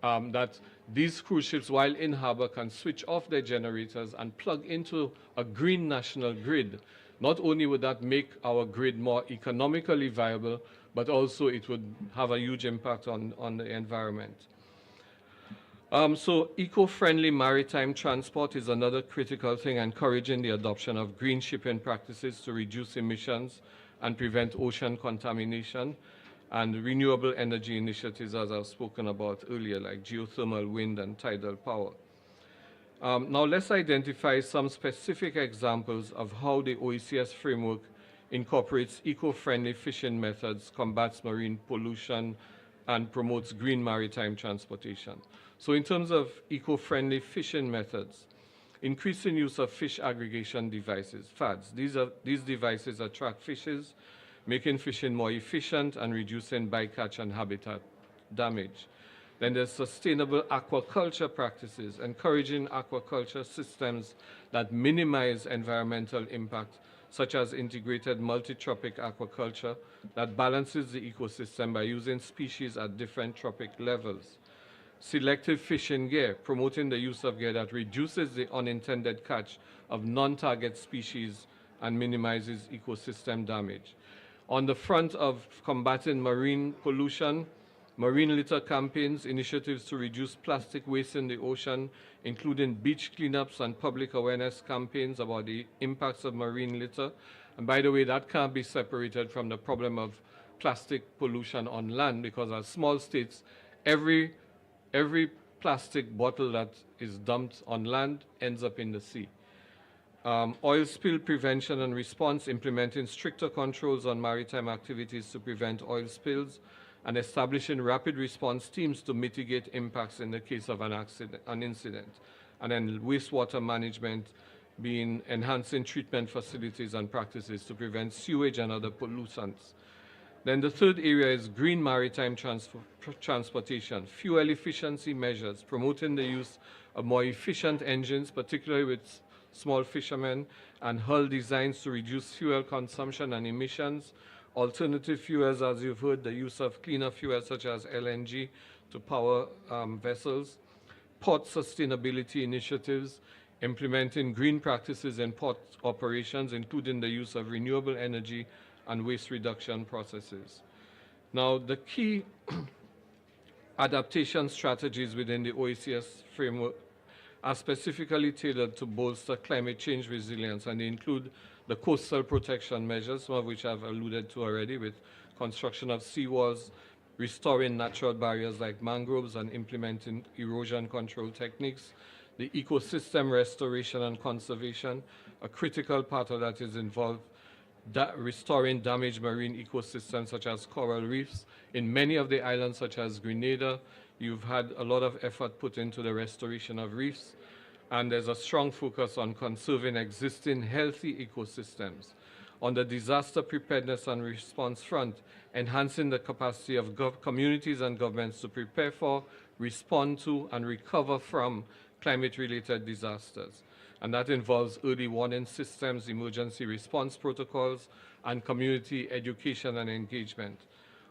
that these cruise ships, while in harbor, can switch off their generators and plug into a green national grid. Not only would that make our grid more economically viable, but also it would have a huge impact on the environment. So eco-friendly maritime transport is another critical thing, encouraging the adoption of green shipping practices to reduce emissions and prevent ocean contamination, and renewable energy initiatives, as I've spoken about earlier, like geothermal, wind, and tidal power. Now let's identify some specific examples of how the OECS framework incorporates eco-friendly fishing methods, combats marine pollution, and promotes green maritime transportation. So in terms of eco-friendly fishing methods, increasing use of fish aggregation devices, FADs. These devices attract fishes, making fishing more efficient and reducing bycatch and habitat damage. Then there's sustainable aquaculture practices, encouraging aquaculture systems that minimize environmental impact, such as integrated multi-tropic aquaculture that balances the ecosystem by using species at different tropic levels. Selective fishing gear, promoting the use of gear that reduces the unintended catch of non-target species and minimizes ecosystem damage. On the front of combating marine pollution, marine litter campaigns, initiatives to reduce plastic waste in the ocean, including beach cleanups and public awareness campaigns about the impacts of marine litter. And by the way, that can't be separated from the problem of plastic pollution on land, because as small states, every plastic bottle that is dumped on land ends up in the sea. Oil spill prevention and response, implementing stricter controls on maritime activities to prevent oil spills, and establishing rapid response teams to mitigate impacts in the case of an incident. And then wastewater management, being enhancing treatment facilities and practices to prevent sewage and other pollutants. Then the third area is green maritime transportation, fuel efficiency measures, promoting the use of more efficient engines, particularly with small fishermen, and hull designs to reduce fuel consumption and emissions. Alternative fuels, as you've heard, the use of cleaner fuels such as LNG to power vessels. Port sustainability initiatives, implementing green practices in port operations, including the use of renewable energy and waste reduction processes. Now, the key adaptation strategies within the OECS framework are specifically tailored to bolster climate change resilience, and they include the coastal protection measures, some of which I've alluded to already, with construction of seawalls, restoring natural barriers like mangroves, and implementing erosion control techniques. The ecosystem restoration and conservation, a critical part of that is involved restoring damaged marine ecosystems such as coral reefs. In many of the islands such as Grenada, you've had a lot of effort put into the restoration of reefs, and there's a strong focus on conserving existing healthy ecosystems. On the disaster preparedness and response front, enhancing the capacity of communities and governments to prepare for, respond to, and recover from climate-related disasters. And that involves early warning systems, emergency response protocols, and community education and engagement.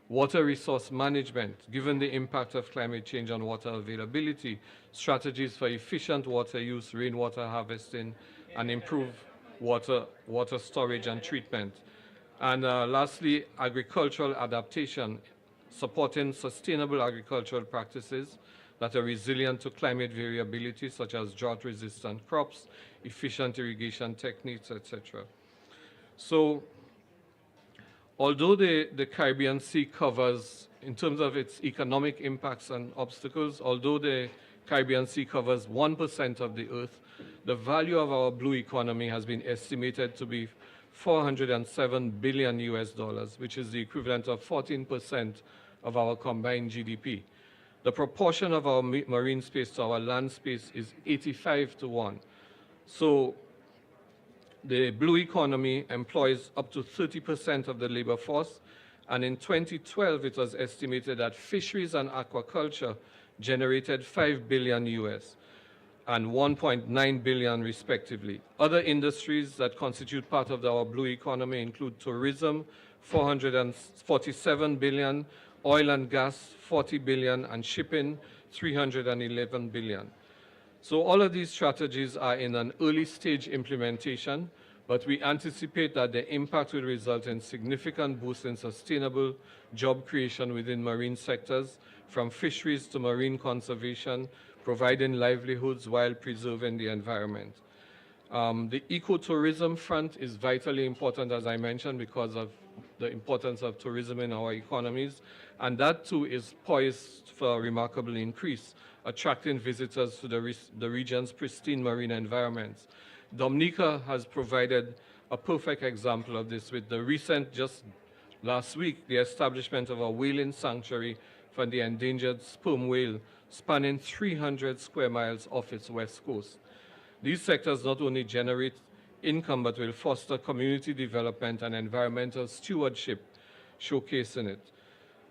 Water resource management, given the impact of climate change on water availability, strategies for efficient water use, rainwater harvesting, and improved water storage and treatment. And lastly, agricultural adaptation, supporting sustainable agricultural practices that are resilient to climate variability, such as drought-resistant crops, efficient irrigation techniques, etc. So, although the Caribbean Sea covers, in terms of its economic impacts and obstacles, although the Caribbean Sea covers 1% of the Earth, the value of our blue economy has been estimated to be $407 billion US, which is the equivalent of 14% of our combined GDP. The proportion of our marine space to our land space is 85-1. So the blue economy employs up to 30% of the labor force, and in 2012 it was estimated that fisheries and aquaculture generated $5 billion US and 1.9 billion respectively. Other industries that constitute part of our blue economy include tourism, 447 billion, oil and gas, 40 billion, and shipping, 311 billion. So all of these strategies are in an early stage implementation, but we anticipate that the impact will result in significant boost in sustainable job creation within marine sectors, from fisheries to marine conservation, providing livelihoods while preserving the environment. The ecotourism front is vitally important, as I mentioned, because of the importance of tourism in our economies, and that too is poised for a remarkable increase, attracting visitors to the region's pristine marine environments. Dominica has provided a perfect example of this with the recent, just last week, the establishment of a whaling sanctuary for the endangered sperm whale, spanning 300 square miles off its west coast. These sectors not only generate income, but will foster community development and environmental stewardship, showcasing it.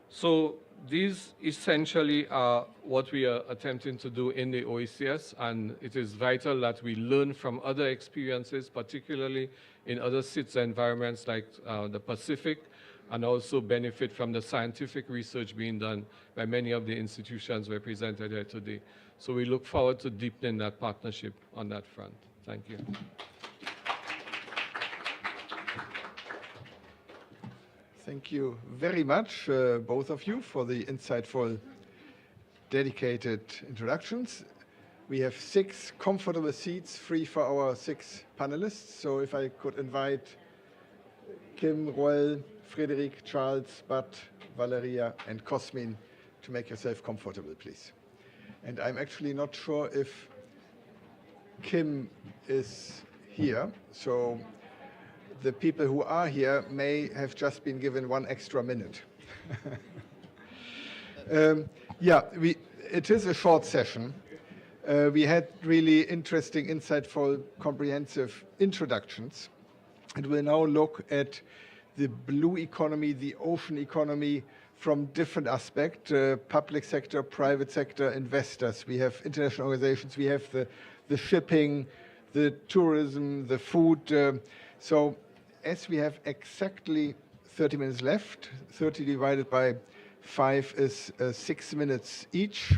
So these essentially are what we are attempting to do in the OECS, and it is vital that we learn from other experiences, particularly in other SITS environments like the Pacific, and also benefit from the scientific research being done by many of the institutions represented here today. So we look forward to deepening that partnership on that front. Thank you. Thank you very much, both of you, for the insightful, dedicated introductions. We have 6 comfortable seats free for our 6 panelists. So if I could invite Kim, Roel, Frédéric, Charles, Bud, Valeria, and Cosmin to make yourself comfortable, please. And I'm actually not sure if Kim is here. So the people who are here may have just been given 1 extra minute. It is a short session. We had really interesting, insightful, comprehensive introductions. And we'll now look at the blue economy, the ocean economy from different aspects, public sector, private sector, investors. We have international organizations, we have the shipping, the tourism, the food. So as we have exactly 30 minutes left, 30 divided by 5 is 6 minutes each.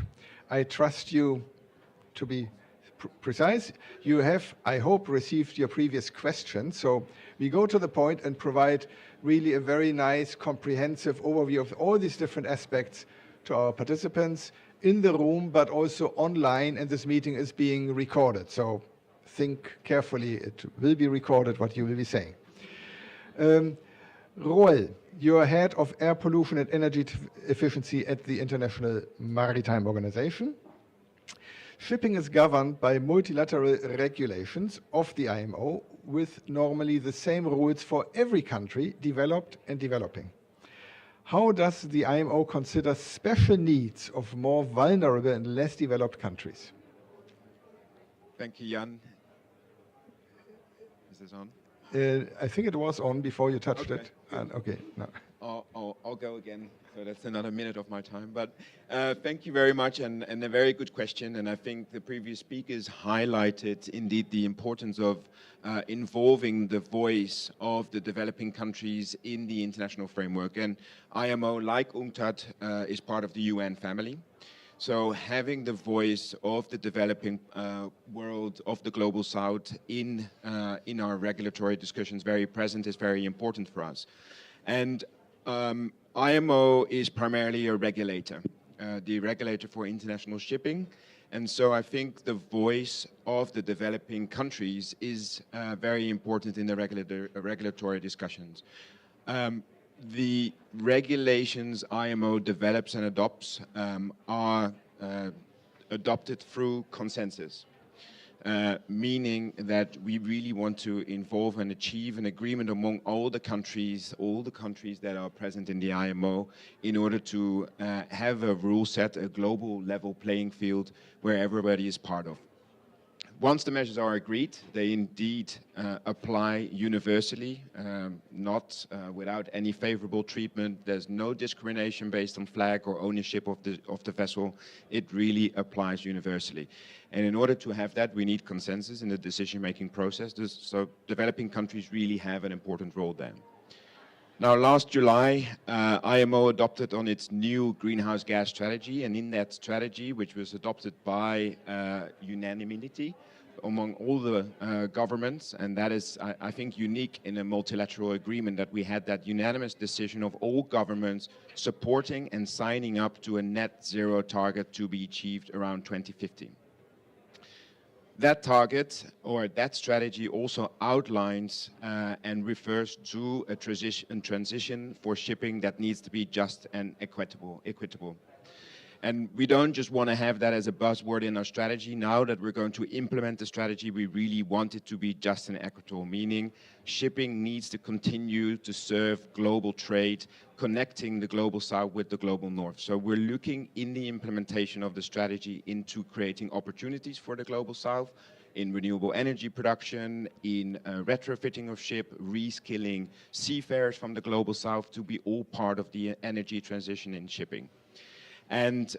I trust you to be precise. You have, I hope, received your previous questions. So we go to the point and provide really a very nice, comprehensive overview of all these different aspects to our participants in the room, but also online. And this meeting is being recorded. So think carefully. It will be recorded what you will be saying. Roel, you are head of air pollution and energy efficiency at the International Maritime Organization. Shipping is governed by multilateral regulations of the IMO with normally the same rules for every country, developed and developing. How does the IMO consider special needs of more vulnerable and less developed countries? Thank you, Jan. Is this on? I think it was on before you touched Okay. it. And, okay, no. I'll go again. So that's another minute of my time. But thank you very much, and a very good question. And I think the previous speakers highlighted indeed the importance of involving the voice of the developing countries in the international framework. And IMO, like UNCTAD, is part of the UN family. So having the voice of the developing world, of the global south in our regulatory discussions very present is very important for us. And IMO is primarily a regulator, the regulator for international shipping. And so I think the voice of the developing countries is very important in the regulatory discussions. The regulations IMO develops and adopts are adopted through consensus, meaning that we really want to involve and achieve an agreement among all the countries that are present in the IMO in order to have a rule set, a global level playing field where everybody is part of. Once the measures are agreed, they indeed apply universally, not without any favorable treatment. There's no discrimination based on flag or ownership of the vessel. It really applies universally. And in order to have that, we need consensus in the decision-making process. So developing countries really have an important role there. Now, last July, IMO adopted on its new greenhouse gas strategy, and in that strategy, which was adopted by unanimity among all the governments, and that is, I think, unique in a multilateral agreement, that we had that unanimous decision of all governments supporting and signing up to a net zero target to be achieved around 2050. That target, or that strategy, also outlines and refers to a transition for shipping that needs to be just and equitable. And we don't just want to have that as a buzzword in our strategy. Now that we're going to implement the strategy, we really want it to be just and equitable, meaning shipping needs to continue to serve global trade, connecting the global south with the global north. So we're looking in the implementation of the strategy into creating opportunities for the global south in renewable energy production, in retrofitting of ship, reskilling seafarers from the global south to be all part of the energy transition in shipping. And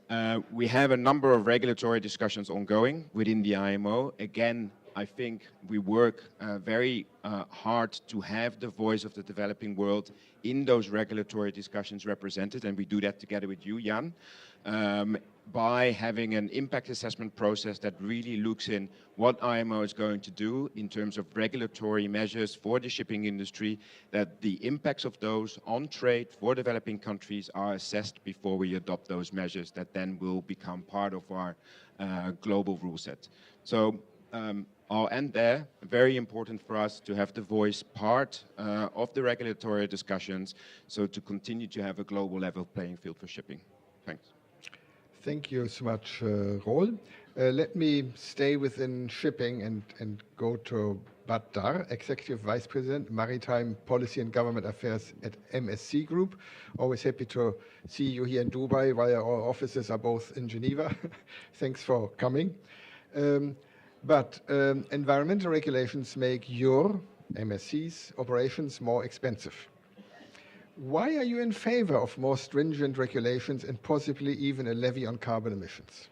we have a number of regulatory discussions ongoing within the IMO. Again, I think we work very hard to have the voice of the developing world in those regulatory discussions represented, and we do that together with you, Jan, by having an impact assessment process that really looks in what IMO is going to do in terms of regulatory measures for the shipping industry, that the impacts of those on trade for developing countries are assessed before we adopt those measures that then will become part of our global rule set. So I'll end there. Very important for us to have the voice part of the regulatory discussions, so to continue to have a global level playing field for shipping. Thanks. Thank you so much, Roel. Let me stay within shipping and go to Bart Dar, Executive Vice President, Maritime Policy and Government Affairs at MSC Group. Always happy to see you here in Dubai, while our offices are both in Geneva. Thanks for coming. But environmental regulations make your, MSC's, operations more expensive. Why are you in favor of more stringent regulations and possibly even a levy on carbon emissions?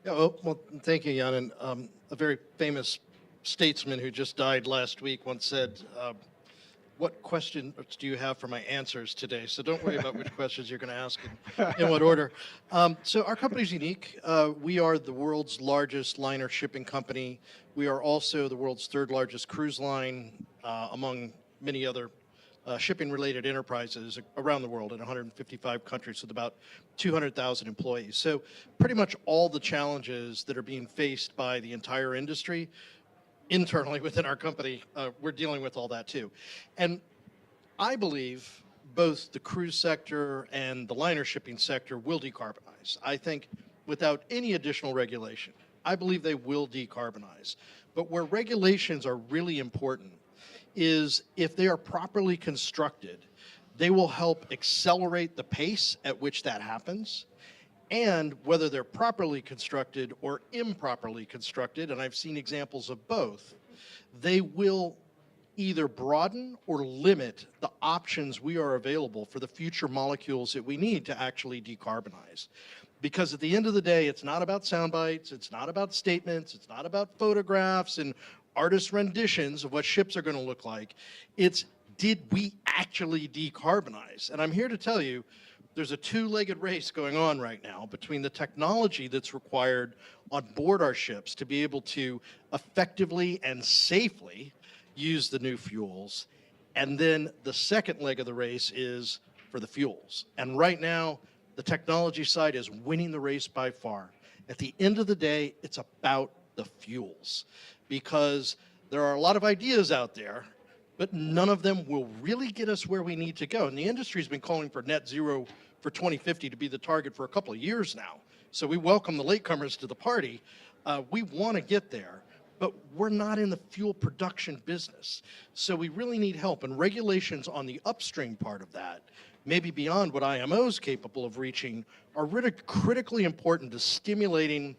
Yeah, well, thank you, Jan. And a very famous statesman who just died last week once said, what questions do you have for my answers today? So don't worry about which questions you're going to ask in what order. So our company is unique. We are the world's largest liner shipping company. We are also the world's third largest cruise line, among many other shipping-related enterprises around the world in 155 countries with about 200,000 employees. So pretty much all the challenges that are being faced by the entire industry internally within our company, we're dealing with all that too. And I believe both the cruise sector and the liner shipping sector will decarbonize. I think without any additional regulation, I believe they will decarbonize. But where regulations are really important is if they are properly constructed, they will help accelerate the pace at which that happens. And whether they're properly constructed or improperly constructed, and I've seen examples of both, they will either broaden or limit the options we are available for the future molecules that we need to actually decarbonize. Because at the end of the day, it's not about sound bites, it's not about statements, it's not about photographs and artist renditions of what ships are going to look like. It's, did we actually decarbonize? And I'm here to tell you, there's a two-legged race going on right now between the technology that's required on board our ships to be able to effectively and safely use the new fuels. And then the second leg of the race is for the fuels. And right now, the technology side is winning the race by far. At the end of the day, it's about the fuels, because there are a lot of ideas out there, but none of them will really get us where we need to go. And the industry's been calling for net zero for 2050 to be the target for a couple of years now. So we welcome the latecomers to the party. We want to get there, but we're not in the fuel production business. So we really need help, and regulations on the upstream part of that, maybe beyond what IMO is capable of reaching, are really critically important to stimulating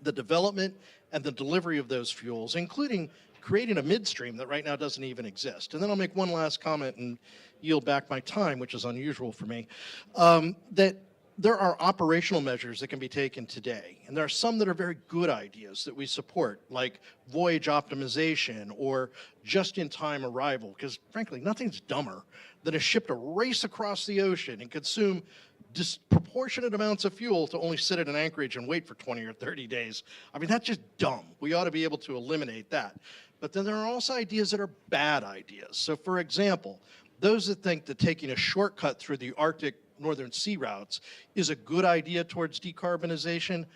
the development and the delivery of those fuels, including creating a midstream that right now doesn't even exist. And then I'll make one last comment and yield back my time, which is unusual for me, that there are operational measures that can be taken today. And there are some that are very good ideas that we support, like voyage optimization or just-in-time arrival, because frankly, nothing's dumber than a ship to race across the ocean and consume disproportionate amounts of fuel to only sit at an anchorage and wait for 20 or 30 days. I mean, that's just dumb. We ought to be able to eliminate that. But then there are also ideas that are bad ideas. So for example, those that think that taking a shortcut through the Arctic Northern Sea routes is a good idea towards decarbonization,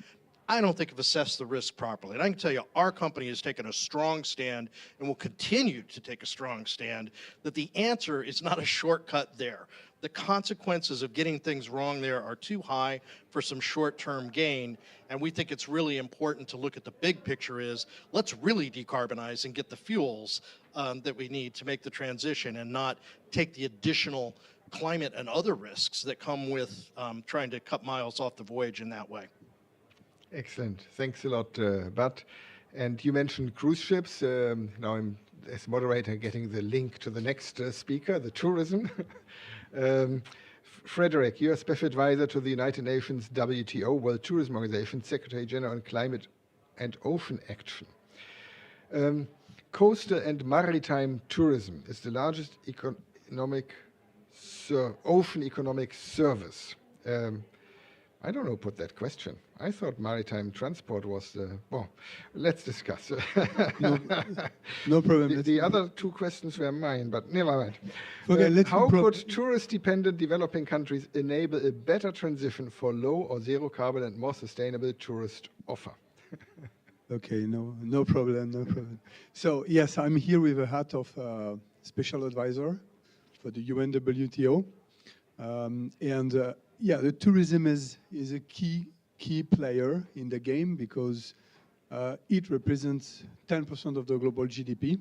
I don't think have assessed the risk properly. And I can tell you, our company has taken a strong stand and will continue to take a strong stand that the answer is not a shortcut there. The consequences of getting things wrong there are too high for some short-term gain, and we think it's really important to look at the big picture is, let's really decarbonize and get the fuels that we need to make the transition and not take the additional climate and other risks that come with trying to cut miles off the voyage in that way. Excellent. Thanks a lot, Bart. And you mentioned cruise ships. Now I'm, as moderator, getting the link to the next speaker, the tourism. Frederick, you're a special advisor to the United Nations WTO, World Tourism Organization, Secretary General on Climate and Ocean Action. Coastal and maritime tourism is the largest ocean economic service. I don't know, put that question. I thought maritime transport was the, well, let's discuss. No problem. The other two questions were mine, but never mind. Okay, how could tourist-dependent developing countries enable a better transition for low or zero carbon and more sustainable tourist offer? Okay, no problem. So yes, I'm here with a hat of special advisor for the UNWTO. Yeah, the tourism is a key player in the game because it represents 10% of the global GDP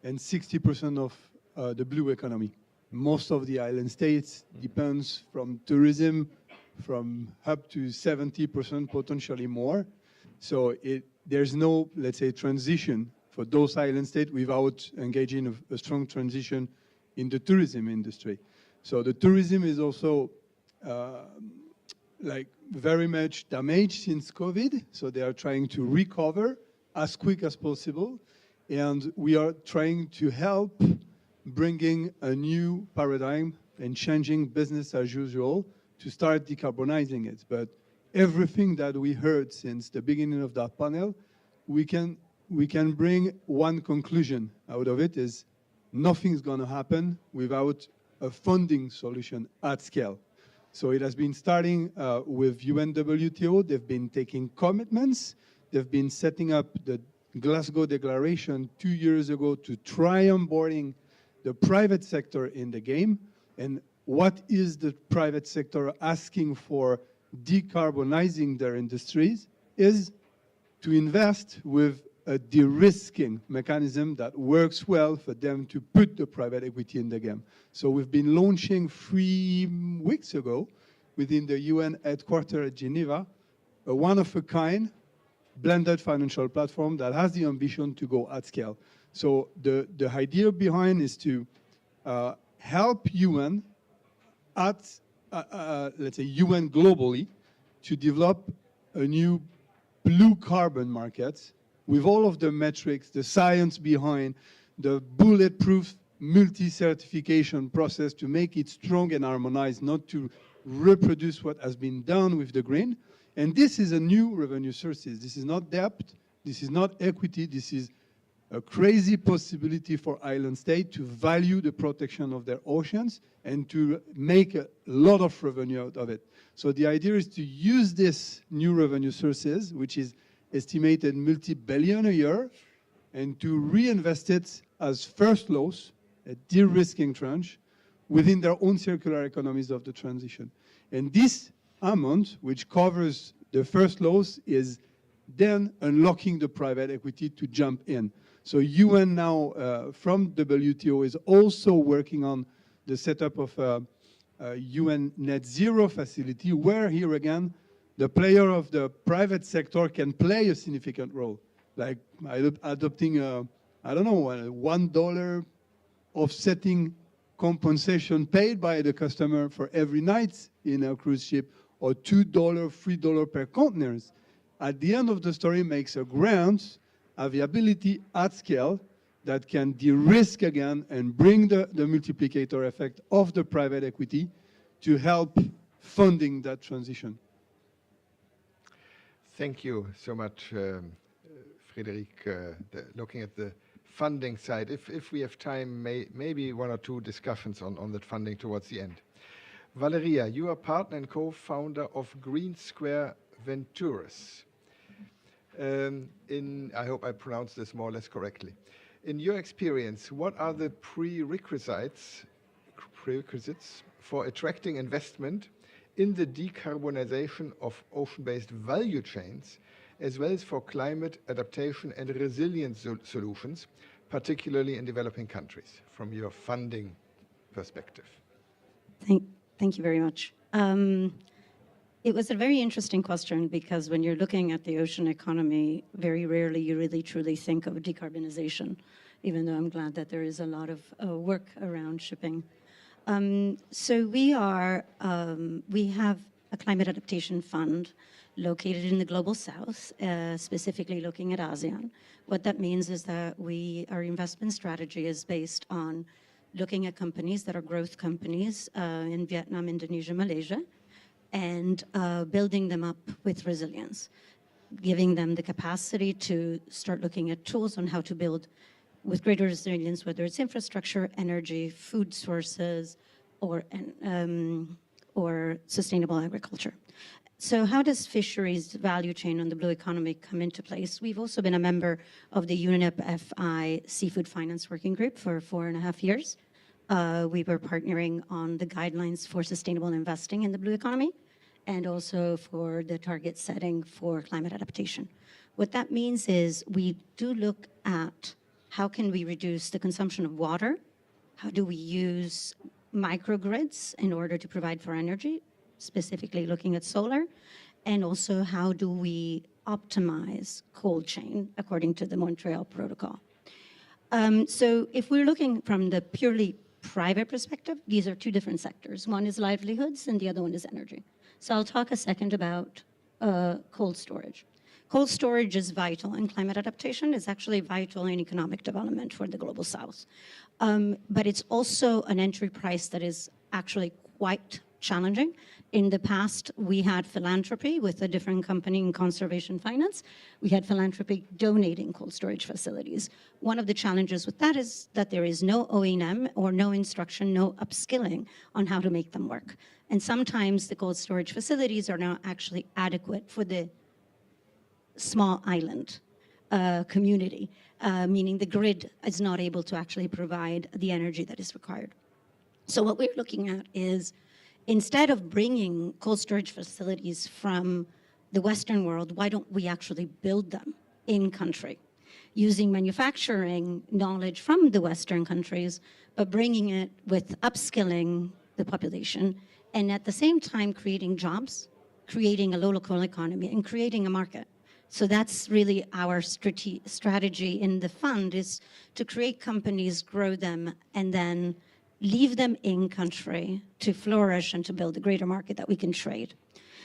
and 60% of the blue economy. Most of the island states depends from tourism from up to 70%, potentially more. So there's no, let's say, transition for those island states without engaging a strong transition in the tourism industry. So the tourism is also like very much damaged since COVID. So they are trying to recover as quick as possible. And we are trying to help bringing a new paradigm and changing business as usual to start decarbonizing it. But everything that we heard since the beginning of that panel, we can bring one conclusion out of it is nothing's going to happen without a funding solution at scale. So it has been starting with UNWTO. They've been taking commitments. They've been setting up the Glasgow Declaration 2 years ago to try onboarding the private sector in the game. And what is the private sector asking for decarbonizing their industries is to invest with a de-risking mechanism that works well for them to put the private equity in the game. So we've been launching 3 weeks ago within the UN headquarters at Geneva, a one-of-a-kind blended financial platform that has the ambition to go at scale. So the idea behind is to help UN at, let's say, UN globally to develop a new blue carbon market with all of the metrics, the science behind, the bulletproof multi-certification process to make it strong and harmonized, not to reproduce what has been done with the green. And this is a new revenue sources. This is not debt, this is not equity, this is a crazy possibility for island state to value the protection of their oceans and to make a lot of revenue out of it. So the idea is to use this new revenue sources, which is estimated multi-billion a year, and to reinvest it as first loss, a de-risking tranche, within their own circular economies of the transition. And this amount, which covers the first loss, is then unlocking the private equity to jump in. So UN now, from WTO, is also working on the setup of a UN net zero facility, where here again, the player of the private sector can play a significant role, like adopting I don't know, $1 offsetting compensation paid by the customer for every night in a cruise ship, or $2, $3 per containers. At the end of the story, makes a grant, a viability at scale that can de-risk again and bring the multiplicator effect of the private equity to help funding that transition. Thank you so much, Frédéric. Looking at the funding side, if we have time, maybe 1 or 2 discussions on that funding towards the end. Valeria, you are partner and co-founder of Green Square Ventures. I hope I pronounced this more or less correctly. In your experience, what are the prerequisites for attracting investment in the decarbonization of ocean-based value chains, as well as for climate adaptation and resilience solutions, particularly in developing countries, from your funding perspective? Thank you very much. It was a very interesting question because when you're looking at the ocean economy, very rarely you really truly think of decarbonization, even though I'm glad that there is a lot of work around shipping. So we have a climate adaptation fund located in the global south, specifically looking at ASEAN. What that means is that our investment strategy is based on looking at companies that are growth companies in Vietnam, Indonesia, Malaysia, and building them up with resilience, giving them the capacity to start looking at tools on how to build with greater resilience, whether it's infrastructure, energy, food sources, or sustainable agriculture. So how does fisheries value chain on the blue economy come into place? We've also been a member of the UNEP-FI Seafood Finance Working Group for 4.5 years. We were partnering on the guidelines for sustainable investing in the blue economy and also for the target setting for climate adaptation. What that means is we do look at how can we reduce the consumption of water? How do we use microgrids in order to provide for energy, specifically looking at solar? And also how do we optimize cold chain according to the Montreal Protocol? So if we're looking from the purely private perspective, these are two different sectors. One is livelihoods and the other one is energy. So I'll talk a second about cold storage. Cold storage is vital in climate adaptation. It's actually vital in economic development for the global south. But it's also an entry price that is actually quite challenging. In the past, we had philanthropy with a different company in conservation finance. We had philanthropy donating cold storage facilities. One of the challenges with that is that there is no O&M or no instruction, no upskilling on how to make them work. And sometimes the cold storage facilities are not actually adequate for the small island community, meaning the grid is not able to actually provide the energy that is required. So what we're looking at is instead of bringing cold storage facilities from the Western world, why don't we actually build them in country using manufacturing knowledge from the Western countries, but bringing it with upskilling the population and at the same time creating jobs, creating a local economy and creating a market. So that's really our strategy in the fund, is to create companies, grow them, and then leave them in country to flourish and to build a greater market that we can trade.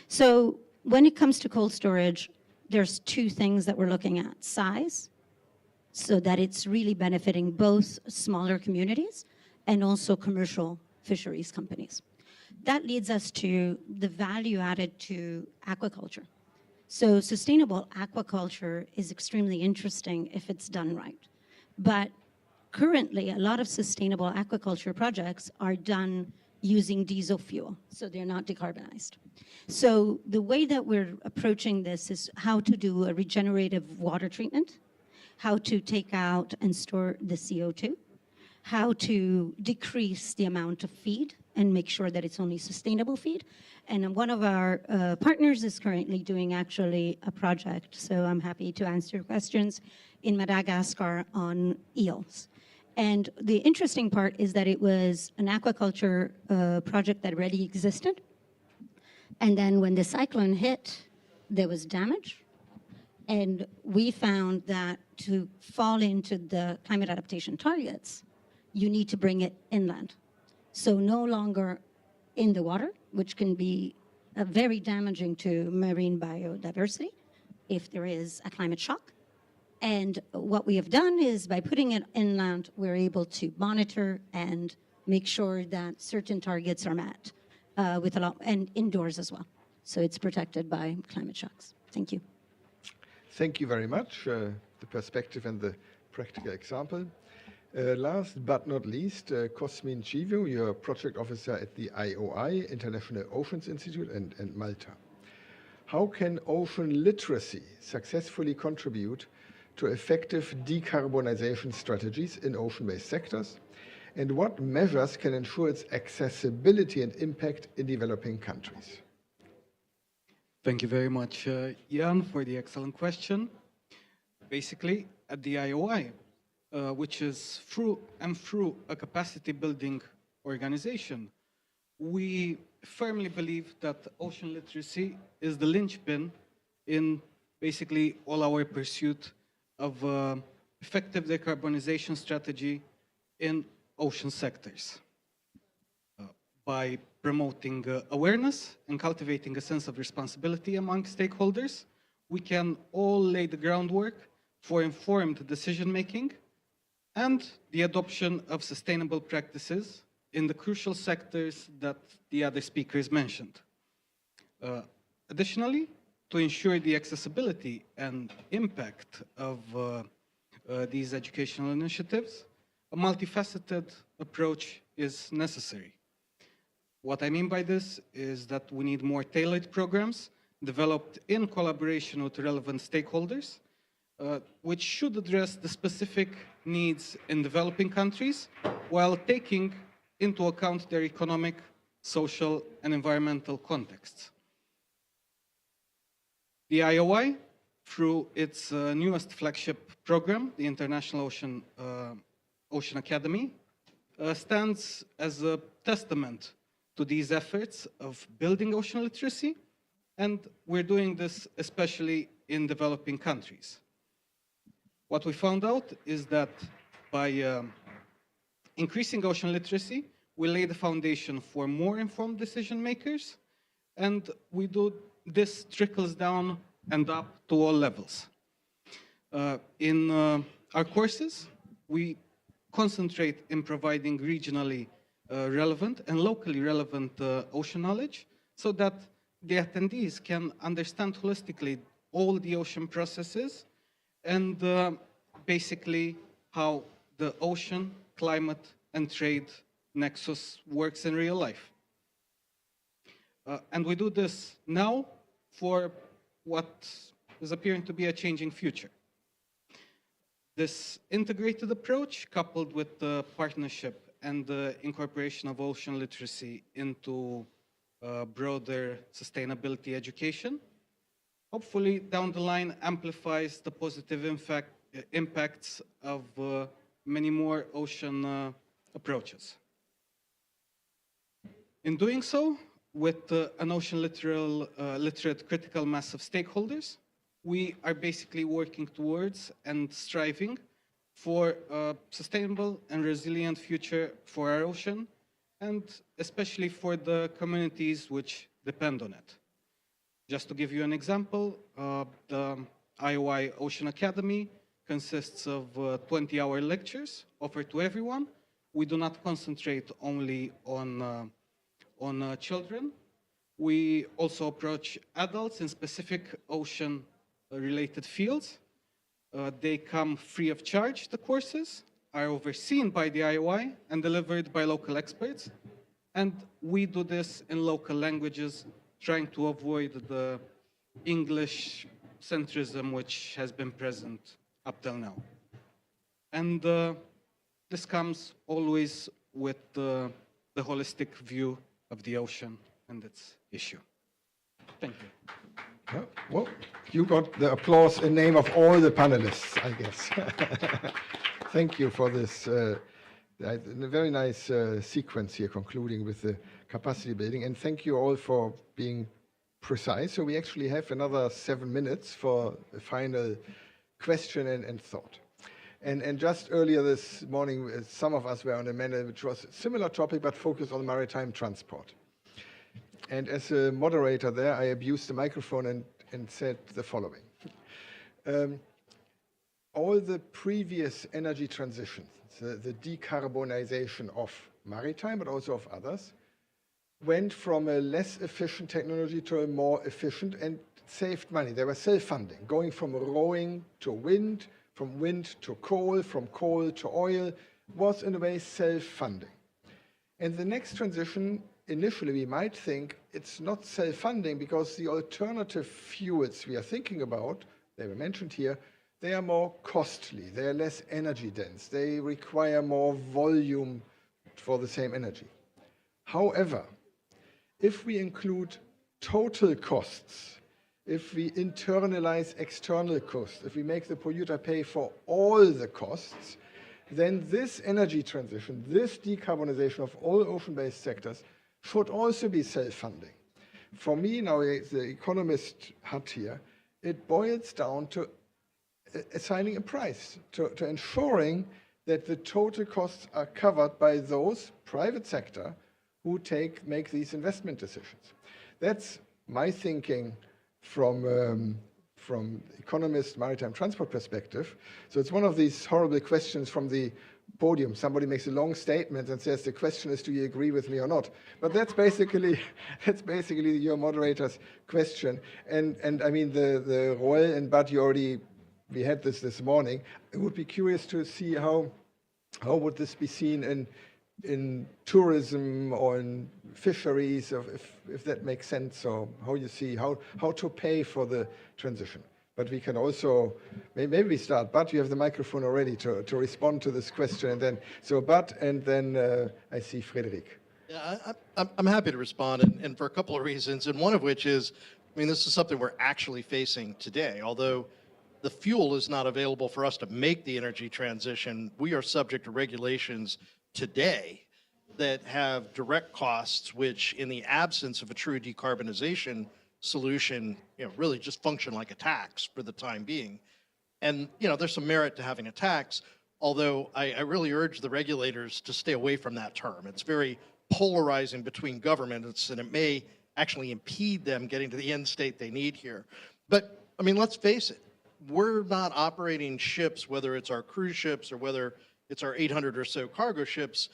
So when it comes to cold storage, there's two things that we're looking at. Size, so that it's really benefiting both smaller communities and also commercial fisheries companies. That leads us to the value added to aquaculture. So sustainable aquaculture is extremely interesting if it's done right. But currently, a lot of sustainable aquaculture projects are done using diesel fuel, so they're not decarbonized. So the way that we're approaching this is how to do a regenerative water treatment, how to take out and store the CO2, how to decrease the amount of feed and make sure that it's only sustainable feed. And one of our partners is currently doing actually a project, so I'm happy to answer questions, in Madagascar on eels. And the interesting part is that it was an aquaculture project that already existed. And then when the cyclone hit, there was damage. And we found that to fall into the climate adaptation targets, you need to bring it inland. So no longer in the water, which can be very damaging to marine biodiversity if there is a climate shock. And what we have done is by putting it inland, we're able to monitor and make sure that certain targets are met with a lot, and indoors as well. So it's protected by climate shocks. Thank you. Thank you very much, the perspective and the practical example. Last but not least, Cosmin Chivu, you're project officer at the IOI, International Oceans Institute, and Malta. How can ocean literacy successfully contribute to effective decarbonization strategies in ocean-based sectors? And what measures can ensure its accessibility and impact in developing countries? Thank you very much, Jan, for the excellent question. Basically, at the IOI, which is through a capacity building organization, we firmly believe that ocean literacy is the linchpin in basically all our pursuit of effective decarbonization strategy in ocean sectors. By promoting awareness and cultivating a sense of responsibility among stakeholders, we can all lay the groundwork for informed decision-making and the adoption of sustainable practices in the crucial sectors that the other speakers mentioned. Additionally, to ensure the accessibility and impact of these educational initiatives, a multifaceted approach is necessary. What I mean by this is that we need more tailored programs developed in collaboration with relevant stakeholders, which should address the specific needs in developing countries while taking into account their economic, social, and environmental contexts. The IOI, through its newest flagship program, the International Ocean Academy, stands as a testament to these efforts of building ocean literacy, and we're doing this especially in developing countries. What we found out is that by increasing ocean literacy, we lay the foundation for more informed decision makers, and this trickles down and up to all levels. In our courses, we concentrate in providing regionally relevant and locally relevant ocean knowledge so that the attendees can understand holistically all the ocean processes and basically how the ocean, climate, and trade nexus works in real life. And we do this now for what is appearing to be a changing future. This integrated approach, coupled with the partnership and the incorporation of ocean literacy into broader sustainability education, hopefully down the line amplifies the positive impacts of many more ocean approaches. In doing so, with an ocean literate critical mass of stakeholders, we are basically working towards and striving for a sustainable and resilient future for our ocean, and especially for the communities which depend on it. Just to give you an example, the IOI Ocean Academy consists of 20-hour lectures offered to everyone. We do not concentrate only on children. We also approach adults in specific ocean-related fields. They come free of charge, the courses, are overseen by the IOI and delivered by local experts. And we do this in local languages, trying to avoid the English centrism which has been present up till now. And this comes always with the holistic view of the ocean and its issue. Thank you. Well, you got the applause in name of all the panelists, I guess. Thank you for this very nice sequence here, concluding with the capacity building. And thank you all for being precise. So we actually have another 7 minutes for a final question and thought. And just earlier this morning, some of us were on a panel which was a similar topic, but focused on maritime transport. And as a moderator there, I abused the microphone and said the following. All the previous energy transitions, the decarbonization of maritime, but also of others, went from a less efficient technology to a more efficient and saved money. They were self-funding, going from rowing to wind, from wind to coal, from coal to oil, was in a way self-funding. And the next transition, initially we might think it's not self-funding because the alternative fuels we are thinking about, they were mentioned here, they are more costly, they are less energy dense, they require more volume for the same energy. However, if we include total costs, if we internalize external costs, if we make the polluter pay for all the costs, then this energy transition, this decarbonization of all ocean-based sectors should also be self-funding. For me, now the economist hat here, it boils down to assigning a price, to ensuring that the total costs are covered by those private sector who make these investment decisions. That's my thinking from economist maritime transport perspective. So it's one of these horrible questions from the podium. Somebody makes a long statement and says the question is, do you agree with me or not? But that's basically your moderator's question. And I mean the Royal and Bud, we had this morning. I would be curious to see how would this be seen in tourism or in fisheries, if that makes sense, or how you see how to pay for the transition. But we can also, maybe we start. Bud, you have the microphone already to respond to this question. And then, so Bud, and then I see Frederic. Yeah, I'm happy to respond, and for a couple of reasons, and one of which is, I mean, this is something we're actually facing today. Although the fuel is not available for us to make the energy transition, we are subject to regulations today that have direct costs, which in the absence of a true decarbonization solution, really just function like a tax for the time being. And, there's some merit to having a tax, although I really urge the regulators to stay away from that term. It's very polarizing between governments, and it may actually impede them getting to the end state they need here. But, I mean, let's face it, we're not operating ships, whether it's our cruise ships or whether it's our 800 or so cargo ships,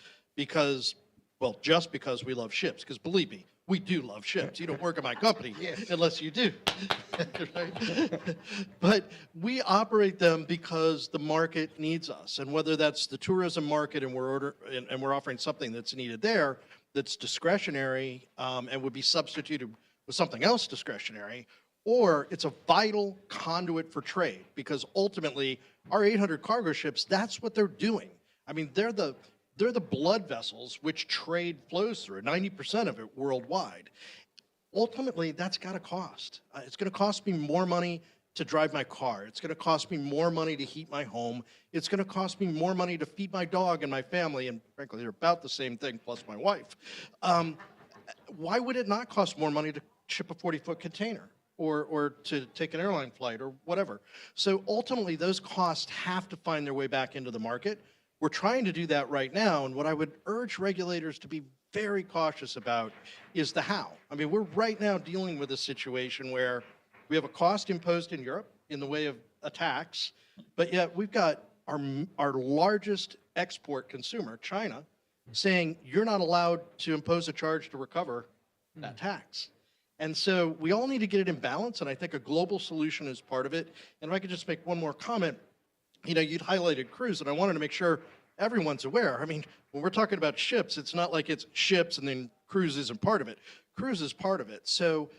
just because we love ships. Because believe me, we do love ships. You don't work at my company unless you do. Right? But we operate them because the market needs us. And whether that's the tourism market and we're offering something that's needed there, that's discretionary and would be substituted with something else discretionary, or it's a vital conduit for trade, because ultimately our 800 cargo ships, that's what they're doing. I mean, they're the blood vessels which trade flows through, 90% of it worldwide. Ultimately, that's got to cost. It's going to cost me more money to drive my car. It's going to cost me more money to heat my home. It's going to cost me more money to feed my dog and my family, and frankly, they're about the same thing, plus my wife. Why would it not cost more money to ship a 40-foot container? Or to take an airline flight or whatever. So ultimately, those costs have to find their way back into the market. We're trying to do that right now, and what I would urge regulators to be very cautious about is the how. I mean, we're right now dealing with a situation where we have a cost imposed in Europe in the way of a tax, but yet we've got our largest export consumer, China, saying you're not allowed to impose a charge to recover that tax. And so we all need to get it in balance, and I think a global solution is part of it. And if I could just make one more comment, you'd highlighted cruise, and I wanted to make sure everyone's aware. I mean, when we're talking about ships, it's not like it's ships and then cruise isn't part of it. Cruise is part of it. So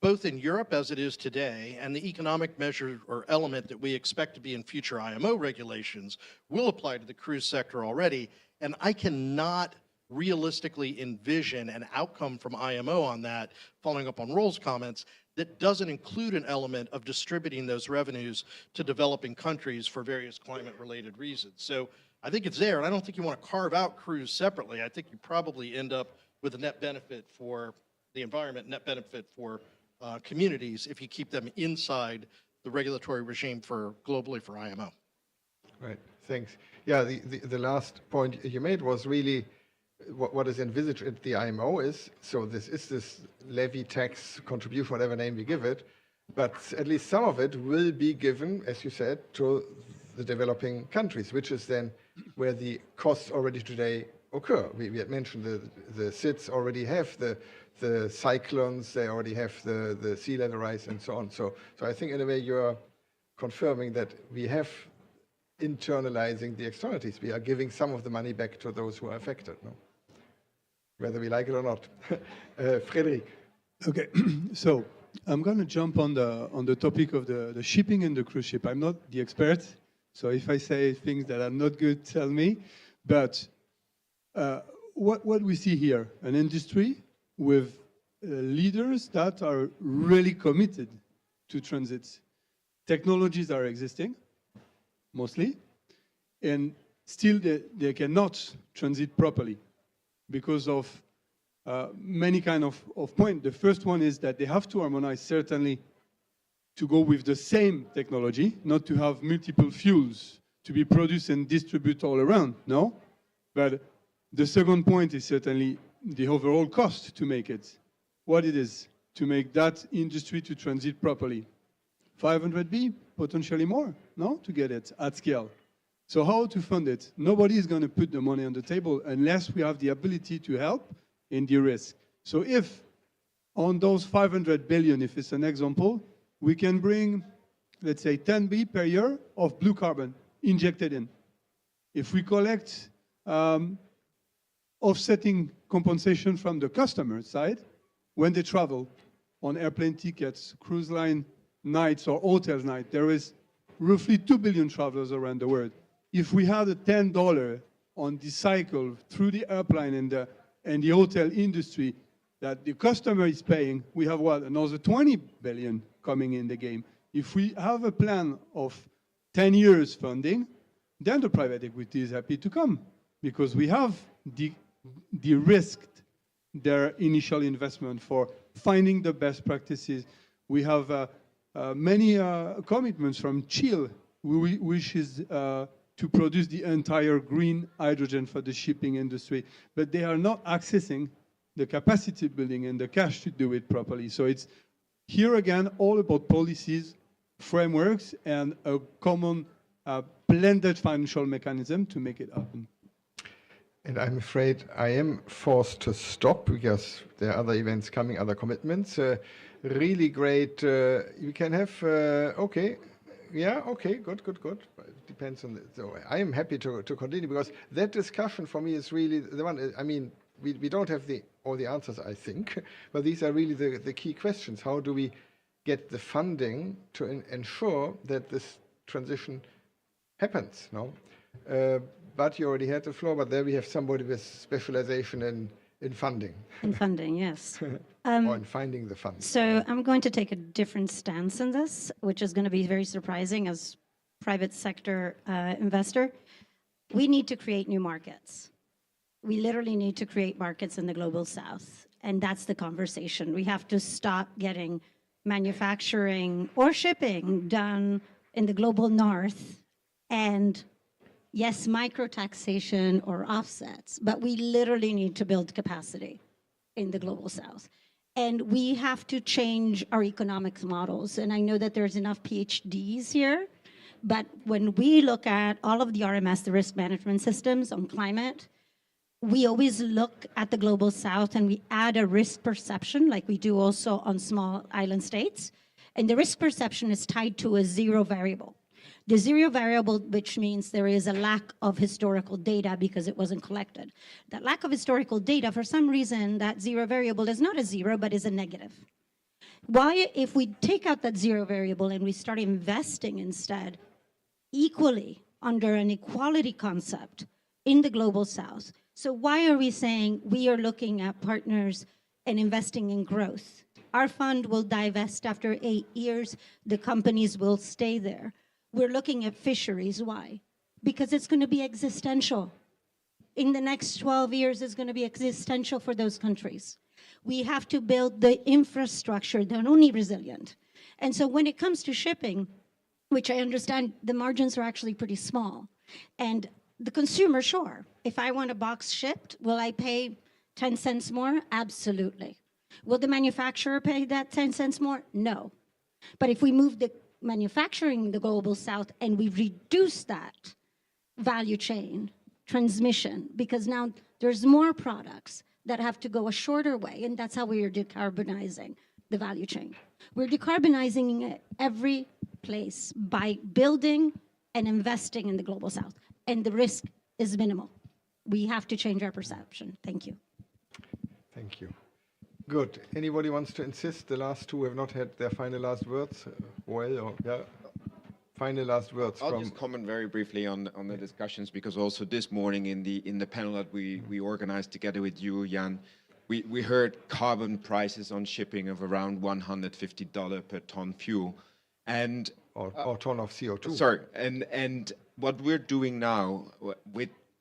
both in Europe as it is today, and the economic measure or element that we expect to be in future IMO regulations will apply to the cruise sector already. And I cannot realistically envision an outcome from IMO on that, following up on Roel's comments, that doesn't include an element of distributing those revenues to developing countries for various climate-related reasons. So I think it's there, and I don't think you want to carve out cruise separately. I think you probably end up with a net benefit for the environment, net benefit for communities if you keep them inside the regulatory regime globally for IMO. Right, thanks. Yeah, the last point you made was really what is envisaged at the IMO is, so this levy, tax, contribution, whatever name we give it, but at least some of it will be given, as you said, to the developing countries, which is then where the costs already today occur. We had mentioned the SIDS already have the cyclones, they already have the sea level rise and so on. So I think in a way you're confirming that we have internalizing the externalities. We are giving some of the money back to those who are affected, no? Whether we like it or not. Frederic. Okay, so I'm going to jump on the topic of the shipping and the cruise ship. I'm not the expert, so if I say things that are not good, tell me. But what we see here, an industry with leaders that are really committed to transit. Technologies are existing, mostly, and still they cannot transit properly because of many kind of points. The first one is that they have to harmonize certainly to go with the same technology, not to have multiple fuels to be produced and distributed all around, no? But the second point is certainly the overall cost to make it, what it is to make that industry to transit properly. 500B, potentially more, no, to get it at scale. So how to fund it? Nobody is going to put the money on the table unless we have the ability to help in the risk. So if on those 500 billion, if it's an example, we can bring, let's say, 10B per year of blue carbon injected in. If we collect offsetting compensation from the customer side when they travel on airplane tickets, cruise line nights or hotels night, there is roughly 2 billion travelers around the world. If we had a $10 on the cycle through the airplane and the hotel industry that the customer is paying, we have what, another 20 billion coming in the game. If we have a plan of 10 years funding, then the private equity is happy to come because we have de-risked their initial investment for finding the best practices. We have many commitments from Chile, which is to produce the entire green hydrogen for the shipping industry, but they are not accessing the capacity building and the cash to do it properly. So it's here again all about policies, frameworks, and a common blended financial mechanism to make it happen. And I'm afraid I am forced to stop because there are other events coming, other commitments. Really great. You can have, okay. Yeah, okay, good. It depends on so I am happy to continue because that discussion for me is really the one. I mean, we don't have all the answers, I think, but these are really the key questions. How do we get the funding to ensure that this transition happens? No, but you already had the floor. But there we have somebody with specialization in funding. In funding, yes. Or in finding the funds. So I'm going to take a different stance in this, which is going to be very surprising as private sector investor. We need to create new markets. We literally need to create markets in the global south. And that's the conversation. We have to stop getting manufacturing or shipping done in the global north and yes, micro-taxation or offsets, but we literally need to build capacity in the global south. And we have to change our economics models. And I know that there's enough PhDs here, but when we look at all of the RMS, the risk management systems on climate, we always look at the global south and we add a risk perception like we do also on small island states. And the risk perception is tied to a zero variable. The zero variable, which means there is a lack of historical data because it wasn't collected. That lack of historical data, for some reason, that zero variable is not a zero, but is a negative. Why, if we take out that zero variable and we start investing instead equally under an equality concept in the global south? So why are we saying we are looking at partners and investing in growth? Our fund will divest after 8 years. The companies will stay there. We're looking at fisheries. Why? Because it's going to be existential. In the next 12 years, it's going to be existential for those countries. We have to build the infrastructure, they're only resilient. And so when it comes to shipping, which I understand the margins are actually pretty small, and the consumer, sure, if I want a box shipped, will I pay 10 cents more? Absolutely. Will the manufacturer pay that 10 cents more? No. But if we move the manufacturing in the global south and we reduce that value chain transmission, because now there's more products that have to go a shorter way, and that's how we are decarbonizing the value chain. We're decarbonizing every place by building and investing in the global south, and the risk is minimal. We have to change our perception. Thank you. Thank you. Good. Anybody wants to insist? The last two have not had their final last words. Well, or, yeah. Final last words. I'll just comment very briefly on the discussions, because also this morning in the panel that we organized together with you, Jan, we heard carbon prices on shipping of around $150 per ton fuel, and or ton of CO2. Sorry, and what we're doing now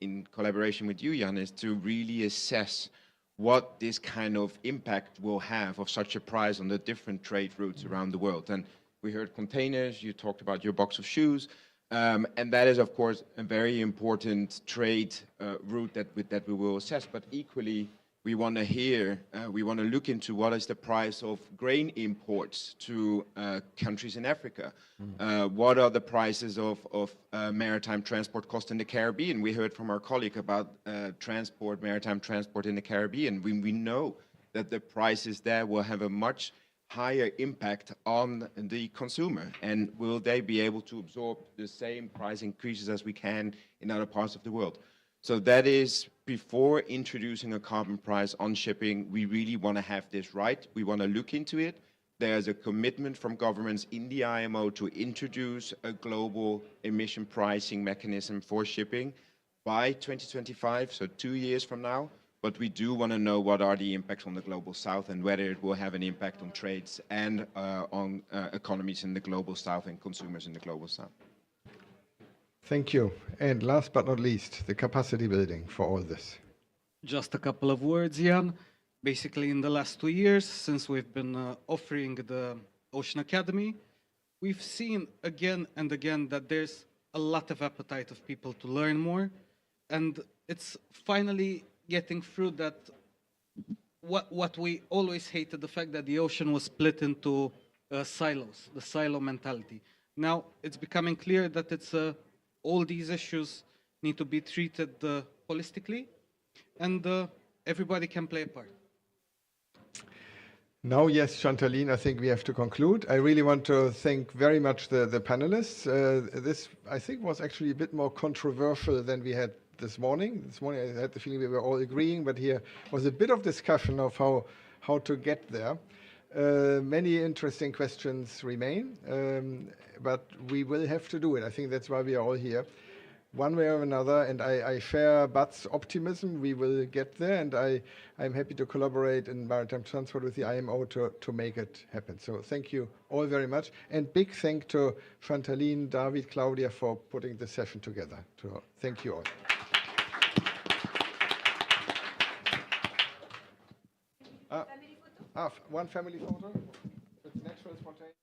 in collaboration with you, Jan, is to really assess what this kind of impact will have of such a price on the different trade routes around the world. And we heard containers, you talked about your box of shoes, and that is, of course, a very important trade route that we will assess. But equally, we want to hear, we want to look into what is the price of grain imports to countries in Africa. What are the prices of maritime transport cost in the Caribbean? We heard from our colleague about maritime transport in the Caribbean. We know that the prices there will have a much higher impact on the consumer, and will they be able to absorb the same price increases as we can in other parts of the world? So that is, before introducing a carbon price on shipping, we really want to have this right. We want to look into it. There's a commitment from governments in the IMO to introduce a global emission pricing mechanism for shipping by 2025, so 2 years from now. But we do want to know what are the impacts on the global south and whether it will have an impact on trades and on economies in the global south and consumers in the global south. Thank you. And last but not least, the capacity building for all this. Just a couple of words, Jan. Basically, in the last 2 years, since we've been offering the Ocean Academy, we've seen again and again that there's a lot of appetite of people to learn more. And it's finally getting through that what we always hated, the fact that the ocean was split into silos, the silo mentality. Now it's becoming clear that it's all these issues need to be treated holistically, and everybody can play a part. Now, yes, Chantaline, I think we have to conclude. I really want to thank very much the panelists. This, I think, was actually a bit more controversial than we had this morning. This morning I had the feeling we were all agreeing, but here was a bit of discussion of how to get there. Many interesting questions remain, but we will have to do it. I think that's why we are all here, one way or another, and I share Bud's optimism. We will get there, and I'm happy to collaborate in maritime transport with the IMO to make it happen. So thank you all very much, and big thank to Chantaline, David, Claudia for putting the session together. So thank you all. One family photo. It's natural, spontaneous.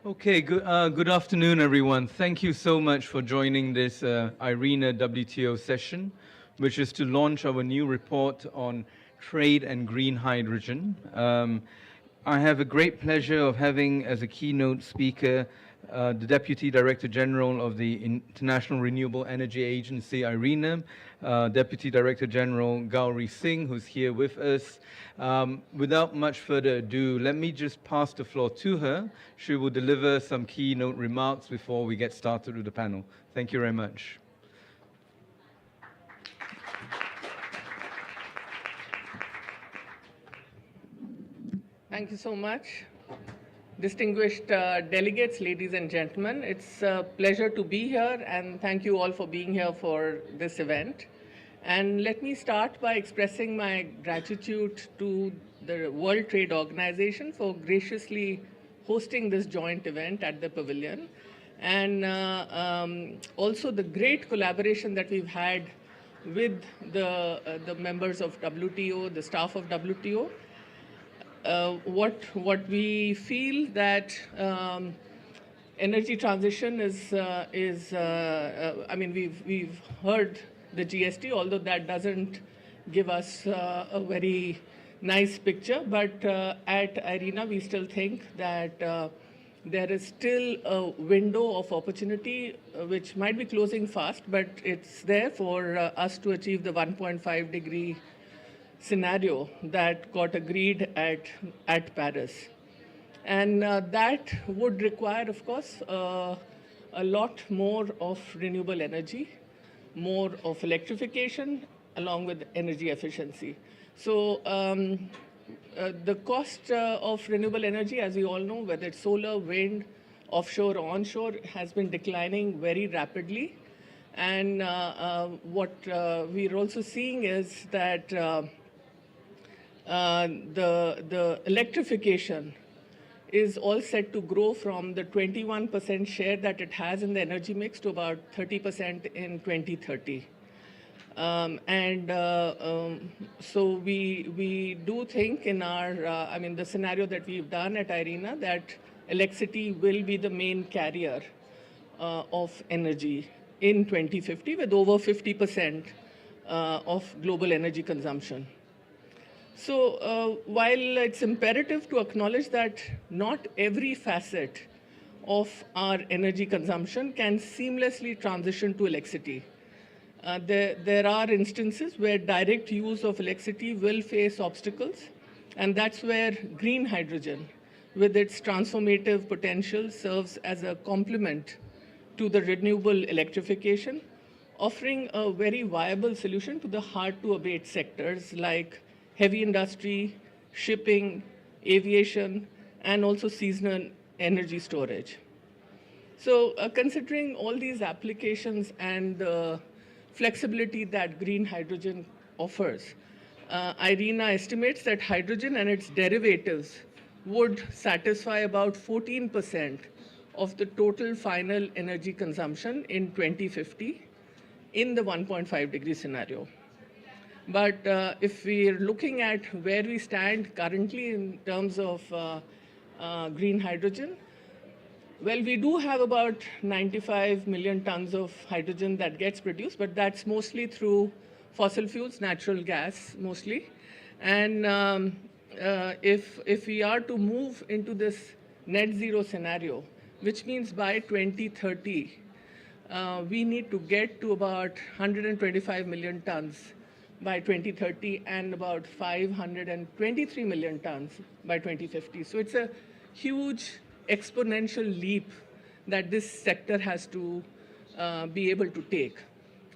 Okay, good afternoon, everyone. Thank you so much for joining this IRENA-WTO session, which is to launch our new report on trade and green hydrogen. I have a great pleasure of having as a keynote speaker the Deputy Director General of the International Renewable Energy Agency, IRENA, Deputy Director General Gauri Singh, who's here with us. Without much further ado, let me just pass the floor to her. She will deliver some keynote remarks before we get started with the panel. Thank you very much. Thank you so much. Distinguished delegates, ladies and gentlemen, it's a pleasure to be here, and thank you all for being here for this event. And let me start by expressing my gratitude to the World Trade Organization for graciously hosting this joint event at the Pavilion, and also the great collaboration that we've had with the members of WTO, the staff of WTO. What we feel that energy transition is I mean, we've heard the GST, although that doesn't give us a very nice picture, but at IRENA we still think that there is still a window of opportunity which might be closing fast, but it's there for us to achieve the 1.5 degree scenario that got agreed at Paris. And that would require, of course, a lot more of renewable energy, more of electrification, along with energy efficiency. So the cost of renewable energy, as we all know, whether it's solar, wind, offshore or onshore, has been declining very rapidly. And what we're also seeing is that the electrification is all set to grow from the 21% share that it has in the energy mix to about 30% in 2030. So we do think in our, I mean, the scenario that we've done at IRENA, that electricity will be the main carrier of energy in 2050, with over 50% of global energy consumption. So while it's imperative to acknowledge that not every facet of our energy consumption can seamlessly transition to electricity, there are instances where direct use of electricity will face obstacles, and that's where green hydrogen, with its transformative potential, serves as a complement to the renewable electrification, offering a very viable solution to the hard-to-abate sectors like heavy industry, shipping, aviation, and also seasonal energy storage. So considering all these applications and the flexibility that green hydrogen offers, IRENA estimates that hydrogen and its derivatives would satisfy about 14% of the total final energy consumption in 2050 in the 1.5 degree scenario. But if we're looking at where we stand currently in terms of green hydrogen, well, we do have about 95 million tons of hydrogen that gets produced, but that's mostly through fossil fuels, natural gas mostly. And if we are to move into this net zero scenario, which means by 2030, we need to get to about 125 million tons by 2030 and about 523 million tons by 2050. So it's a huge exponential leap that this sector has to be able to take.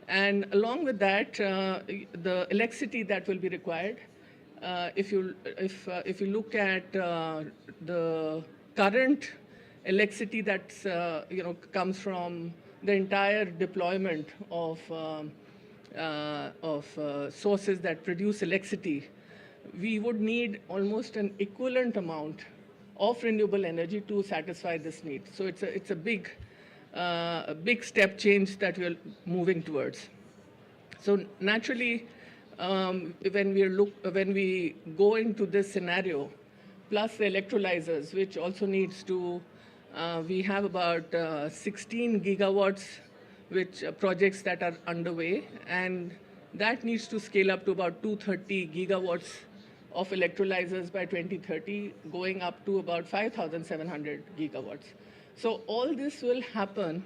And along with that, the electricity that will be required, if you look at the current electricity that's comes from the entire deployment of sources that produce electricity, we would need almost an equivalent amount of renewable energy to satisfy this need. So it's a big step change that we're moving towards. So naturally, when we go into this scenario, plus the electrolyzers, which also needs to We have about 16 gigawatts which projects that are underway, and that needs to scale up to about 230 gigawatts of electrolyzers by 2030, going up to about 5,700 gigawatts. So all this will happen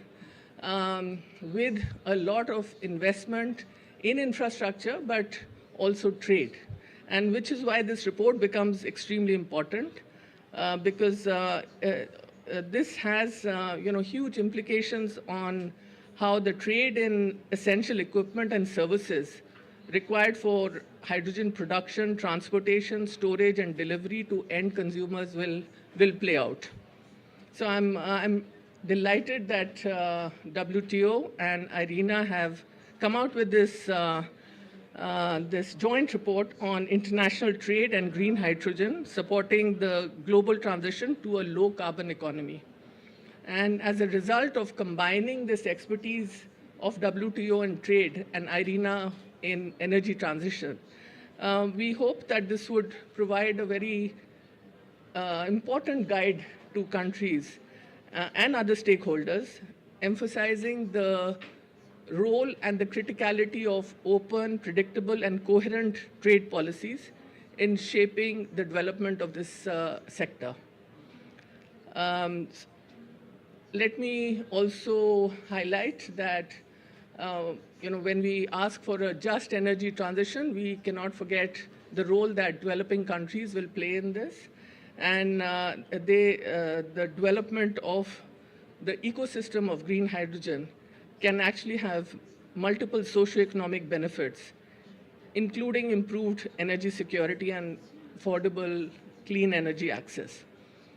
with a lot of investment in infrastructure, but also trade. And which is why this report becomes extremely important, because this has huge implications on how the trade in essential equipment and services required for hydrogen production, transportation, storage, and delivery to end consumers will play out. So I'm delighted that WTO and IRENA have come out with this this joint report on international trade and green hydrogen, supporting the global transition to a low-carbon economy. And as a result of combining this expertise of WTO in trade and IRENA in energy transition, we hope that this would provide a very important guide to countries and other stakeholders, emphasizing the role and the criticality of open, predictable, and coherent trade policies in shaping the development of this sector. Let me also highlight that when we ask for a just energy transition, we cannot forget the role that developing countries will play in this, and the development of the ecosystem of green hydrogen can actually have multiple socioeconomic benefits, including improved energy security and affordable clean energy access.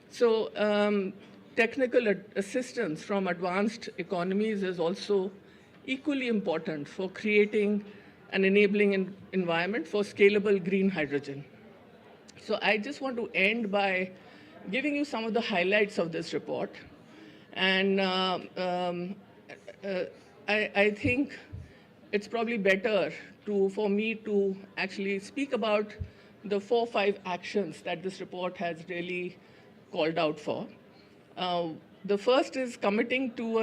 So technical assistance from advanced economies is also equally important for creating an enabling environment for scalable green hydrogen. So I just want to end by giving you some of the highlights of this report. And I think it's probably better for me to actually speak about the 4 or 5 actions that this report has really called out for. The first is committing to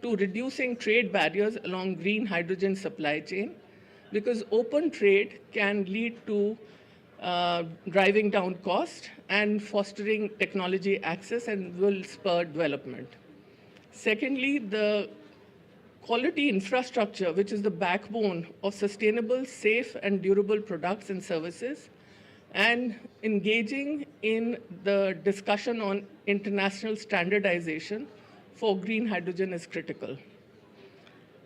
reducing trade barriers along green hydrogen supply chain, because open trade can lead to driving down cost and fostering technology access and will spur development. Secondly, the quality infrastructure, which is the backbone of sustainable, safe, and durable products and services, and engaging in the discussion on international standardization for green hydrogen is critical.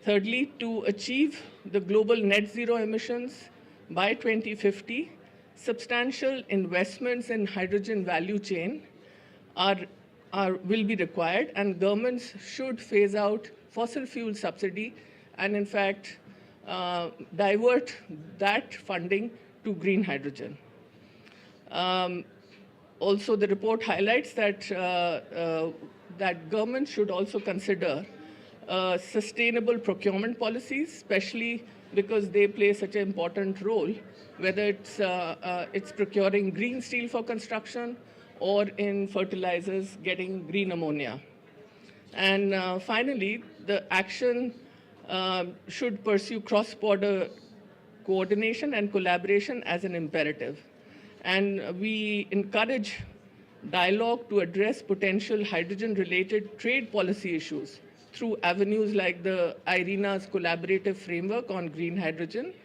Thirdly, to achieve the global net zero emissions by 2050, substantial investments in hydrogen value chain will be required, and governments should phase out fossil fuel subsidy and, in fact, divert that funding to green hydrogen. Also, the report highlights that that governments should also consider sustainable procurement policies, especially because they play such an important role, whether it's procuring green steel for construction or in fertilizers getting green ammonia. And finally, the action should pursue cross-border coordination and collaboration as an imperative. And we encourage dialogue to address potential hydrogen-related trade policy issues through avenues like the IRENA's collaborative framework on green hydrogen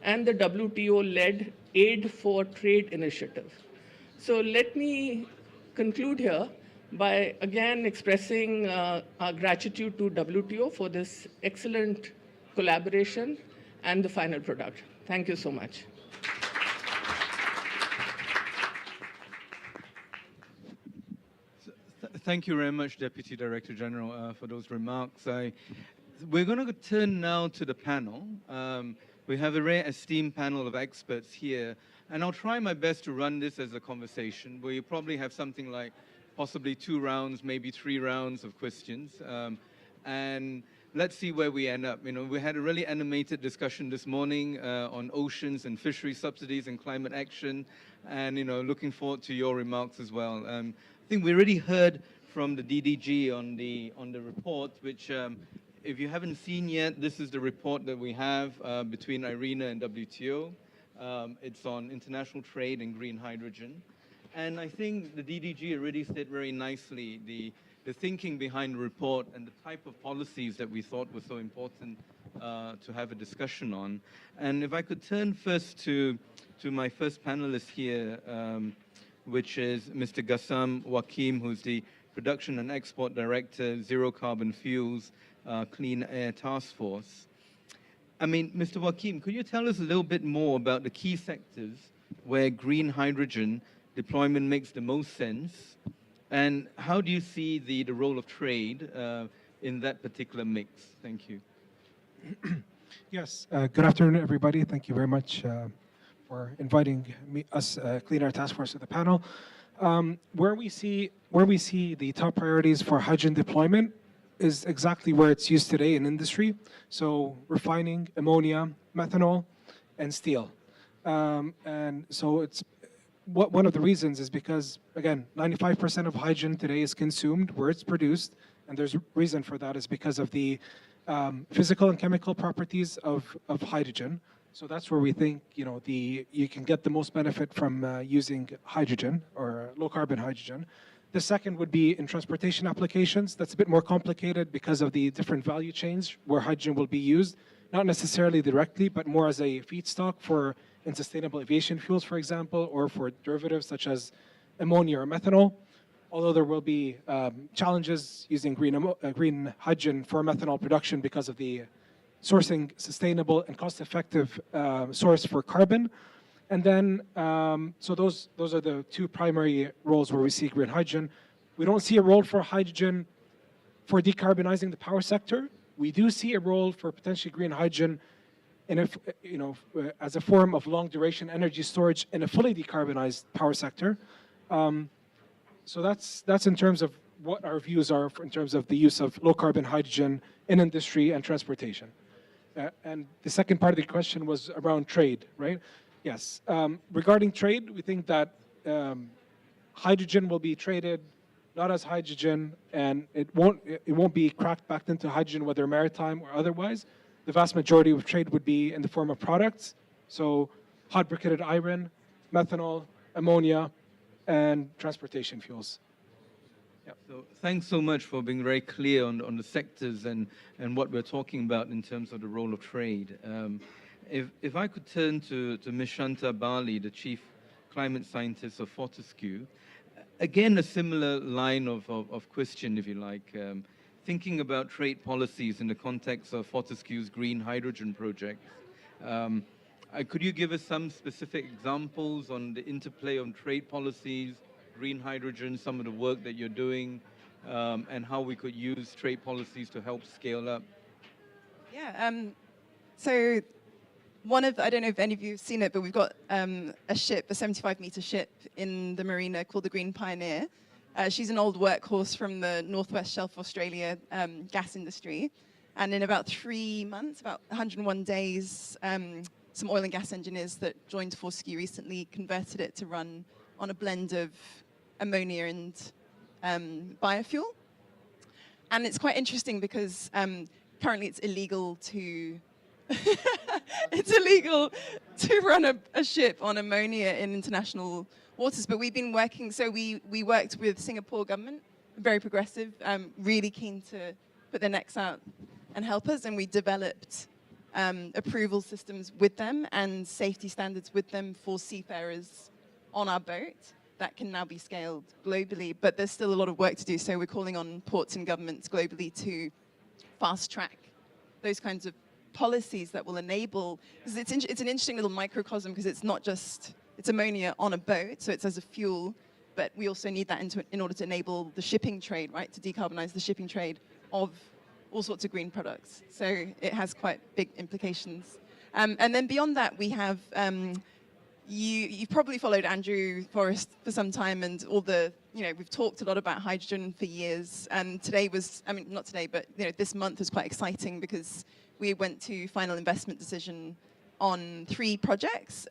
and the WTO-led Aid for Trade initiative. So let me conclude here by again expressing our gratitude to WTO for this excellent collaboration and the final product. Thank you so much. Thank you very much, Deputy Director General, for those remarks. We're going to turn now to the panel. We have a very esteemed panel of experts here, and I'll try my best to run this as a conversation. We probably have something like possibly 2 rounds, maybe 3 rounds of questions. And let's see where we end up. You know, we had a really animated discussion this morning on oceans and fishery subsidies and climate action, and, you know, looking forward to your remarks as well. I think we already heard from the DDG on the report, which if you haven't seen yet, this is the report that we have between IRENA and WTO. It's on international trade and green hydrogen. And I think the DDG already said very nicely the thinking behind the report and the type of policies that we thought were so important to have a discussion on. And if I could turn first to my first panelist here, which is Mr. Gassam Wakim, who's the Production and Export Director, Zero Carbon Fuels, Clean Air Task Force. I mean, Mr. Wakim, could you tell us a little bit more about the key sectors where green hydrogen deployment makes the most sense, and how do you see the role of trade in that particular mix? Thank you. Yes, good afternoon, everybody. Thank you very much for inviting us, Clean Air Task Force, to the panel. Where we see the top priorities for hydrogen deployment is exactly where it's used today in industry. So refining, ammonia, methanol, and steel. And so it's one of the reasons is because, again, 95% of hydrogen today is consumed where it's produced, and there's a reason for that is because of the physical and chemical properties of hydrogen. So that's where we think, you know, you can get the most benefit from using hydrogen or low carbon hydrogen. The second would be in transportation applications. That's a bit more complicated because of the different value chains where hydrogen will be used, not necessarily directly, but more as a feedstock for in sustainable aviation fuels, for example, or for derivatives such as ammonia or methanol. Although there will be challenges using green hydrogen for methanol production because of the sourcing sustainable and cost-effective source for carbon. And then, so those are the two primary roles where we see green hydrogen. We don't see a role for hydrogen for decarbonizing the power sector. We do see a role for potentially green hydrogen as a form of long-duration energy storage in a fully decarbonized power sector. So that's in terms of what our views are in terms of the use of low-carbon hydrogen in industry and transportation. And the second part of the question was around trade, right? Yes. Regarding trade, we think that hydrogen will be traded not as hydrogen, and it won't be cracked back into hydrogen, whether maritime or otherwise. The vast majority of trade would be in the form of products, so hot briquetted iron, methanol, ammonia, and transportation fuels. Yep. So thanks so much for being very clear on the sectors and what we're talking about in terms of the role of trade. If I could turn to Ms. Shanta Bali, the Chief Climate Scientist of Fortescue, again, a similar line of question, if you like, thinking about trade policies in the context of Fortescue's green hydrogen project. Could you give us some specific examples on the interplay of trade policies, green hydrogen, some of the work that you're doing, and how we could use trade policies to help scale up? Yeah, so I don't know if any of you have seen it, but we've got a ship, a 75-meter ship in the marina called the Green Pioneer. She's an old workhorse from the Northwest Shelf of Australia gas industry. And in about 3 months, about 101 days, some oil and gas engineers that joined Fortescue recently converted it to run on a blend of ammonia and biofuel. And it's quite interesting because currently it's illegal to run a ship on ammonia in international waters. But we've been working, so we worked with Singapore government, very progressive, really keen to put their necks out and help us. And we developed approval systems with them and safety standards with them for seafarers on our boat that can now be scaled globally. But there's still a lot of work to do. So we're calling on ports and governments globally to fast track those kinds of policies that will enable, because it's an interesting little microcosm, because it's not just, it's ammonia on a boat, so it's as a fuel, but we also need that in order to enable the shipping trade, right, to decarbonize the shipping trade of all sorts of green products. So it has quite big implications. And then beyond that, we have you've probably followed Andrew Forrest for some time, and all the, we've talked a lot about hydrogen for years. And today was, I mean, not today, but this month was quite exciting because we went to final investment decision on 3 projects.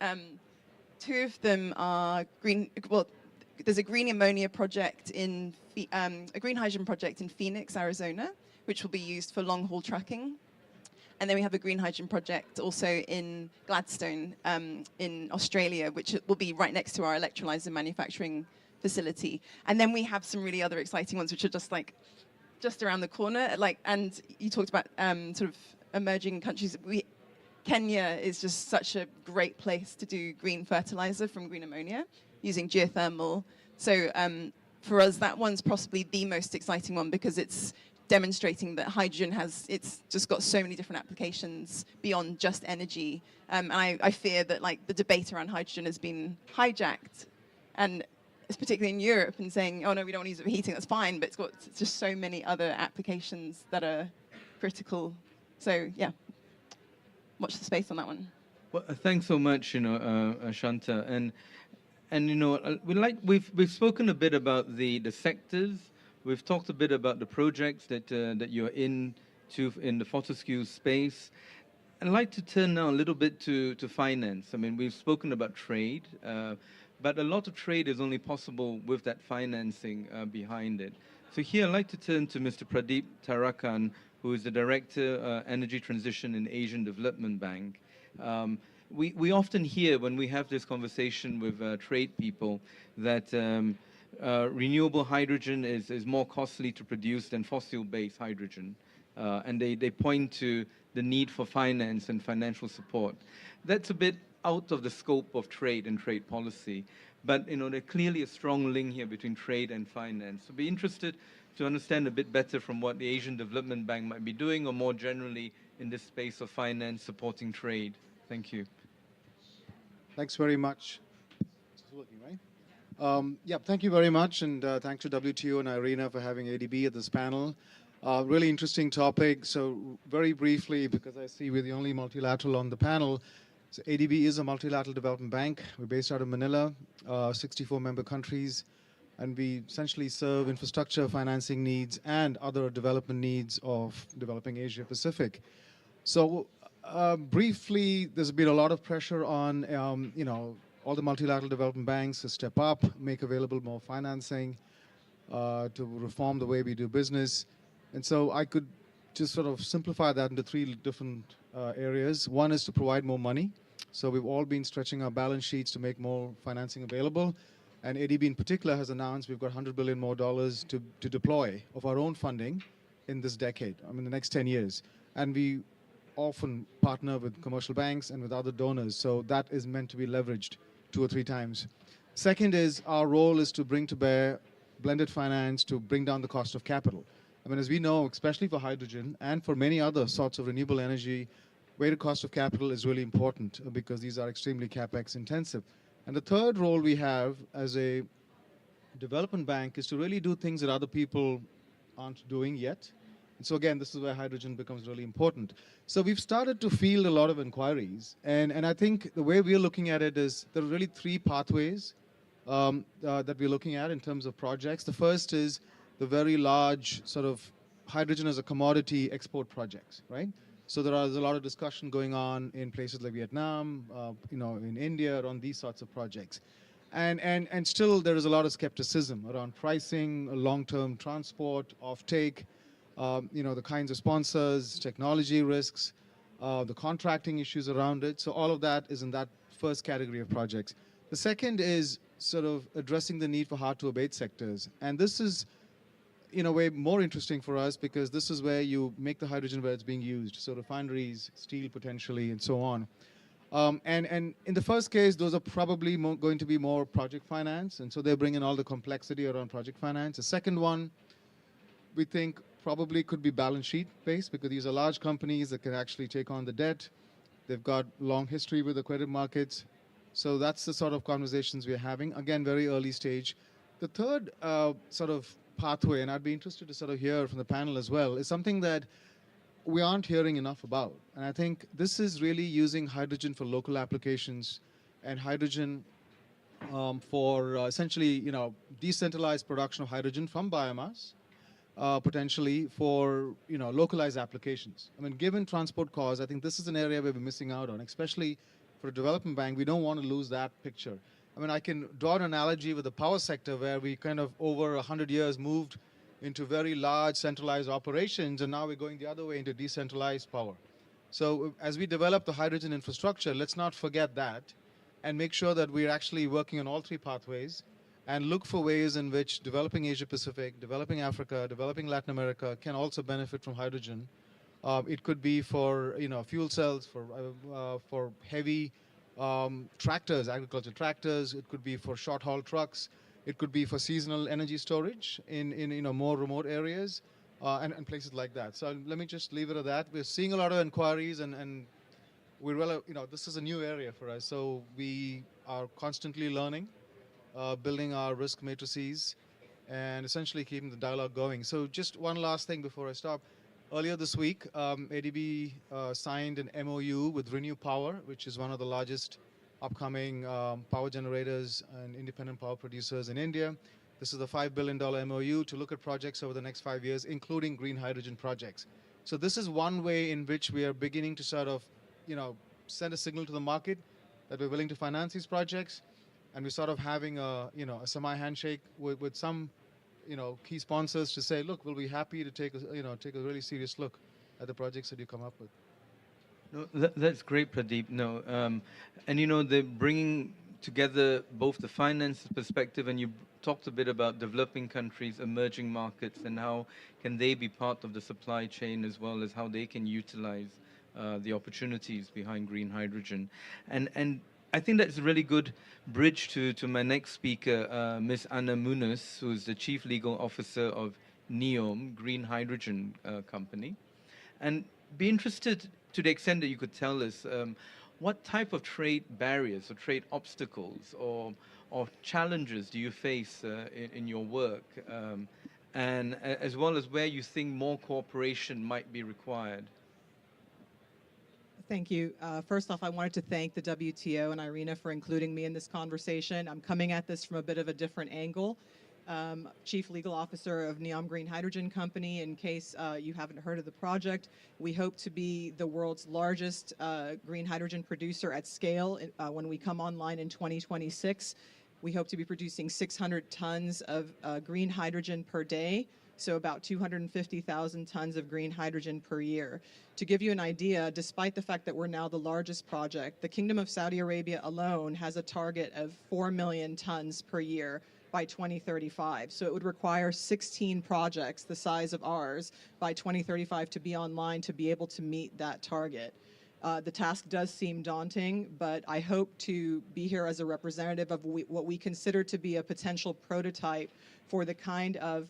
2 of them are green. Well, there's a green ammonia project a green hydrogen project in Phoenix, Arizona, which will be used for long haul trucking. And then we have a green hydrogen project also in Gladstone in Australia, which will be right next to our electrolyzer manufacturing facility. And then we have some really other exciting ones, which are just around the corner. And you talked about sort of emerging countries. Kenya is just such a great place to do green fertilizer from green ammonia using geothermal. So for us, that one's possibly the most exciting one because it's demonstrating that hydrogen it's just got so many different applications beyond just energy. And I fear that the debate around hydrogen has been hijacked, and it's particularly in Europe, and saying, oh no, we don't want to use it for heating, that's fine, but it's got just so many other applications that are critical. So yeah, watch the space on that one. Well, thanks so much, Shanta, and we've spoken a bit about the sectors. We've talked a bit about the projects that you're in the Fortescue space. I'd like to turn now a little bit to finance. I mean, we've spoken about trade, but a lot of trade is only possible with that financing behind it. So here I'd like to turn to Mr. Pradeep Tarakan, who is the Director, Energy Transition in Asian Development Bank. We often hear when we have this conversation with trade people that renewable hydrogen is more costly to produce than fossil-based hydrogen. And they point to the need for finance and financial support. That's a bit out of the scope of trade and trade policy. But there's clearly a strong link here between trade and finance. So be interested to understand a bit better from what the Asian Development Bank might be doing, or more generally in this space of finance supporting trade. Thank you. Thanks very much. It's working, right? Yeah, thank you very much, and thanks to WTO and IRENA for having ADB at this panel. Really interesting topic. So very briefly, because I see we're the only multilateral on the panel, so ADB is a multilateral development bank. We're based out of Manila, 64 member countries, and we essentially serve infrastructure financing needs and other development needs of developing Asia Pacific. So briefly, there's been a lot of pressure on all the multilateral development banks to step up, make available more financing, to reform the way we do business. And so I could just sort of simplify that into 3 different areas. One is to provide more money. So we've all been stretching our balance sheets to make more financing available. And ADB in particular has announced we've got $100 billion more to deploy of our own funding in this decade, I mean the next 10 years. And we often partner with commercial banks and with other donors. So that is meant to be leveraged 2 or 3 times. Second is our role is to bring to bear blended finance to bring down the cost of capital. I mean, as we know, especially for hydrogen and for many other sorts of renewable energy, weighted cost of capital is really important because these are extremely capex intensive. And the third role we have as a development bank is to really do things that other people aren't doing yet. And so again, this is where hydrogen becomes really important. So we've started to field a lot of inquiries. And I think the way we're looking at it is there are really 3 pathways that we're looking at in terms of projects. The first is the very large sort of hydrogen as a commodity export projects, right? So there's a lot of discussion going on in places like Vietnam, in India on these sorts of projects. And still there is a lot of skepticism around pricing, long-term transport, offtake, the kinds of sponsors, technology risks, the contracting issues around it. So all of that is in that first category of projects. The second is sort of addressing the need for hard-to-abate sectors. And this is, in a way, more interesting for us because this is where you make the hydrogen where it's being used. So refineries, steel potentially, and so on. And in the first case, those are probably going to be more project finance. And so they bring in all the complexity around project finance. The second one, we think probably could be balance sheet based because these are large companies that can actually take on the debt. They've got long history with the credit markets. So that's the sort of conversations we're having. Again, very early stage. The third sort of pathway, and I'd be interested to sort of hear from the panel as well, is something that we aren't hearing enough about. And I think this is really using hydrogen for local applications and hydrogen for essentially, decentralized production of hydrogen from biomass, potentially for, localized applications. I mean, given transport costs, I think this is an area we're missing out on, especially for a development bank. We don't want to lose that picture. I mean, I can draw an analogy with the power sector where we kind of over 100 years moved into very large centralized operations, and now we're going the other way into decentralized power. So as we develop the hydrogen infrastructure, let's not forget that and make sure that we're actually working on all three pathways and look for ways in which developing Asia Pacific, developing Africa, developing Latin America can also benefit from hydrogen. It could be for fuel cells, for heavy tractors, agriculture tractors. It could be for short haul trucks. It could be for seasonal energy storage in more remote areas and places like that. So let me just leave it at that. We're seeing a lot of inquiries and we're this is a new area for us. So we are constantly learning, building our risk matrices, and essentially keeping the dialogue going. So just one last thing before I stop. Earlier this week, ADB signed an MOU with Renew Power, which is one of the largest upcoming power generators and independent power producers in India. This is a $5 billion MOU to look at projects over the next 5 years, including green hydrogen projects. So this is one way in which we are beginning to sort of, send a signal to the market that we're willing to finance these projects, and we're sort of having a semi-handshake with some key sponsors to say, look, we'll be happy to take a really serious look at the projects that you come up with. No, that's great, Pradeep. No, and they're bringing together both the finance perspective, and you talked a bit about developing countries, emerging markets, and how can they be part of the supply chain, as well as how they can utilize the opportunities behind green hydrogen. And I think that's a really good bridge to my next speaker, Ms. Anna Munoz, who is the Chief Legal Officer of NEOM, Green Hydrogen Company. And be interested, to the extent that you could tell us, what type of trade barriers or trade obstacles or challenges do you face in your work, and as well as where you think more cooperation might be required? Thank you. First off, I wanted to thank the WTO and IRENA for including me in this conversation. I'm coming at this from a bit of a different angle. Chief Legal Officer of NEOM Green Hydrogen Company. In case you haven't heard of the project, we hope to be the world's largest green hydrogen producer at scale when we come online in 2026. We hope to be producing 600 tons of green hydrogen per day, so about 250,000 tons of green hydrogen per year. To give you an idea, despite the fact that we're now the largest project, the Kingdom of Saudi Arabia alone has a target of 4 million tons per year by 2035. So it would require 16 projects the size of ours by 2035 to be online to be able to meet that target. The task does seem daunting, but I hope to be here as a representative of what we consider to be a potential prototype for the kind of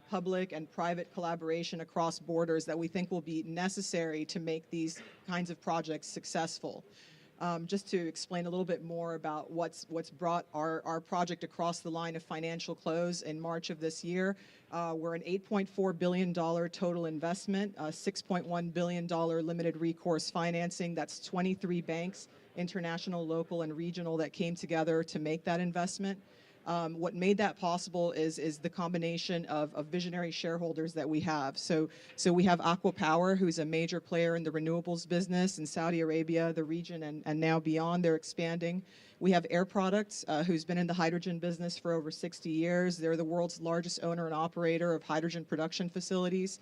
public and private collaboration across borders that we think will be necessary to make these kinds of projects successful. Just to explain a little bit more about what's brought our project across the line of financial close in March of this year. We're an $8.4 billion total investment, $6.1 billion limited recourse financing. That's 23 banks, international, local, and regional, that came together to make that investment. What made that possible is the combination of visionary shareholders that we have. So we have Aqua Power, who's a major player in the renewables business in Saudi Arabia, the region, and now beyond. They're expanding. We have Air Products, who's been in the hydrogen business for over 60 years. They're the world's largest owner and operator of hydrogen production facilities.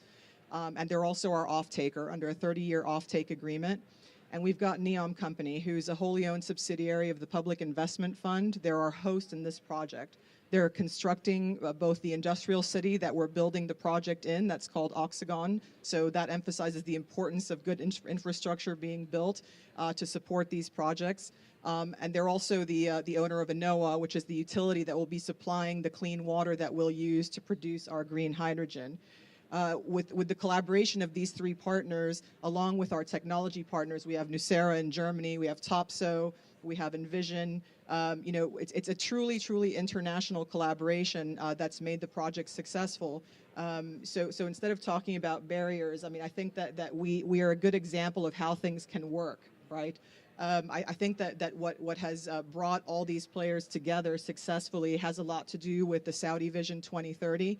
And they're also our off-taker under a 30-year off-take agreement. And we've got NEOM Company, who's a wholly owned subsidiary of the Public Investment Fund. They're our host in this project. They're constructing both the industrial city that we're building the project in, that's called Oxagon. So that emphasizes the importance of good infrastructure being built to support these projects. And they're also the owner of ANOA, which is the utility that will be supplying the clean water that we'll use to produce our green hydrogen. With the collaboration of these three partners, along with our technology partners, we have Nucera in Germany, we have Topso, we have Envision. It's a truly, truly international collaboration that's made the project successful. So instead of talking about barriers, I mean, I think that we are a good example of how things can work, right? I think that what has brought all these players together successfully has a lot to do with the Saudi Vision 2030.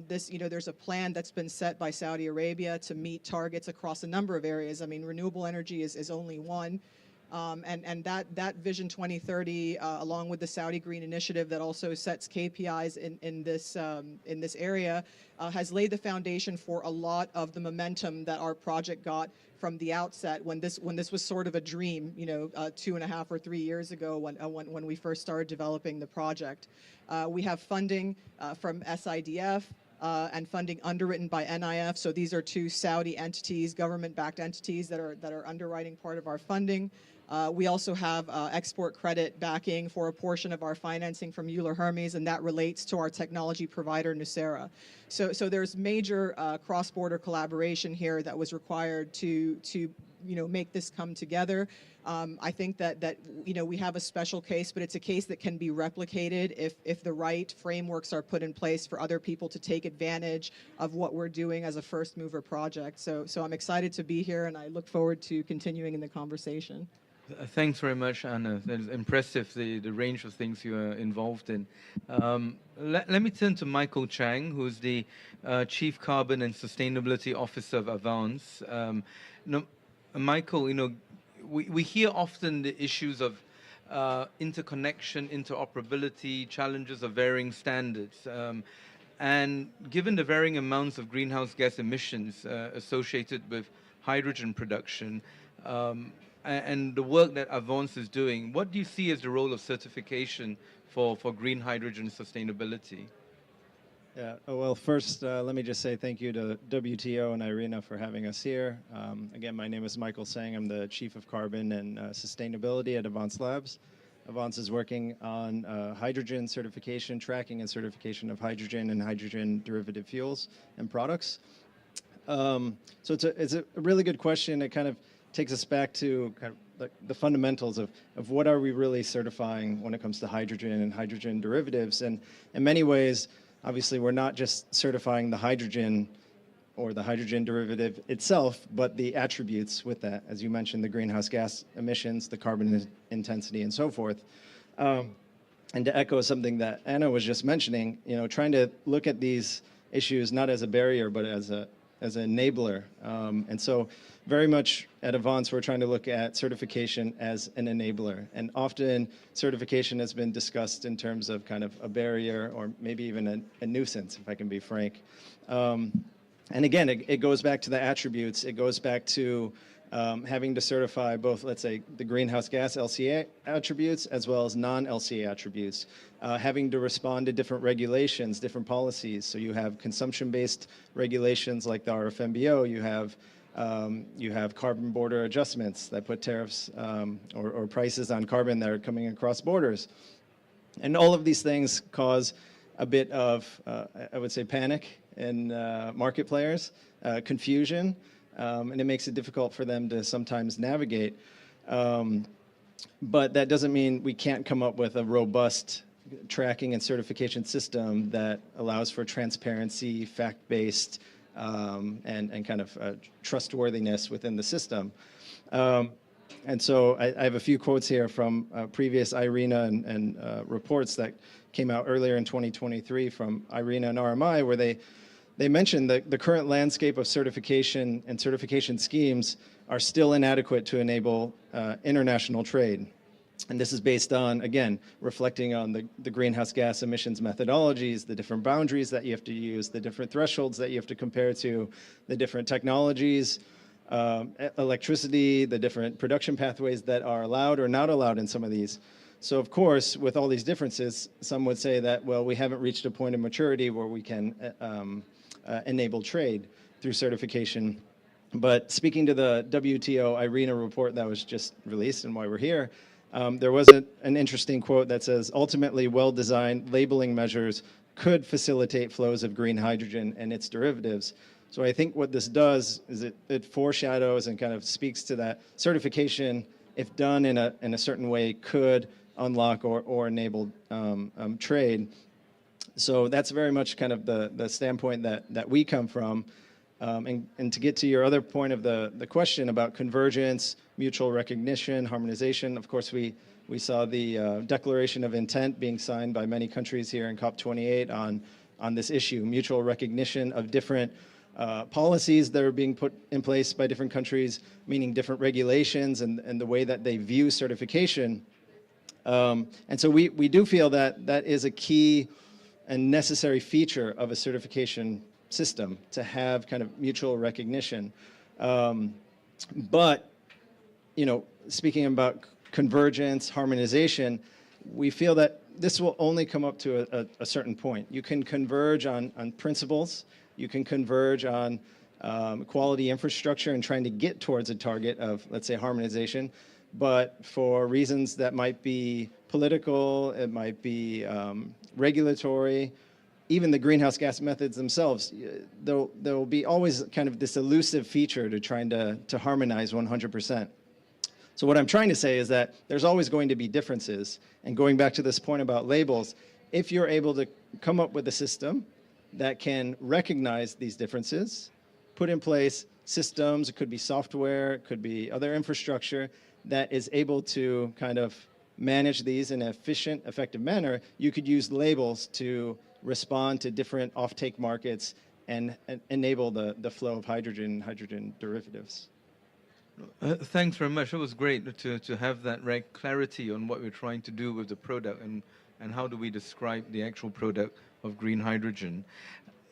There's a plan that's been set by Saudi Arabia to meet targets across a number of areas. I mean, renewable energy is only one. And that Vision 2030, along with the Saudi Green Initiative that also sets KPIs in this area, has laid the foundation for a lot of the momentum that our project got from the outset when this was sort of a dream, 2.5 or 3 years ago when we first started developing the project. We have funding from SIDF. And funding underwritten by NIF. So these are two Saudi entities, government-backed entities that are underwriting part of our funding. We also have export credit backing for a portion of our financing from Euler Hermes, and that relates to our technology provider, Nucera. So there's major cross-border collaboration here that was required to make this come together. I think that we have a special case, but it's a case that can be replicated if the right frameworks are put in place for other people to take advantage of what we're doing as a first mover project. So I'm excited to be here, and I look forward to continuing in the conversation. Thanks very much, Anna. That is impressive, the range of things you are involved in. Let me turn to Michael Chang, who's the Chief Carbon and Sustainability Officer of Avance. Michael, we hear often the issues of interconnection, interoperability, challenges of varying standards. And given the varying amounts of greenhouse gas emissions associated with hydrogen production, and the work that Avance is doing, what do you see as the role of certification for green hydrogen sustainability? Yeah, well, first, let me just say thank you to WTO and IRENA for having us here. Again, my name is Michael Sang. I'm the Chief of Carbon and Sustainability at Avance Labs. Avance is working on hydrogen certification, tracking and certification of hydrogen and hydrogen derivative fuels and products. So it's a really good question. It kind of takes us back to kind of the fundamentals of what are we really certifying when it comes to hydrogen and hydrogen derivatives. And in many ways, obviously, we're not just certifying the hydrogen or the hydrogen derivative itself, but the attributes with that, as you mentioned, the greenhouse gas emissions, the carbon intensity, and so forth. And to echo something that Anna was just mentioning, trying to look at these issues not as a barrier, but as an enabler. And so very much at Avance, we're trying to look at certification as an enabler. And often certification has been discussed in terms of kind of a barrier or maybe even a nuisance, if I can be frank. And again, it goes back to the attributes. It goes back to having to certify both, let's say, the greenhouse gas LCA attributes as well as non-LCA attributes, having to respond to different regulations, different policies. So you have consumption-based regulations like the RFMBO. You have carbon border adjustments that put tariffs or prices on carbon that are coming across borders. And all of these things cause a bit of, I would say, panic in market players, confusion, and it makes it difficult for them to sometimes navigate. But that doesn't mean we can't come up with a robust tracking and certification system that allows for transparency, fact-based, and kind of trustworthiness within the system. And so I have a few quotes here from previous IRENA and reports that came out earlier in 2023 from IRENA and RMI, where they mentioned that the current landscape of certification and certification schemes are still inadequate to enable international trade. And this is based on, again, reflecting on the greenhouse gas emissions methodologies, the different boundaries that you have to use, the different thresholds that you have to compare to, the different technologies, electricity, the different production pathways that are allowed or not allowed in some of these. So of course, with all these differences, some would say that, well, we haven't reached a point of maturity where we can enable trade through certification. But speaking to the WTO IRENA report that was just released and why we're here, there was an interesting quote that says, ultimately well-designed labeling measures could facilitate flows of green hydrogen and its derivatives. So I think what this does is it foreshadows and kind of speaks to that certification, if done in a certain way, could unlock or enable trade. So that's very much kind of the standpoint that we come from. And to get to your other point of the question about convergence mutual recognition, harmonization. Of course, we saw the declaration of intent being signed by many countries here in COP28 on this issue, mutual recognition of different policies that are being put in place by different countries, meaning different regulations and the way that they view certification. And so we do feel that that is a key and necessary feature of a certification system, to have kind of mutual recognition. But, you know, speaking about convergence, harmonization, we feel that this will only come up to a certain point. You can converge on principles, you can converge on quality infrastructure and trying to get towards a target of, let's say, harmonization, but for reasons that might be political, it might be regulatory, even the greenhouse gas methods themselves, there will be always kind of this elusive feature to trying to harmonize 100%. So what I'm trying to say is that there's always going to be differences. And going back to this point about labels, if you're able to come up with a system that can recognize these differences, put in place systems, it could be software, it could be other infrastructure, that is able to kind of manage these in an efficient, effective manner, you could use labels to respond to different offtake markets and enable the flow of hydrogen derivatives. Thanks very much. It was great to have that clarity on what we're trying to do with the product and how do we describe the actual product of green hydrogen.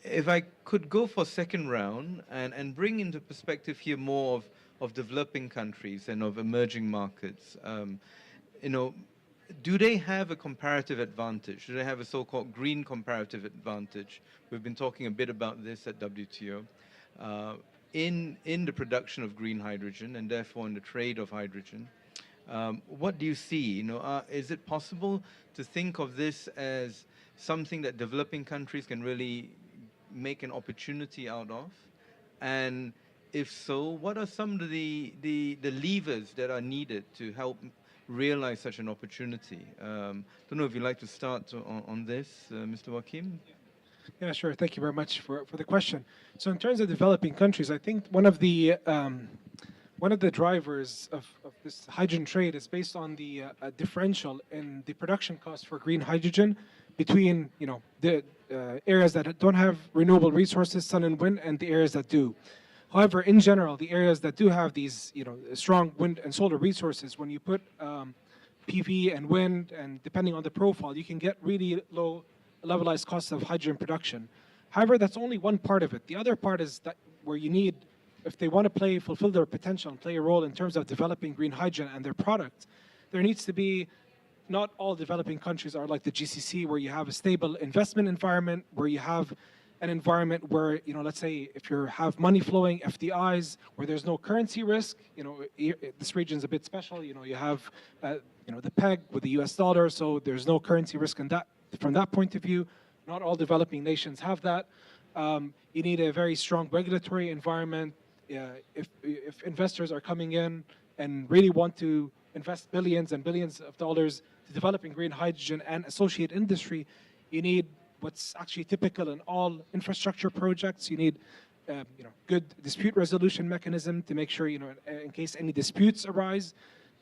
If I could go for second round and bring into perspective here more of developing countries and of emerging markets, you know, do they have a comparative advantage? Do they have a so-called green comparative advantage? We've been talking a bit about this at WTO. In the production of green hydrogen and therefore in the trade of hydrogen. What do you see? You know, is it possible to think of this as something that developing countries can really make an opportunity out of? And if so, what are some of the levers that are needed to help realize such an opportunity? Don't know if you'd like to start on this, Mr. Joachim? Yeah, sure. Thank you very much for the question. So in terms of developing countries, I think one of the drivers of this hydrogen trade is based on the differential in the production cost for green hydrogen between, you know, the areas that don't have renewable resources, sun and wind, and the areas that do. However, in general, the areas that do have these, you know, strong wind and solar resources, when you put PV and wind, and depending on the profile, you can get really low levelized costs of hydrogen production. However, that's only one part of it. The other part is that where you need, if they want to fulfill their potential and play a role in terms of developing green hydrogen and their product, there needs to be, not all developing countries are like the GCC, where you have a stable investment environment, where you have an environment where, you know, let's say if you have money flowing, FDIs, where there's no currency risk. You know, this region's a bit special. You know, you have, you know, the peg with the US dollar, so there's no currency risk in that. From that point of view, not all developing nations have that. You need a very strong regulatory environment. If investors are coming in and really want to invest billions and billions of dollars to developing green hydrogen and associate industry, you need what's actually typical in all infrastructure projects. You need you know, good dispute resolution mechanism to make sure, you know, in case any disputes arise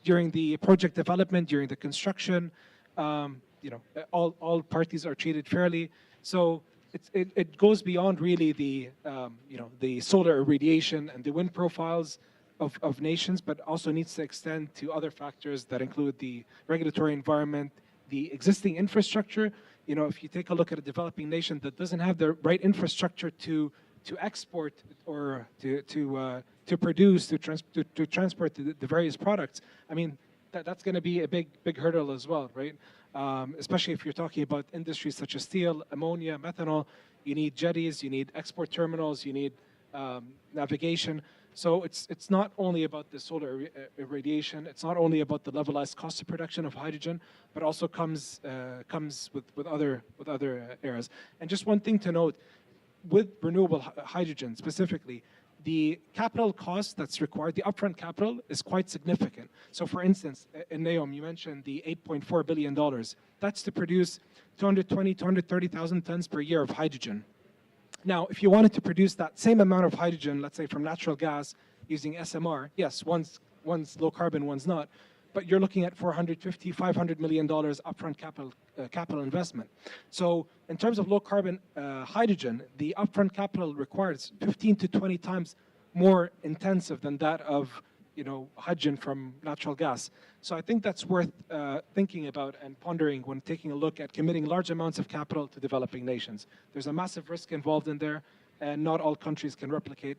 during the project development, during the construction, you know, all parties are treated fairly. So it goes beyond really the you know, the solar irradiation and the wind profiles of nations, but also needs to extend to other factors that include the regulatory environment, the existing infrastructure. You know, if you take a look at a developing nation that doesn't have the right infrastructure to export or to produce, to transport the various products, I mean, that's going to be a big hurdle as well, right? Especially if you're talking about industries such as steel, ammonia, methanol. You need jetties, you need export terminals, you need navigation. So it's not only about the solar irradiation, it's not only about the levelized cost of production of hydrogen, but also comes with other areas. And just one thing to note, with renewable hydrogen specifically, the capital cost that's required, the upfront capital, is quite significant. So for instance, in NEOM, you mentioned the $8.4 billion. That's to produce 220, 230,000 tons per year of hydrogen. Now, if you wanted to produce that same amount of hydrogen, let's say from natural gas, using SMR, yes, one's low carbon, one's not. But you're looking at $450, $500 million upfront capital investment. So in terms of low carbon hydrogen, the upfront capital required is 15 to 20 times more intensive than that of hydrogen from natural gas. So I think that's worth thinking about and pondering when taking a look at committing large amounts of capital to developing nations. There's a massive risk involved in there, and not all countries can replicate,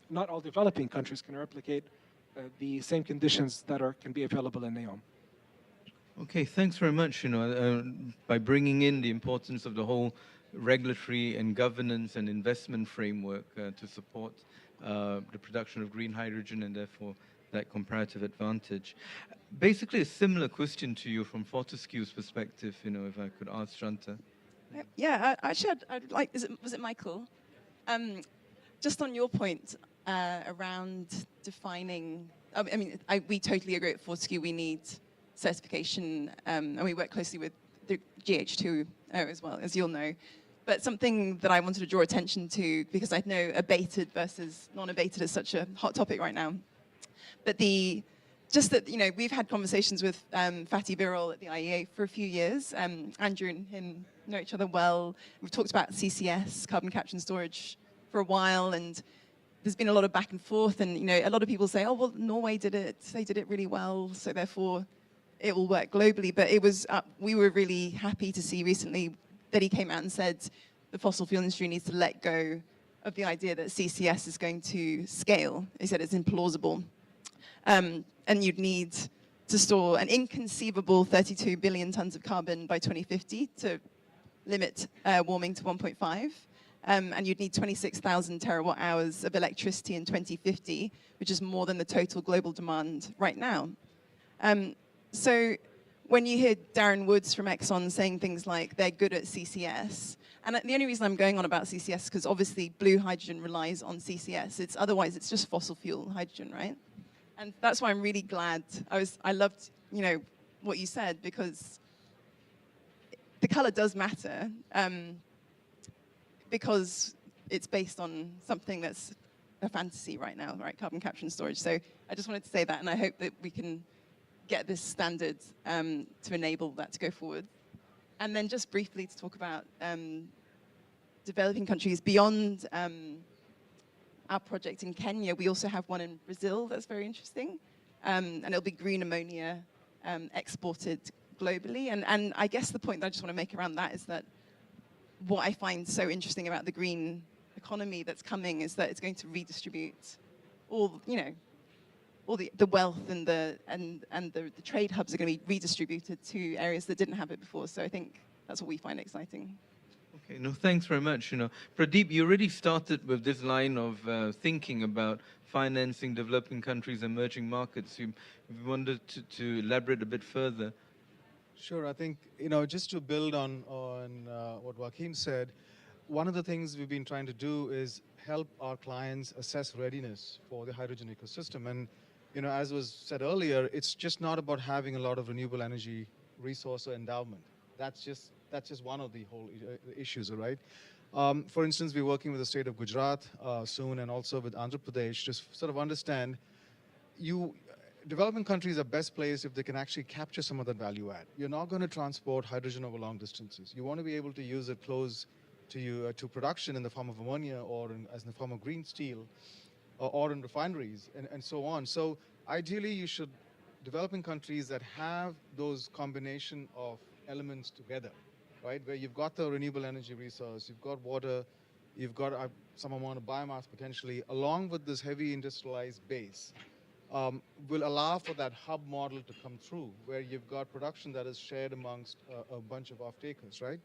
not all developing countries can replicate the same conditions that can be available in NEOM. Okay, thanks very much. By bringing in the importance of the whole regulatory and governance and investment framework to support the production of green hydrogen and therefore that comparative advantage. Basically, a similar question to you from Fortescue's perspective, if I could ask Shanta. Yeah, actually, I'd like, was it Michael? Just on your point around defining, we totally agree with Fortescue, we need certification, and we work closely with the GH2 as well, as you'll know. But something that I wanted to draw attention to, because I know abated versus non-abated is such a hot topic right now, but just that, we've had conversations with Fatih Birol at the IEA for a few years. Andrew and him know each other well. We've talked about CCS, carbon capture and storage, for a while, and there's been a lot of back and forth, and a lot of people say, oh, well, Norway did it, they did it really well, so therefore it will work globally. But it was, we were really happy to see recently that he came out and said the fossil fuel industry needs to let go of the idea that CCS is going to scale. He said it's implausible. And you'd need to store an inconceivable 32 billion tons of carbon by 2050 to limit warming to 1.5. And you'd need 26,000 terawatt hours of electricity in 2050, which is more than the total global demand right now. So when you hear Darren Woods from Exxon saying things like they're good at CCS, and the only reason I'm going on about CCS is because obviously blue hydrogen relies on CCS. Otherwise it's just fossil fuel hydrogen, right? And that's why I'm really glad. I loved, what you said, because the color does matter, because it's based on something that's a fantasy right now, right? Carbon capture and storage. So I just wanted to say that, and I hope that we can get this standard to enable that to go forward. And then just briefly to talk about developing countries beyond our project in Kenya. We also have one in Brazil that's very interesting, and it'll be green ammonia exported globally. And I guess the point that I just want to make around that is that what I find so interesting about the green economy that's coming is that it's going to redistribute all, all the wealth and the trade hubs are going to be redistributed to areas that didn't have it before. So I think that's what we find exciting. Okay, no, thanks very much. Pradeep, you already started with this line of thinking about financing developing countries, emerging markets. You wanted to elaborate a bit further. Sure, I think, just to build on what Joaquin said, one of the things we've been trying to do is help our clients assess readiness for the hydrogen ecosystem. And, as was said earlier, it's just not about having a lot of renewable energy resource or endowment. That's just one of the whole issues, right? For instance, we're working with the state of Gujarat soon, and also with Andhra Pradesh, to sort of understand developing countries are best placed if they can actually capture some of that value add. You're not going to transport hydrogen over long distances. You want to be able to use it close to you to production in the form of ammonia or as in the form of green steel or in refineries and so on. So ideally, developing countries that have those combination of elements together, right? Where you've got the renewable energy resource, you've got water, you've got some amount of biomass potentially, along with this heavy industrialized base. Will allow for that hub model to come through, where you've got production that is shared amongst a bunch of off-takers, right?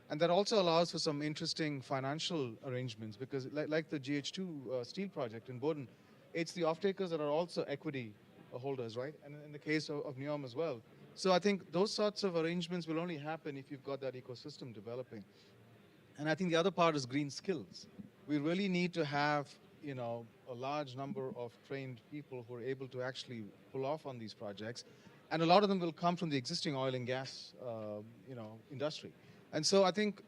And that also allows for some interesting financial arrangements, because like the GH2 steel project in Boden, it's the off-takers that are also equity holders, right? And in the case of NEOM as well. So I think those sorts of arrangements will only happen if you've got that ecosystem developing. And I think the other part is green skills. We really need to have a large number of trained people who are able to actually pull off on these projects. And a lot of them will come from the existing oil and gas, industry. And so I think,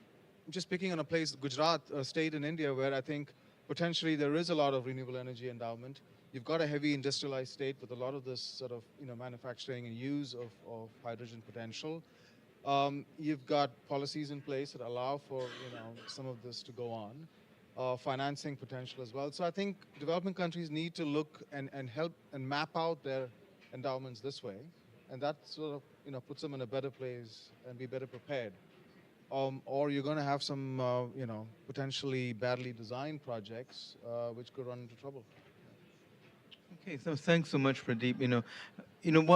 just picking on a place, Gujarat, a state in India, where I think potentially there is a lot of renewable energy endowment, You've got a heavy industrialized state with a lot of this sort of manufacturing and use of hydrogen potential. You've got policies in place that allow for some of this to go on, financing potential as well. So I think developing countries need to look and help and map out their endowments this way, and that sort of puts them in a better place and be better prepared. Or you're going to have some potentially badly designed projects which could run into trouble. Okay, so thanks so much, Pradeep.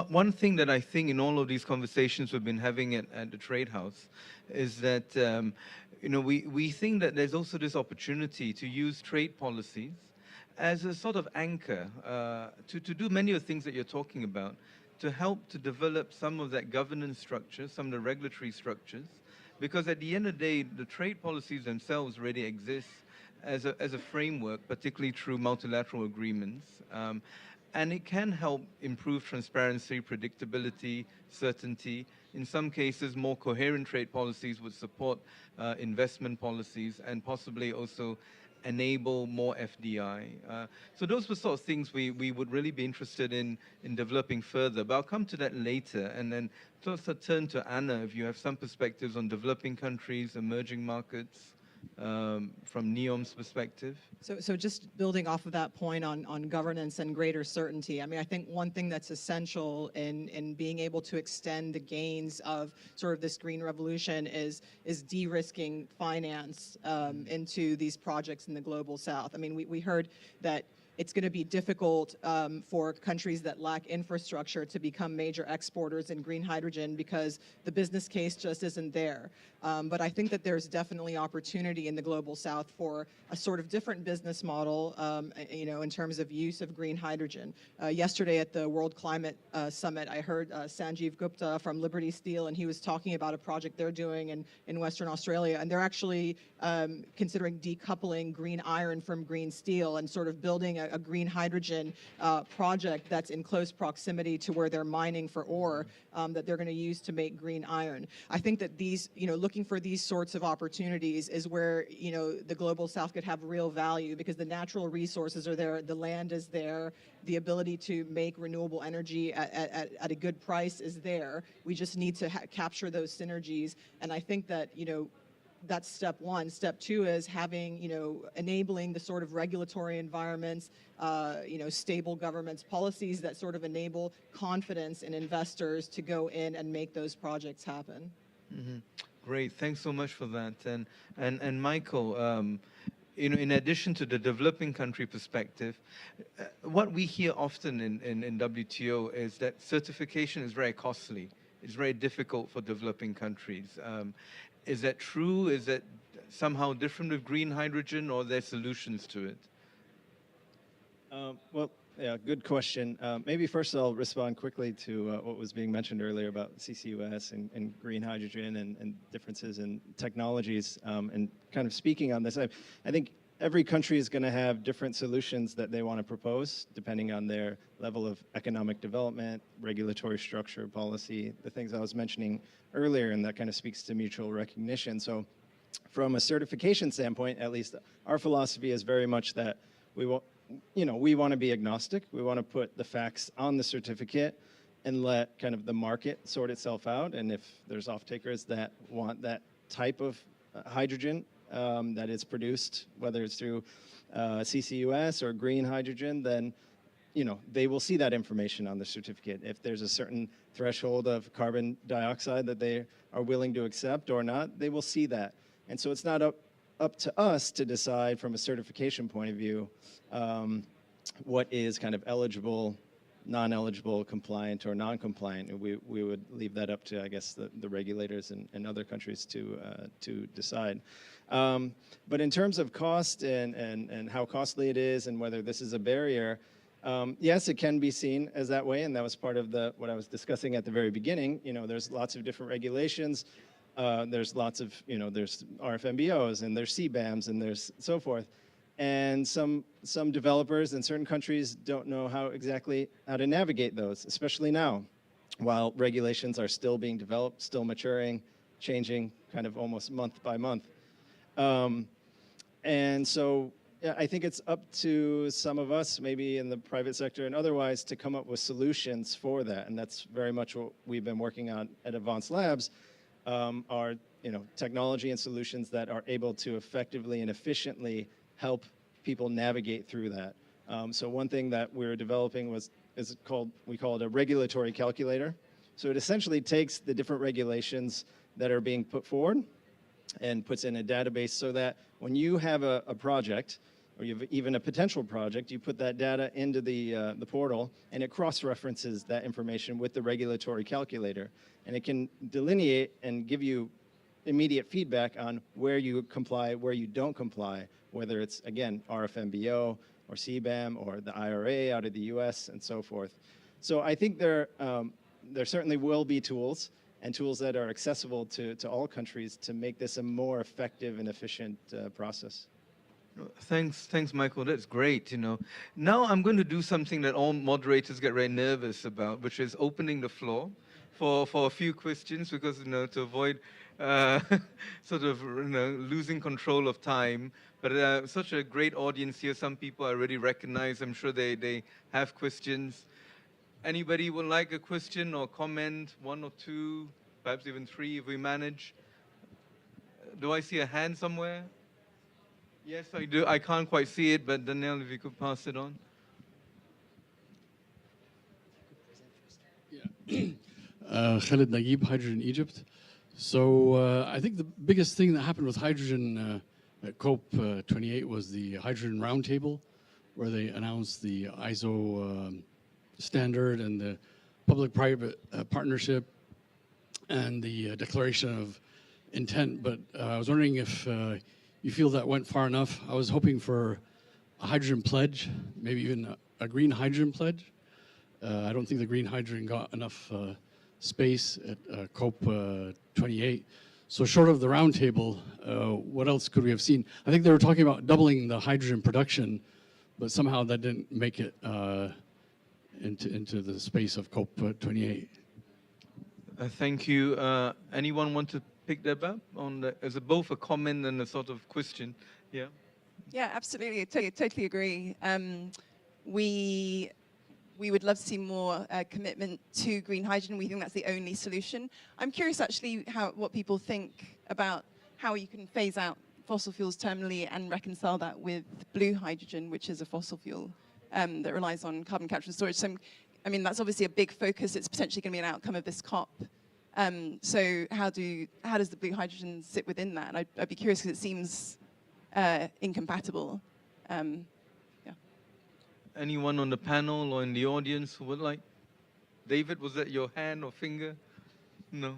One thing that I think in all of these conversations we've been having at the Trade House is that, we think that there's also this opportunity to use trade policies as a sort of anchor to do many of the things that you're talking about, to help to develop some of that governance structure, some of the regulatory structures, because at the end of the day, the trade policies themselves already exist as a framework, particularly through multilateral agreements. And it can help improve transparency, predictability, certainty. In some cases, more coherent trade policies would support investment policies and possibly also enable more FDI. So those were sort of things we would really be interested in developing further. But I'll come to that later. And then just a turn to Anna, if you have some perspectives on developing countries, emerging markets, from NEOM's perspective. So just building off of that point on governance and greater certainty, I mean, I think one thing that's essential in being able to extend the gains of sort of this green revolution is de-risking finance into these projects in the global south. I mean, we heard that it's going to be difficult for countries that lack infrastructure to become major exporters in green hydrogen because the business case just isn't there. But I think that there's definitely opportunity in the global south for a sort of different business model, in terms of use of green hydrogen. Yesterday at the World Climate Summit, I heard Sanjeev Gupta from Liberty Steel, and he was talking about a project they're doing in Western Australia, and they're actually considering decoupling green iron from green steel and sort of building a green hydrogen project that's in close proximity to where they're mining for ore that they're going to use to make green iron. I think that these, looking for these sorts of opportunities is where, the global south could have real value because the natural resources are there, the land is there, the ability to make renewable energy at a good price is there. We just need to capture those synergies. And I think that, that's step one. Step two is having, enabling the sort of regulatory environments, stable governments, policies that sort of enable confidence in investors to go in and make those projects happen. Mm-hmm. Great, thanks so much for that. And Michael, in addition to the developing country perspective, what we hear often in WTO is that certification is very costly. It's very difficult for developing countries. Is that true? Is that somehow different with green hydrogen, or are there solutions to it? Well, yeah, good question. Maybe first I'll respond quickly to what was being mentioned earlier about CCUS and green hydrogen and differences in technologies. And kind of speaking on this, I think every country is going to have different solutions that they want to propose, depending on their level of economic development, regulatory structure, policy, the things I was mentioning earlier, and that kind of speaks to mutual recognition. So from a certification standpoint, at least our philosophy is very much that we want to be agnostic. We want to put the facts on the certificate and let kind of the market sort itself out. And if there's off-takers that want that type of hydrogen that is produced, whether it's through CCUS or green hydrogen, then they will see that information on the certificate. If there's a certain threshold of carbon dioxide that they are willing to accept or not, they will see that. And so it's not up to us to decide from a certification point of view what is kind of eligible, non-eligible, compliant, or non-compliant. We would leave that up to, I guess, the regulators and other countries to decide. But in terms of cost and how costly it is and whether this is a barrier, yes, it can be seen as that way, and that was part of what I was discussing at the very beginning. There's lots of different regulations. There's lots of, there's RFMBOs and there's CBAMs and there's so forth. And some developers in certain countries don't know how to navigate those, especially now, while regulations are still being developed, still maturing, changing kind of almost month by month. And so Yeah, I think it's up to some of us, maybe in the private sector and otherwise, to come up with solutions for that. And that's very much what we've been working on at Advanced Labs, are technology and solutions that are able to effectively and efficiently help people navigate through that. So one thing that we're developing we call it a regulatory calculator. So it essentially takes the different regulations that are being put forward and puts in a database so that when you have a project, or you have even a potential project, you put that data into the portal, and it cross-references that information with the regulatory calculator. And it can delineate and give you immediate feedback on where you comply, where you don't comply, whether it's, again, RFMBO or CBAM or the IRA out of the US and so forth. So I think there certainly will be tools, and tools that are accessible to all countries to make this a more effective and efficient process. Thanks, Michael. That's great. Now I'm going to do something that all moderators get very nervous about, which is opening the floor for a few questions, because to avoid sort of losing control of time. But such a great audience here. Some people I already recognize. I'm sure they have questions. Anybody would like a question or comment? One or two, perhaps even three if we manage. Do I see a hand somewhere? Yes, I do. I can't quite see it, but Danielle, if you could pass it on. Khalid Naguib, Hydrogen Egypt. So I think the biggest thing that happened with hydrogen at COP28 was the Hydrogen Roundtable, where they announced the ISO standard and the public-private partnership and the declaration of intent. But I was wondering if you feel that went far enough. I was hoping for a hydrogen pledge, maybe even a green hydrogen pledge. I don't think the green hydrogen got enough space at COP28. So short of the roundtable, what else could we have seen? I think they were talking about doubling the hydrogen production, but somehow that didn't make it into the space of COP28. Thank you. Anyone want to pick that up? Is it both a comment and a sort of question? Yeah. Yeah, absolutely. Totally agree. We would love to see more commitment to green hydrogen. We think that's the only solution. I'm curious actually what people think about how you can phase out fossil fuels terminally and reconcile that with blue hydrogen, which is a fossil fuel that relies on carbon capture and storage. So, I mean, that's obviously a big focus. It's potentially going to be an outcome of this COP. So how does the blue hydrogen sit within that? And I'd be curious because it seems incompatible. Yeah. Anyone on the panel or in the audience who would like? David, was that your hand or finger? No.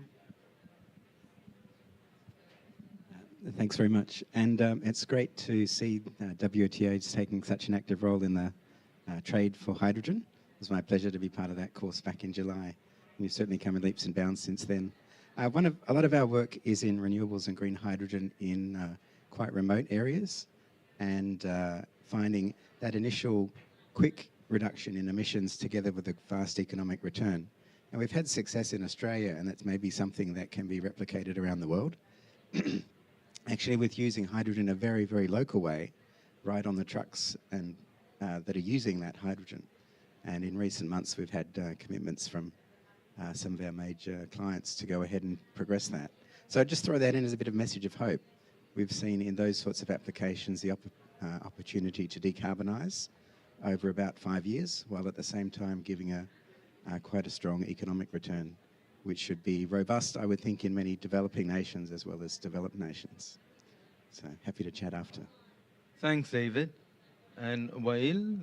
Thanks very much. And it's great to see WTO is taking such an active role in the trade for hydrogen. It was my pleasure to be part of that course back in July. And you've certainly come in leaps and bounds since then. A lot of our work is in renewables and green hydrogen in quite remote areas, and finding that initial quick reduction in emissions together with a fast economic return. And we've had success in Australia, and that's maybe something that can be replicated around the world. Actually, with using hydrogen in a very, very local way, right on the trucks and that are using that hydrogen. And in recent months, we've had commitments from some of our major clients to go ahead and progress that. So just throw that in as a bit of message of hope. We've seen in those sorts of applications the opportunity to decarbonise over about 5 years, while at the same time giving quite a strong economic return, which should be robust, I would think, in many developing nations as well as developed nations. So happy to chat after. Thanks, David. And Wael?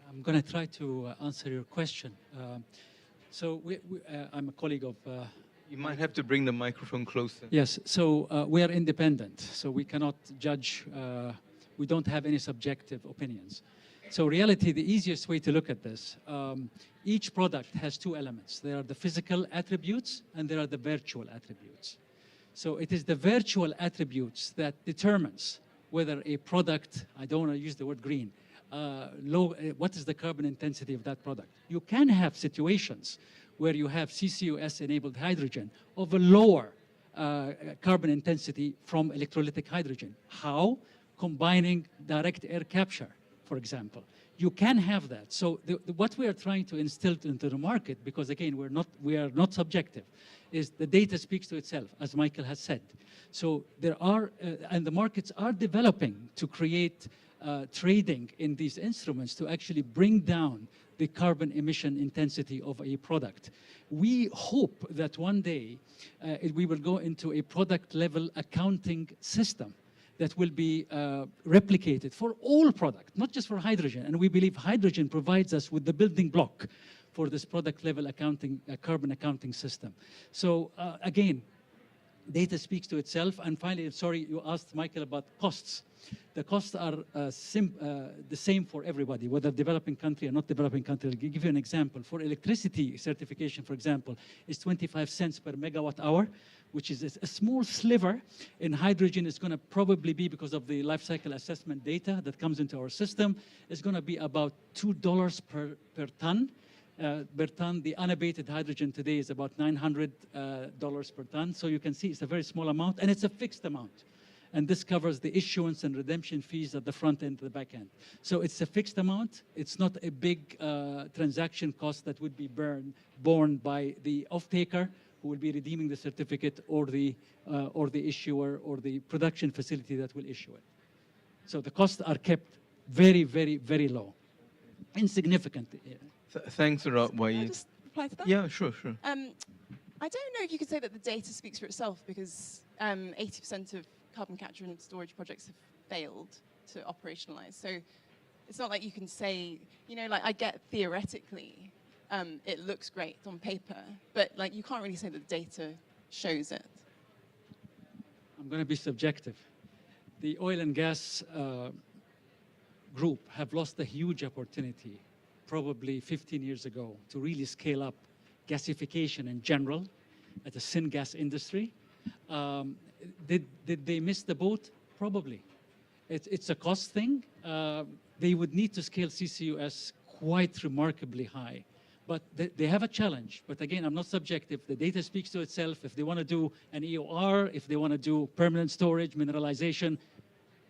I'm going to try to answer your question. So I'm a colleague of... you might have to bring the microphone closer. Yes, so we are independent, so we cannot judge, we don't have any subjective opinions. So reality, the easiest way to look at this, each product has two elements. There are the physical attributes and there are the virtual attributes. So it is the virtual attributes that determines whether a product, I don't want to use the word green, what is the carbon intensity of that product? You can have situations where you have CCUS-enabled hydrogen of a lower carbon intensity from electrolytic hydrogen. How? Combining direct air capture, for example. You can have that. So what we are trying to instill into the market, because again, we are not subjective, is the data speaks to itself, as Michael has said. So there are, and the markets are developing to create trading in these instruments to actually bring down the carbon emission intensity of a product. We hope that one day we will go into a product level accounting system that will be replicated for all products, not just for hydrogen. And we believe hydrogen provides us with the building block for this product level accounting, carbon accounting system. So again, data speaks to itself. And finally, sorry, you asked Michael about costs. The costs are the same for everybody, whether developing country or not developing country. I'll give you an example. For electricity certification, for example, is 25 cents per megawatt hour, which is a small sliver. In hydrogen, it's going to probably be, because of the life cycle assessment data that comes into our system, it's going to be about $2 per ton. Per ton, the unabated hydrogen today is about $900 per ton. So you can see it's a very small amount, and it's a fixed amount. And this covers the issuance and redemption fees at the front end and the back end. So it's a fixed amount. It's not a big transaction cost that would be borne by the off-taker who will be redeeming the certificate, or the issuer, or the production facility that will issue it. So the costs are kept very, very, very low, insignificant. Thanks a lot, Can I Wai. just reply to that? Yeah, sure. I don't know if you could say that the data speaks for itself, because 80% of carbon capture and storage projects have failed to operationalize. So it's not like you can say, like I get theoretically, it looks great on paper, but like you can't really say that the data shows it. I'm going to be subjective. The oil and gas group have lost a huge opportunity, probably 15 years ago, to really scale up gasification in general at the syngas industry. Did they miss the boat? Probably. It's a cost thing. They would need to scale CCUS quite remarkably high. But they have a challenge. But again, I'm not subjective. The data speaks to itself. If they want to do an EOR, if they want to do permanent storage, mineralization,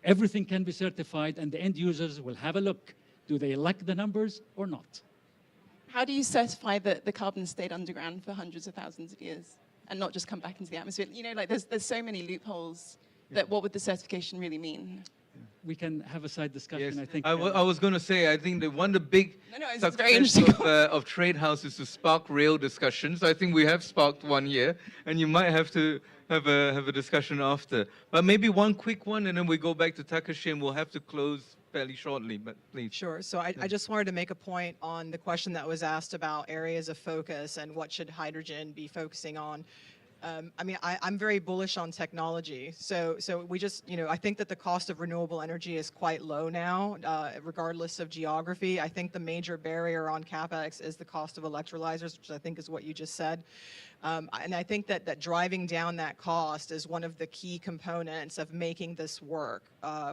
everything can be certified, and the end users will have a look. Do they like the numbers or not? How do you certify that the carbon stayed underground for hundreds of thousands of years and not just come back into the atmosphere? Like there's so many loopholes that what would the certification really mean? We can have a side discussion, Yes. I think. I was going to say, I think that one of the big it's very interesting. of Trade House is to spark real discussions. I think we have sparked one here, and you might have to have a discussion after. But maybe one quick one, and then we go back to Takashi, and we'll have to close fairly shortly, but please. Sure. So I just wanted to make a point on the question that was asked about areas of focus and what should hydrogen be focusing on. I'm very bullish on technology. So we just, I think that the cost of renewable energy is quite low now, regardless of geography. I think the major barrier on CapEx is the cost of electrolyzers, which I think is what you just said. And I think that driving down that cost is one of the key components of making this work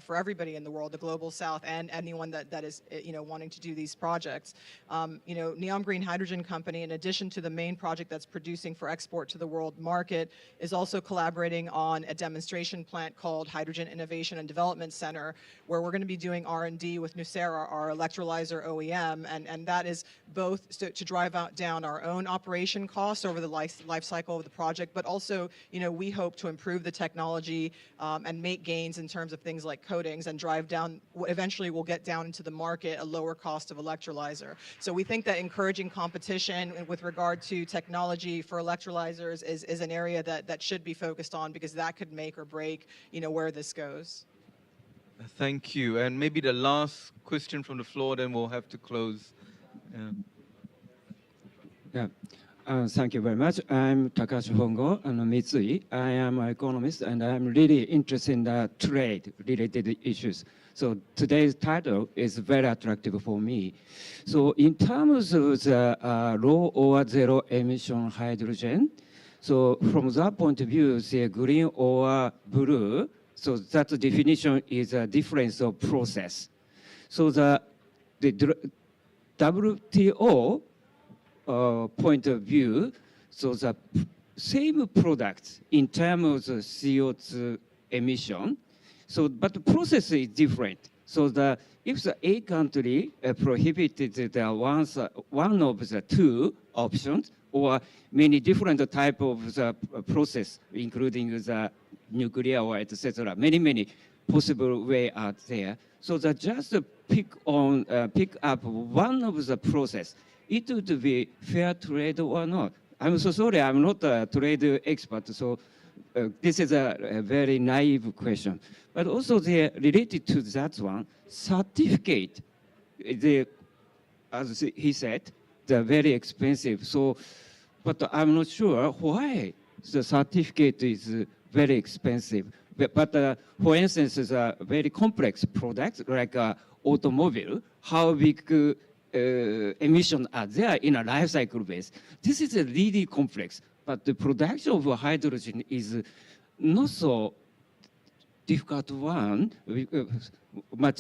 for everybody in the world, the global south, and anyone that is wanting to do these projects. Neom Green Hydrogen Company, in addition to the main project that's producing for export to the world market, is also collaborating on a demonstration plant called Hydrogen Innovation and Development Center, where we're going to be doing R&D with Nucera, our electrolyzer OEM, and that is both to drive down our own operation costs over the life cycle of the project, but also, we hope to improve the technology and make gains in terms of things like coatings and drive down, eventually we'll get down into the market a lower cost of electrolyzer. So we think that encouraging competition with regard to technology for electrolyzers is an area that should be focused on, because that could make or break, where this goes. Thank you. And maybe the last question from the floor, then we'll have to close. Thank you very much. I'm Takashi Hongo and Mitsui. I am an economist, and I'm really interested in the trade-related issues. So today's title is very attractive for me. So in terms of the low or zero emission hydrogen, so from that point of view, say green or blue, so that definition is a difference of process. So the WTO point of view, so the same products in terms of CO2 emission. So, but the process is different. So if the A country prohibited the one of the two options, or many different type of the process, including the nuclear or etc., many possible way out there. So that just pick up one of the process, it would be fair trade or not. I'm so sorry, I'm not a trade expert, so this is a very naive question. But also related to that one, certificate, as he said, they're very expensive. So, but I'm not sure why the certificate is very expensive. But for instance, a very complex product like automobile, how big emissions are there in a life cycle base. This is really complex, but the production of hydrogen is not so difficult one, much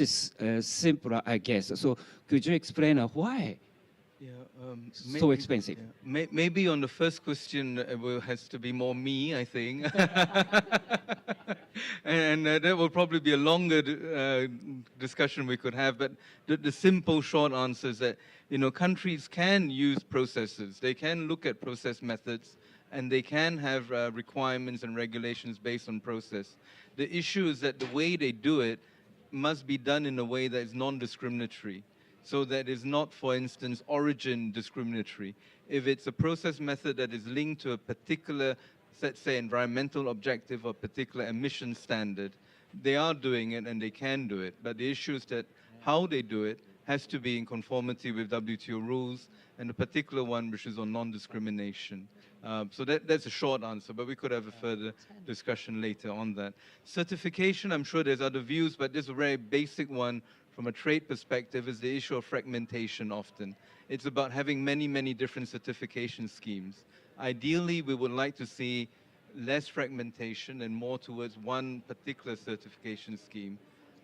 simpler, I guess. So could you explain why? So expensive. Yeah. Maybe on the first question, it has to be more me, I think. and that will probably be a longer discussion we could have. But the simple, short answer is that countries can use processes. They can look at process methods, and they can have requirements and regulations based on process. The issue is that the way they do it must be done in a way that is non-discriminatory. So that is not, for instance, origin discriminatory. If it's a process method that is linked to a particular, let's say, environmental objective or particular emission standard, they are doing it and they can do it. But the issue is that how they do it has to be in conformity with WTO rules, and a particular one which is on non-discrimination. So that's a short answer, but we could have a further discussion later on that. Certification, I'm sure there's other views, but this is a very basic one from a trade perspective, is the issue of fragmentation often. It's about having many different certification schemes. Ideally, we would like to see less fragmentation and more towards one particular certification scheme.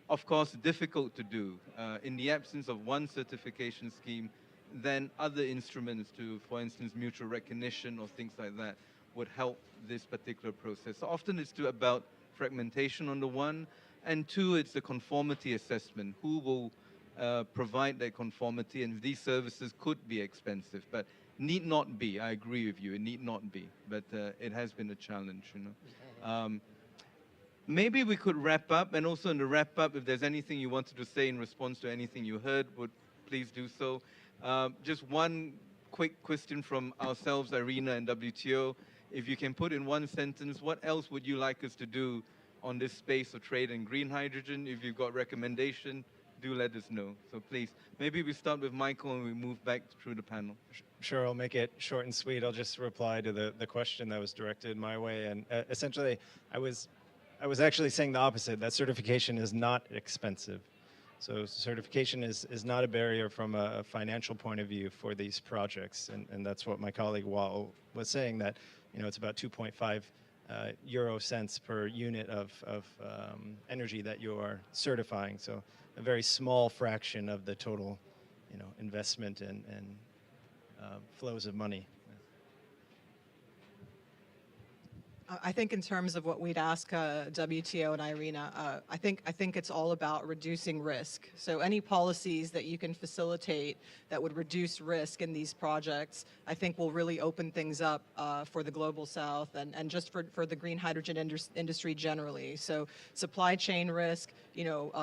Of course, difficult to do. In the absence of one certification scheme, then other instruments to, for instance, mutual recognition or things like that would help this particular process. So often it's about fragmentation on the one, and two, it's the conformity assessment. Who will provide that conformity? And these services could be expensive, but need not be. I agree with you, it need not be. But it has been a challenge, Maybe we could wrap up, and also in the wrap up, if there's anything you wanted to say in response to anything you heard, please do so. Just one quick question from ourselves, IRENA and WTO. If you can put in one sentence, what else would you like us to do on this space of trade and green hydrogen? If you've got recommendation, do let us know. So please, maybe we start with Michael and we move back through the panel. Sure, I'll make it short and sweet. I'll just reply to the question that was directed my way. And essentially, I was actually saying the opposite, that certification is not expensive. So certification is not a barrier from a financial point of view for these projects. And that's what my colleague Wao was saying, that it's about 2.5 euro cents per unit of energy that you are certifying. So a very small fraction of the total investment and flows of money. I think in terms of what we'd ask WTO and IRENA, I think it's all about reducing risk. So any policies that you can facilitate that would reduce risk in these projects, I think will really open things up for the global south and just for the green hydrogen industry generally. So supply chain risk,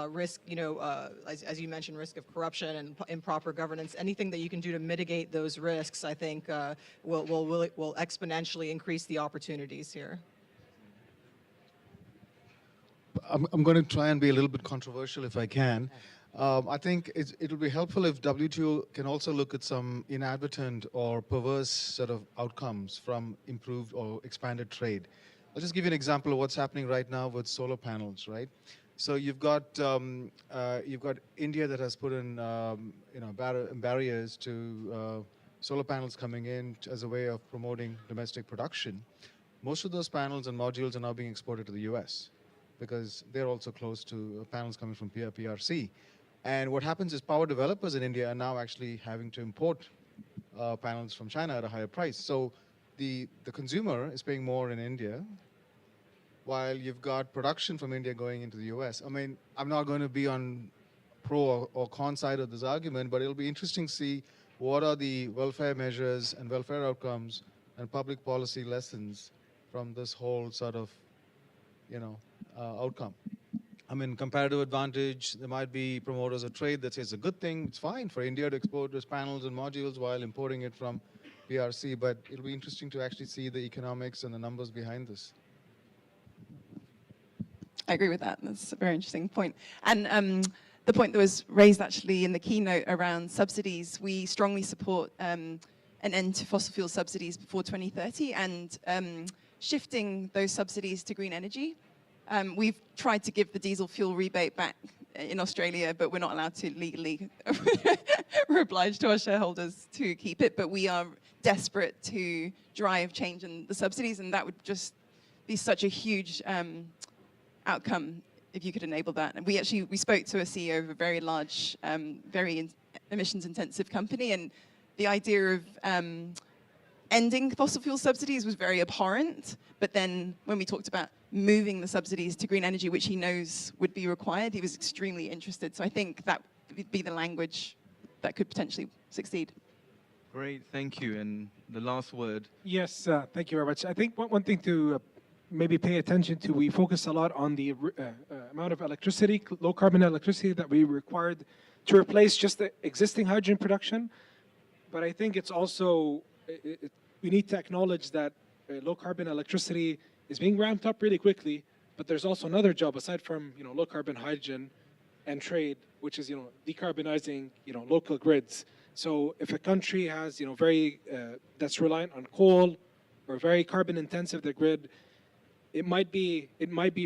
risk, as you mentioned, risk of corruption and improper governance, anything that you can do to mitigate those risks, I think will exponentially increase the opportunities here. I'm going to try and be a little bit controversial if I can. I think it'll be helpful if WTO can also look at some inadvertent or perverse sort of outcomes from improved or expanded trade. I'll just give you an example of what's happening right now with solar panels, right? So you've got India that has put in barriers to solar panels coming in as a way of promoting domestic production. Most of those panels and modules are now being exported to the US because they're also close to panels coming from PRC. And what happens is power developers in India are now actually having to import panels from China at a higher price. So the consumer is paying more in India, while you've got production from India going into the US. I mean, I'm not going to be on pro or con side of this argument, but it'll be interesting to see what are the welfare measures and welfare outcomes and public policy lessons from this whole sort of, outcome. I mean, comparative advantage, there might be promoters of trade that say it's a good thing, it's fine for India to export its panels and modules while importing it from PRC, but it'll be interesting to actually see the economics and the numbers behind this. I agree with that. That's a very interesting point. And the point that was raised actually in the keynote around subsidies, we strongly support an end to fossil fuel subsidies before 2030 and shifting those subsidies to green energy. We've tried to give the diesel fuel rebate back in Australia, but we're not allowed to legally. We're obliged to our shareholders to keep it, but we are desperate to drive change in the subsidies, and that would just be such a huge outcome if you could enable that. And we spoke to a CEO of a very large, very emissions intensive company, and the idea of ending fossil fuel subsidies was very abhorrent. But then when we talked about moving the subsidies to green energy, which he knows would be required, he was extremely interested. So I think that would be the language that could potentially succeed. Great, thank you. And the last word. Yes, thank you very much. I think one thing to maybe pay attention to, we focus a lot on the amount of electricity, low carbon electricity that we required to replace just the existing hydrogen production. But I think it's also, we need to acknowledge that low carbon electricity is being ramped up really quickly, but there's also another job aside from low carbon hydrogen and trade, which is decarbonizing local grids. So if a country has very that's reliant on coal or very carbon intensive the grid, it might be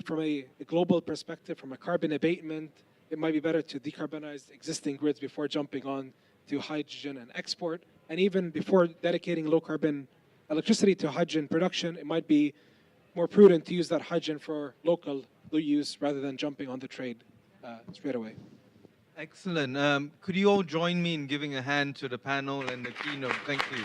from a global perspective, from a carbon abatement, it might be better to decarbonize existing grids before jumping on to hydrogen and export. And even before dedicating low carbon electricity to hydrogen production, it might be more prudent to use that hydrogen for local use rather than jumping on the trade straight away. Excellent. Could you all join me in giving a hand to the panel and the keynote? Thank you.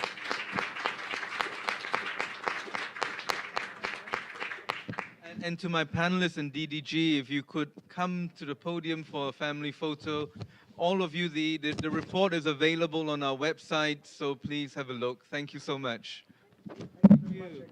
And to my panelists and DDG, if you could come to the podium for a family photo. All of you, the report is available on our website, so please have a look. Thank you so much. Thank you.